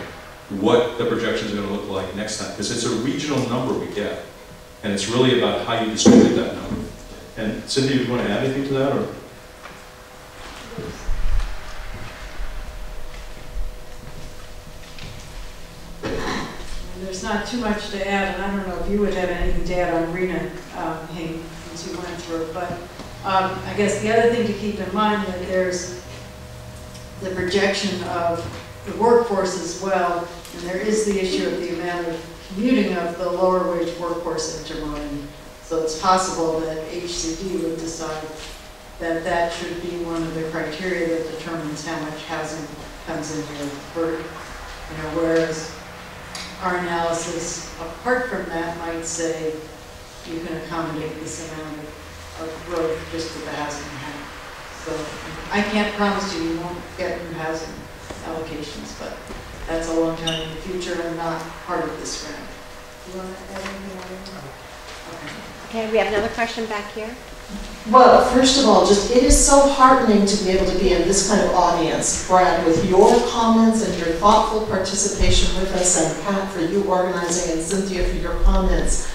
what the projections are going to look like next time, because it's a regional number we get, and it's really about how you distribute that number. And Cynthia, you want to add anything to that, or? There's not too much to add, and I don't know if you would have anything to add on RENA, Hank, since you went through it, but I guess the other thing to keep in mind that there's the projection of the workforce as well, and there is the issue of the amount of commuting of the lower wage workforce into Marin. So it's possible that HCD would decide that that should be one of the criteria that determines how much housing comes into work. You know, whereas our analysis, apart from that, might say you can accommodate this amount of growth just with the housing you have. So I can't promise you won't get new housing allocations, but that's a long time in the future and not part of this round. Do you want to add anything more? Okay, we have another question back here. Well, first of all, just it is so heartening to be able to be in this kind of audience, Brad, with your comments and your thoughtful participation with us, and Pat for you organizing, and Cynthia for your comments.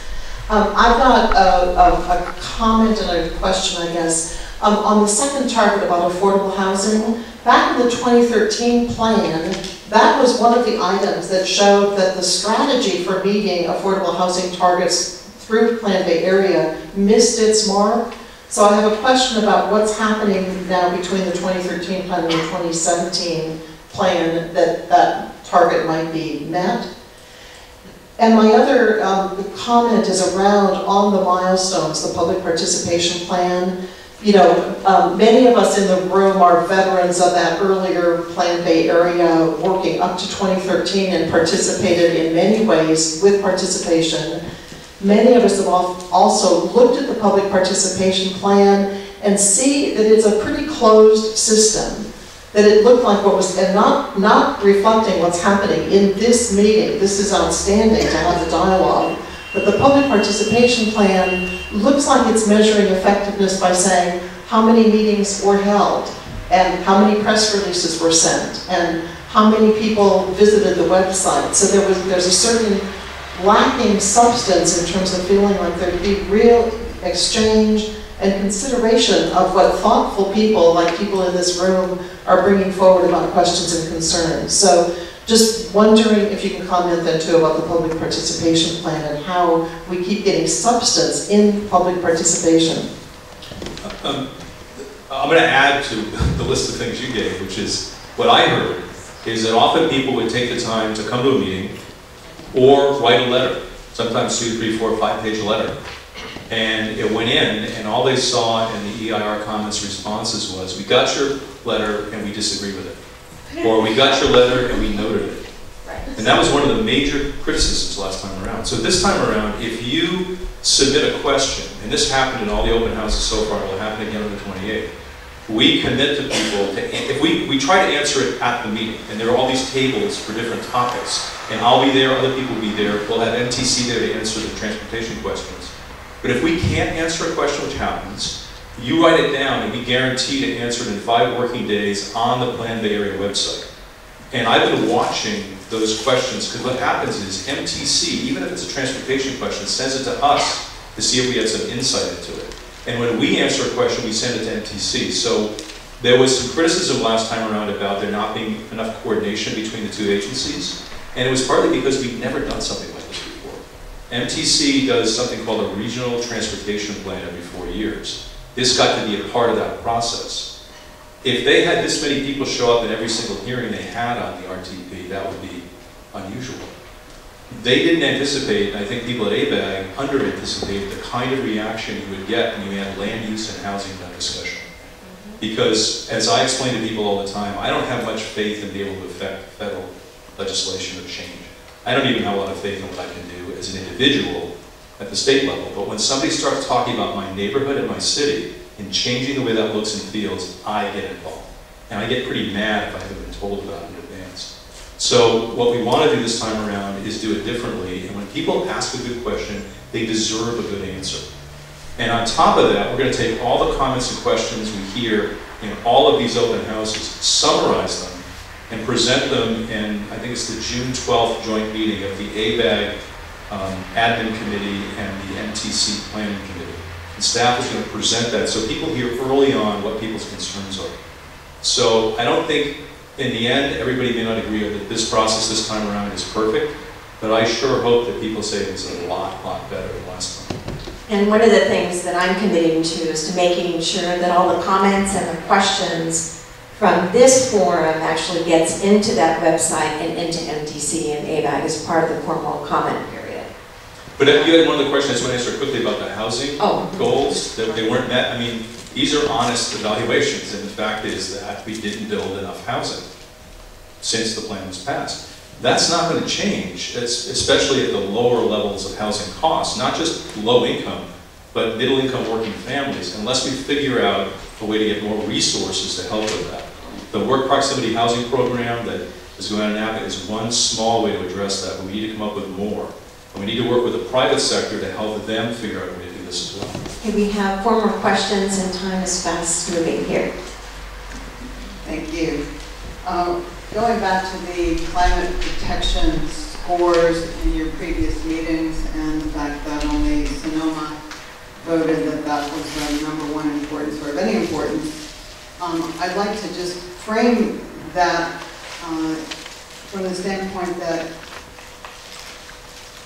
I've got a comment and a question, I guess. On the second target about affordable housing, back in the 2013 plan, that was one of the items that showed that the strategy for meeting affordable housing targets through Plan Bay Area missed its mark. So I have a question about what's happening now between the 2013 plan and the 2017 plan that target might be met. And my other comment is around on the milestones, the public participation plan. You know, many of us in the room are veterans of that earlier Plan Bay Area working up to 2013 and participated in many ways with participation. Many of us have also looked at the public participation plan and see that it's a pretty closed system, that it looked like what was, and not reflecting what's happening in this meeting. This is outstanding to have the dialogue. But the public participation plan looks like it's measuring effectiveness by saying how many meetings were held, and how many press releases were sent, and how many people visited the website. So there's a certain lacking substance in terms of feeling like there'd be real exchange and consideration of what thoughtful people, like people in this room, are bringing forward about questions and concerns. So just wondering if you can comment then too about the public participation plan and how we keep getting substance in public participation. I'm going to add to the list of things you gave, which is what I heard is that often people would take the time to come to a meeting or write a letter, sometimes 2, 3, 4, 5-page letter. And it went in, and all they saw in the EIR comments responses was, we got your letter and we disagree with it. Or we got your letter and we noted it. And that was one of the major criticisms last time around. So this time around, if you submit a question, and this happened in all the open houses so far, it will happen again on the 28th, we commit to people, if we try to answer it at the meeting, and there are all these tables for different topics, and I'll be there, other people will be there, we'll have MTC there to answer the transportation questions. But if we can't answer a question, which happens, you write it down and we guarantee to answer it in 5 working days on the Plan Bay Area website. And I've been watching those questions, because what happens is MTC, even if it's a transportation question, sends it to us to see if we had some insight into it. And when we answer a question, we send it to MTC. So there was some criticism last time around about there not being enough coordination between the 2 agencies. And it was partly because we've never done something like this before. MTC does something called a regional transportation plan every 4 years. This got to be a part of that process. If they had this many people show up in every single hearing they had on the RTP, that would be unusual. They didn't anticipate, and I think people at ABAG under-anticipated the kind of reaction you would get when you had land use and housing in that discussion. Because, as I explain to people all the time, I don't have much faith in being able to affect federal legislation or change. I don't even have a lot of faith in what I can do as an individual at the state level. But when somebody starts talking about my neighborhood and my city and changing the way that looks and feels, I get involved. And I get pretty mad if I haven't been told about it in advance. So what we want to do this time around is do it differently. And when people ask a good question, they deserve a good answer. And on top of that, we're going to take all the comments and questions we hear in all of these open houses, summarize them, and present them in, I think it's the June 12th joint meeting of the ABAG Admin Committee and the MTC Planning Committee. And staff is going to present that so people hear early on what people's concerns are. So I don't think, in the end, everybody may not agree that this process this time around is perfect, but I sure hope that people say it was a lot better than last time. And one of the things that I'm committing to is to making sure that all the comments and the questions from this forum actually gets into that website and into MTC and ABAG as part of the formal comment period. But you had one of the questions I just want to answer quickly about the housing goals, that they weren't met. I mean, these are honest evaluations, and the fact is that we didn't build enough housing since the plan was passed. That's not going to change, especially at the lower levels of housing costs, not just low income, but middle income working families, unless we figure out a way to get more resources to help with that. The work proximity housing program that is going on in ABAG is one small way to address that, but we need to come up with more. And we need to work with the private sector to help them figure out a way to do this as well. Okay, we have 4 more questions and time is fast moving here. Thank you. Going back to the climate protection scores in your previous meetings and the fact that only Sonoma voted that that was the #1 importance, or of any importance, I'd like to just frame that from the standpoint that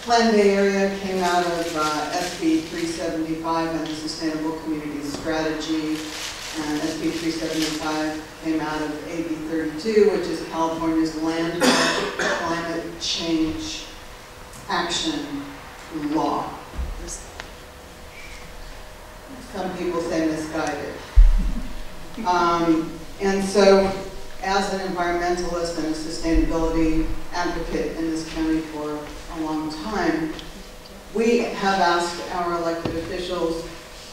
Plan Bay Area came out of SB 375 and the Sustainable Communities Strategy, and SB 375 came out of AB 32, which is California's landmark climate change action law. Some people say misguided. And so, as an environmentalist and a sustainability advocate in this county for a long time, we have asked our elected officials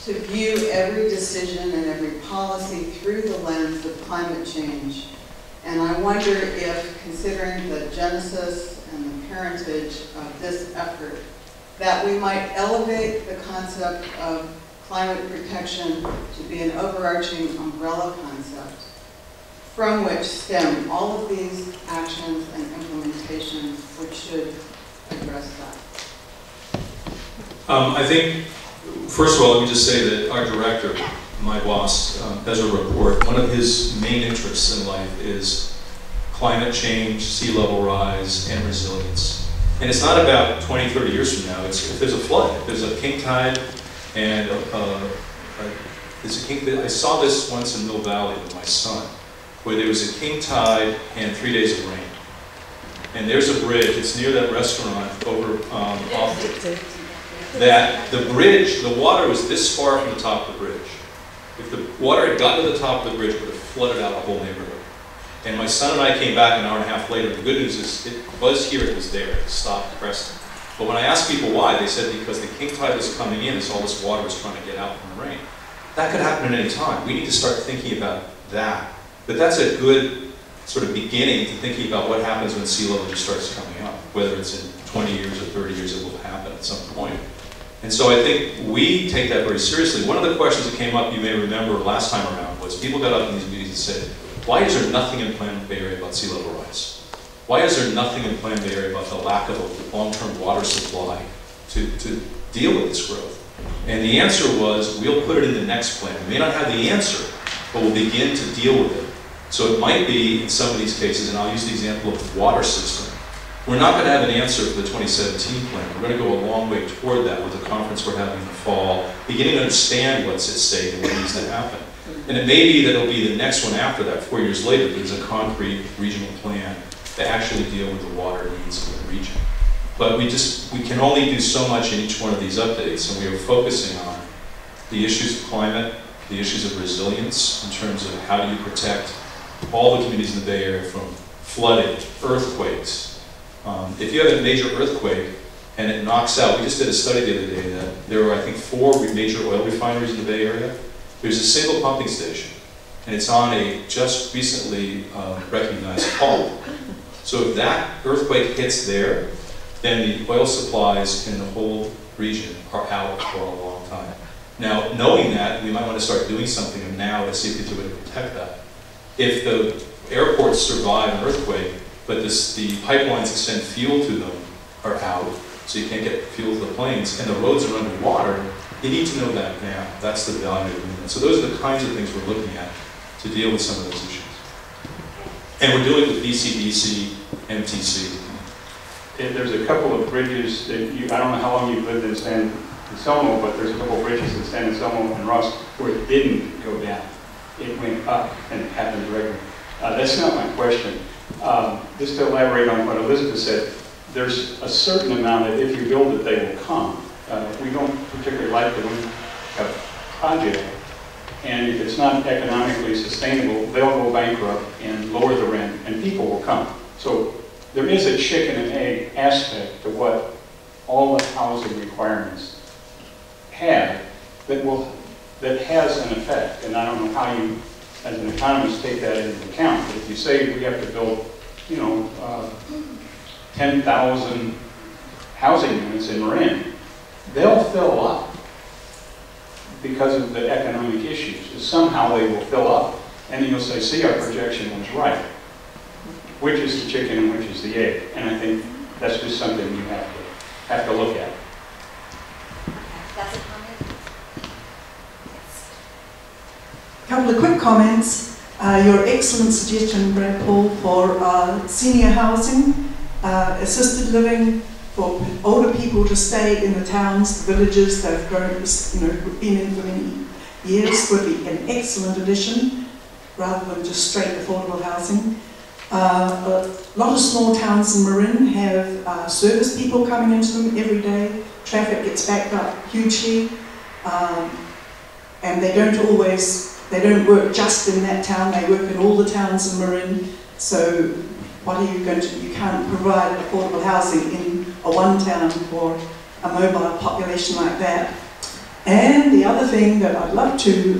to view every decision and every policy through the lens of climate change. And I wonder if, considering the genesis and the parentage of this effort, that we might elevate the concept of climate protection to be an overarching umbrella concept from which stem all of these actions and implementations which should address that. I think, first of all, let me just say that our director, my boss, has a report. One of his main interests in life is climate change, sea level rise, and resilience. And it's not about 20, 30 years from now. It's if there's a flood, if there's a king tide, and I saw this once in Mill Valley with my son, where there was a king tide and 3 days of rain. And there's a bridge, it's near that restaurant over off that the bridge, the water was this far from the top of the bridge. If the water had gotten to the top of the bridge, it would have flooded out the whole neighborhood. And my son and I came back an hour and a half later. The good news is it was here, it was there, it stopped Preston. But when I asked people why, they said because the king tide was coming in, so all this water was trying to get out from the rain. That could happen at any time. We need to start thinking about that. But that's a good sort of beginning to thinking about what happens when sea level just starts coming up. Whether it's in 20 years or 30 years, it will happen at some point. And so I think we take that very seriously. One of the questions that came up, you may remember last time around, was people got up in these meetings and said, why is there nothing in Plan Bay Area about sea level rise? Why is there nothing in Plan Bay Area about the lack of a long-term water supply to deal with this growth? And the answer was, we'll put it in the next plan. We may not have the answer, but we'll begin to deal with it. So it might be, in some of these cases, and I'll use the example of the water system, we're not going to have an answer for the 2017 plan. We're going to go a long way toward that with the conference we're having in the fall, beginning to understand what's at stake and what needs to happen. And it may be that it'll be the next one after that, 4 years later, there's a concrete regional plan to actually deal with the water needs of the region. But we can only do so much in each one of these updates, and we are focusing on the issues of climate, the issues of resilience in terms of how do you protect all the communities in the Bay Area from flooding, earthquakes. If you have a major earthquake and it knocks out, we just did a study the other day that there are, I think, 4 major oil refineries in the Bay Area. There's a single pumping station, and it's on a just recently recognized fault. So if that earthquake hits there, then the oil supplies in the whole region are out for a long time. Now, knowing that, we might want to start doing something now to see if there's a way to protect that. If the airports survive an earthquake, but the pipelines extend fuel to them are out, so you can't get fuel to the planes, and the roads are underwater, you need to know that now. That's the value of it. So those are the kinds of things we're looking at to deal with some of those issues. And we're doing it with BCDC, MTC. There's a couple of bridges that I don't know how long you've lived in San Anselmo, but there's a couple of bridges in San Anselmo and Ross where it didn't go down. It went up, and it happened directly. That's not my question. Just to elaborate on what Elizabeth said, there's a certain amount that if you build it, they will come. We don't particularly like the wind project, and if it's not economically sustainable, they'll go bankrupt and lower the rent, and people will come. So there is a chicken and egg aspect to what all the housing requirements have that has an effect. And I don't know how you, as an economist, take that into account. But if you say we have to build, 10,000 housing units in Marin, they'll fill up because of the economic issues. Somehow they will fill up, and you'll say, see, our projection was right. Which is the chicken and which is the egg? And I think that's just something you have to look at. That's a comment? A couple of quick comments. Your excellent suggestion, Brad Paul, for senior housing, assisted living, for older people to stay in the towns, the villages they've grown, been in for many years, would be an excellent addition, rather than just straight affordable housing. A lot of small towns in Marin have service people coming into them every day. Traffic gets backed up hugely, and they don't work just in that town, they work in all the towns in Marin. So what are you going to, you can't provide affordable housing in a one town for a mobile population like that. And the other thing that I'd love to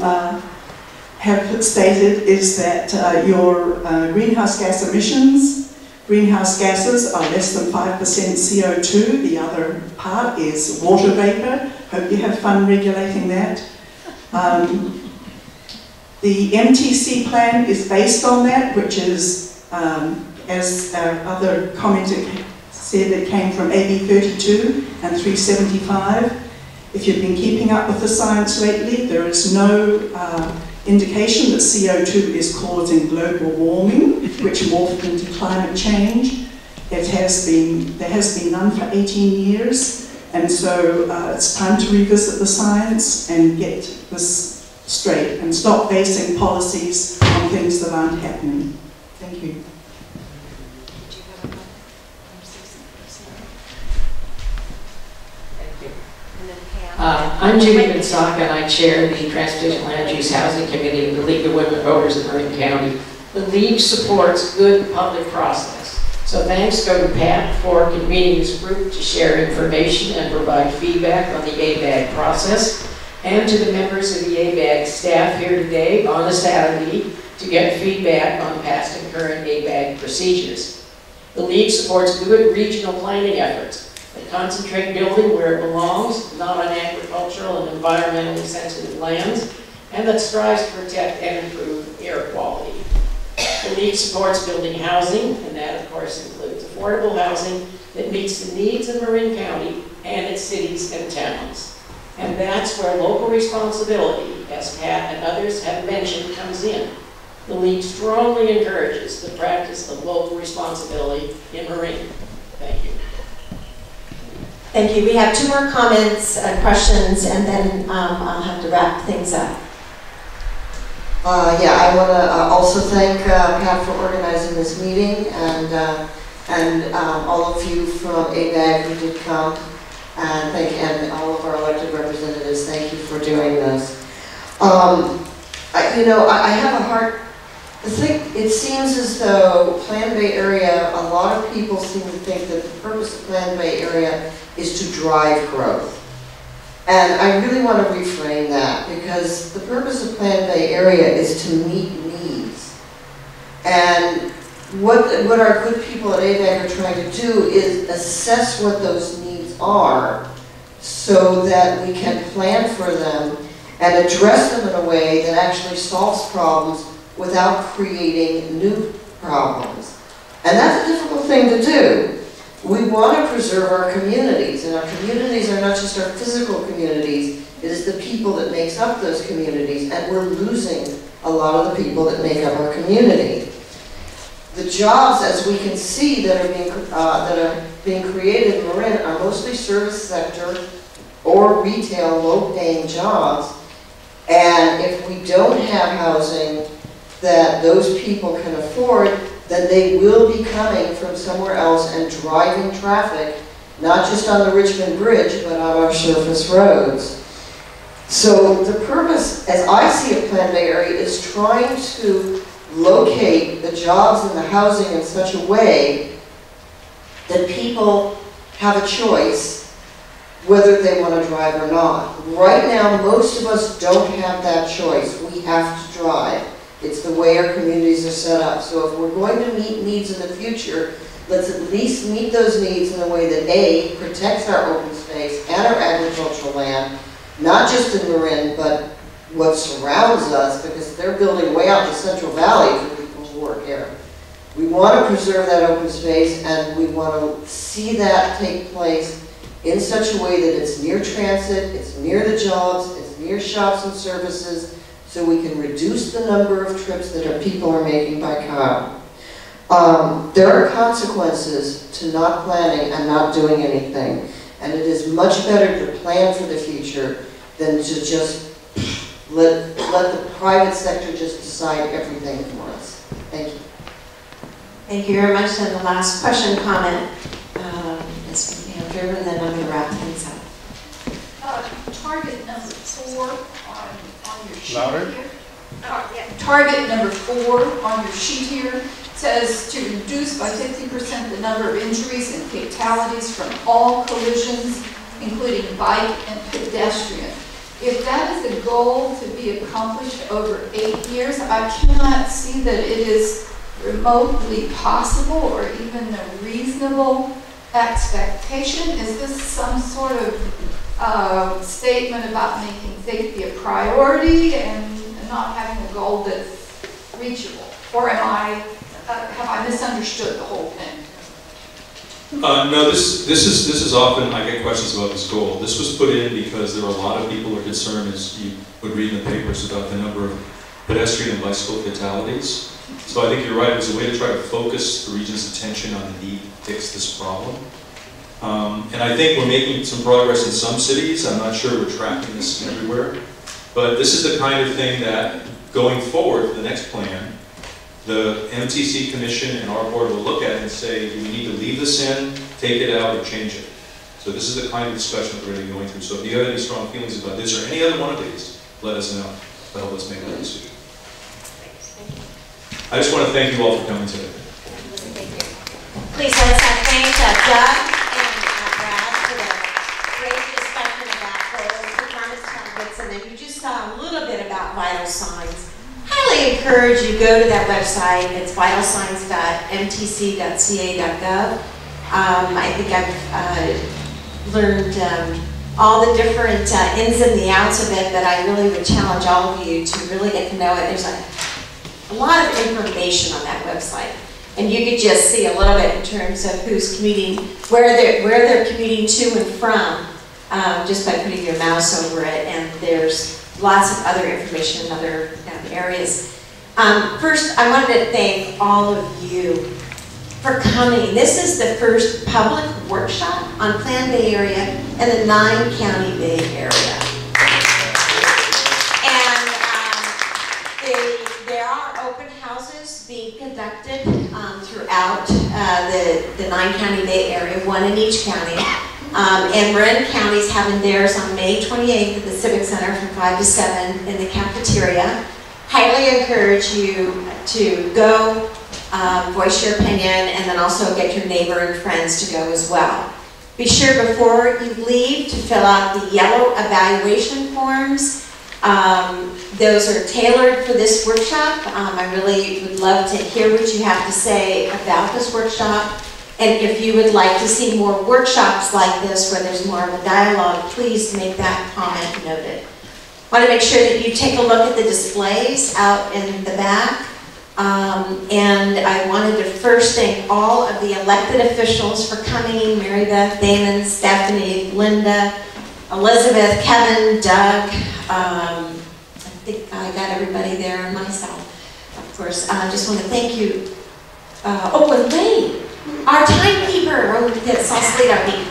have stated is that your greenhouse gas emissions, greenhouse gases are less than 5% CO2. The other part is water vapor. Hope you have fun regulating that. The MTC plan is based on that, which is, as our other commenter said, it came from AB 32 and 375. If you've been keeping up with the science lately, there is no indication that CO2 is causing global warming, which morphed into climate change. There has been none for 18 years, and so it's time to revisit the science and get this straight and stop basing policies on things that aren't happening. Thank you. I'm Judy Bensaka, and I chair the Transportation Land Use Housing Committee of the League of Women Voters in Marin County. The League supports good public process. So thanks go to Pat for convening this group to share information and provide feedback on the ABAG process, and to the members of the ABAG staff here today on the Saturday to get feedback on past and current ABAG procedures. The League supports good regional planning efforts that concentrate building where it belongs, not on agricultural and environmentally sensitive lands, and that strives to protect and improve air quality. The League supports building housing, and that of course includes affordable housing that meets the needs of Marin County and its cities and towns. And that's where local responsibility, as Pat and others have mentioned, comes in. The League strongly encourages the practice of local responsibility in Marin. Thank you. Thank you. We have two more comments and questions, and then I'll have to wrap things up. Yeah, I want to also thank Pat for organizing this meeting, and all of you from ABAG who did come, and all of our elected representatives. Thank you for doing this. I have a heart. It seems as though Plan Bay Area, a lot of people seem to think that the purpose of Plan Bay Area is to drive growth. And I really want to reframe that, because the purpose of Plan Bay Area is to meet needs. And what our good people at ABAG are trying to do is assess what those needs are so that we can plan for them and address them in a way that actually solves problems without creating new problems. And that's a difficult thing to do. We want to preserve our communities, and our communities are not just our physical communities, it is the people that makes up those communities, and we're losing a lot of the people that make up our community. The jobs, as we can see, that are being created in Marin are mostly service sector or retail, low-paying jobs. And if we don't have housing that those people can afford, then they will be coming from somewhere else and driving traffic, not just on the Richmond Bridge, but on our surface roads. So the purpose, as I see of Plan Bay Area, is trying to locate the jobs and the housing in such a way that people have a choice whether they want to drive or not. Right now, most of us don't have that choice. We have to drive. It's the way our communities are set up. So if we're going to meet needs in the future, let's at least meet those needs in a way that A, protects our open space and our agricultural land, not just in Marin, but what surrounds us, because they're building way out in the Central Valley for people who work here. We want to preserve that open space, and we want to see that take place in such a way that it's near transit, it's near the jobs, it's near shops and services, so we can reduce the number of trips that our people are making by car. There are consequences to not planning and not doing anything, and it is much better to plan for the future than to just let the private sector just decide everything for us. Thank you. Thank you very much. And the last question, comment, is from Andrew, and then I'm going to wrap things up. Target number 4 on your sheet Louder? here. Target number 4 on your sheet here says to reduce by 50% the number of injuries and fatalities from all collisions, including bike and pedestrian. If that is a goal to be accomplished over 8 years, I cannot see that it is remotely possible or even a reasonable expectation. Is this some sort of statement about making safety a priority and not having a goal that's reachable? Or have I misunderstood the whole thing? No, this is often, I get questions about this goal. This was put in because there are a lot of people who are concerned, as you would read in the papers, about the number of pedestrian and bicycle fatalities. So I think you're right, it was a way to try to focus the region's attention on the need to fix this problem. And I think we're making some progress in some cities. I'm not sure we're tracking this everywhere. But this is the kind of thing that, going forward for the next plan, the MTC Commission and our board will look at it and say, do we need to leave this in, take it out, or change it? So this is the kind of discussion that we're going to be going through. So if you have any strong feelings about this or any other one of these, let us know. To help us make that decision. I just want to thank you all for coming today. Please let us thank Doug and Brad for the great discussion about goals, performance targets, and then you just saw a little bit about vital signs. Highly encourage you go to that website. It's vitalsigns.mtc.ca.gov. I think I've learned all the different ins and the outs of it, but I really would challenge all of you to really get to know it. There's a lot of information on that website, and you could just see a little bit in terms of who's commuting, where they're commuting to and from, just by putting your mouse over it. And there's lots of other information in other areas. First, I wanted to thank all of you for coming. This is the first public workshop on Plan Bay Area and the 9-county Bay Area. And there are open houses being conducted throughout the 9-county Bay Area, one in each county. And Marin County is having theirs on May 28th at the Civic Center from 5 to 7 in the cafeteria. Highly encourage you to go, voice your opinion, and then also get your neighbor and friends to go as well. Be sure before you leave to fill out the yellow evaluation forms. Those are tailored for this workshop. I really would love to hear what you have to say about this workshop. And if you would like to see more workshops like this where there's more of a dialogue, please make that comment noted. Want to make sure that you take a look at the displays out in the back. And I wanted to first thank all of the elected officials for coming: Mary Beth, Damon, Stephanie, Linda, Elizabeth, Kevin, Doug. I think I got everybody there, and myself, of course. I just want to thank you. And Wade, our timekeeper, Sausalito.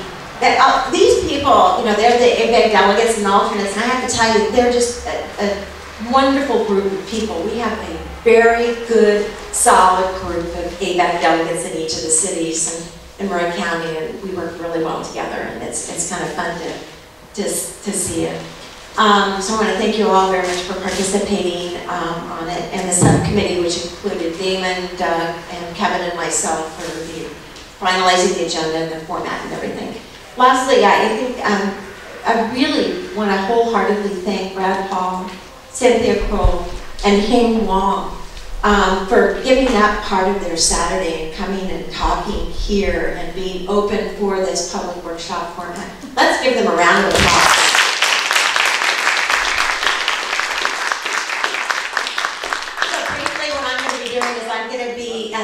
These people, you know, they're the ABAG delegates and alternates, and I have to tell you, they're just a wonderful group of people. We have a very good, solid group of ABAG delegates in each of the cities in Marin County, and we work really well together, and it's kind of fun to see it. So I want to thank you all very much for participating on it, and the subcommittee, which included Damon, Doug, and Kevin and myself, for finalizing the agenda and the format and everything. Lastly, I think I really want to wholeheartedly thank Brad Hall, Cynthia Kroll, and Hing Wong for giving up part of their Saturday and coming and talking here and being open for this public workshop format. Let's give them a round of applause.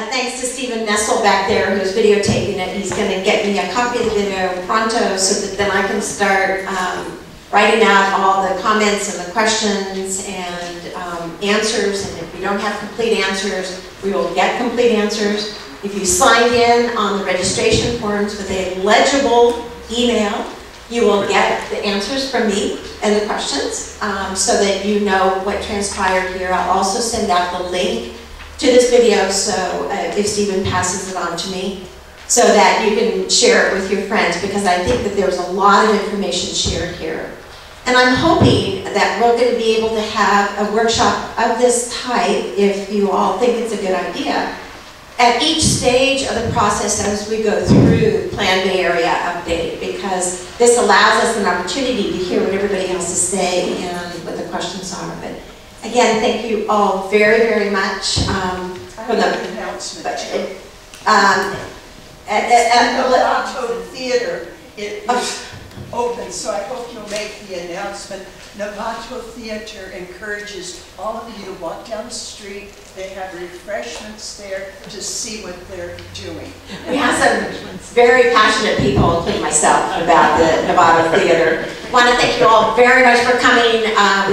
Thanks to Stephen Nessel back there, who's videotaping it. He's going to get me a copy of the video pronto so that then I can start writing out all the comments and the questions and answers. And if we don't have complete answers, we will get complete answers. If you signed in on the registration forms with a legible email, you will get the answers from me and the questions so that you know what transpired here. I'll also send out the link to this video, so if Stephen passes it on to me, so that you can share it with your friends, because I think that there's a lot of information shared here. And I'm hoping that we're going to be able to have a workshop of this type, if you all think it's a good idea, at each stage of the process as we go through Plan Bay Area Update, because this allows us an opportunity to hear what everybody else is saying and what the questions are. But again, thank you all very, very much. From the announcement. At Novato Theater, it is open, so I hope you'll make the announcement. Novato Theater encourages all of you to walk down the street. They have refreshments there to see what they're doing. We have some very passionate people, including myself, about the Novato Theater. I want to thank you all very much for coming.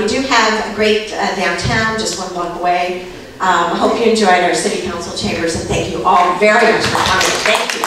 We do have a great downtown, just one block away. I hope you enjoyed our city council chambers, and thank you all very much for coming. Thank you.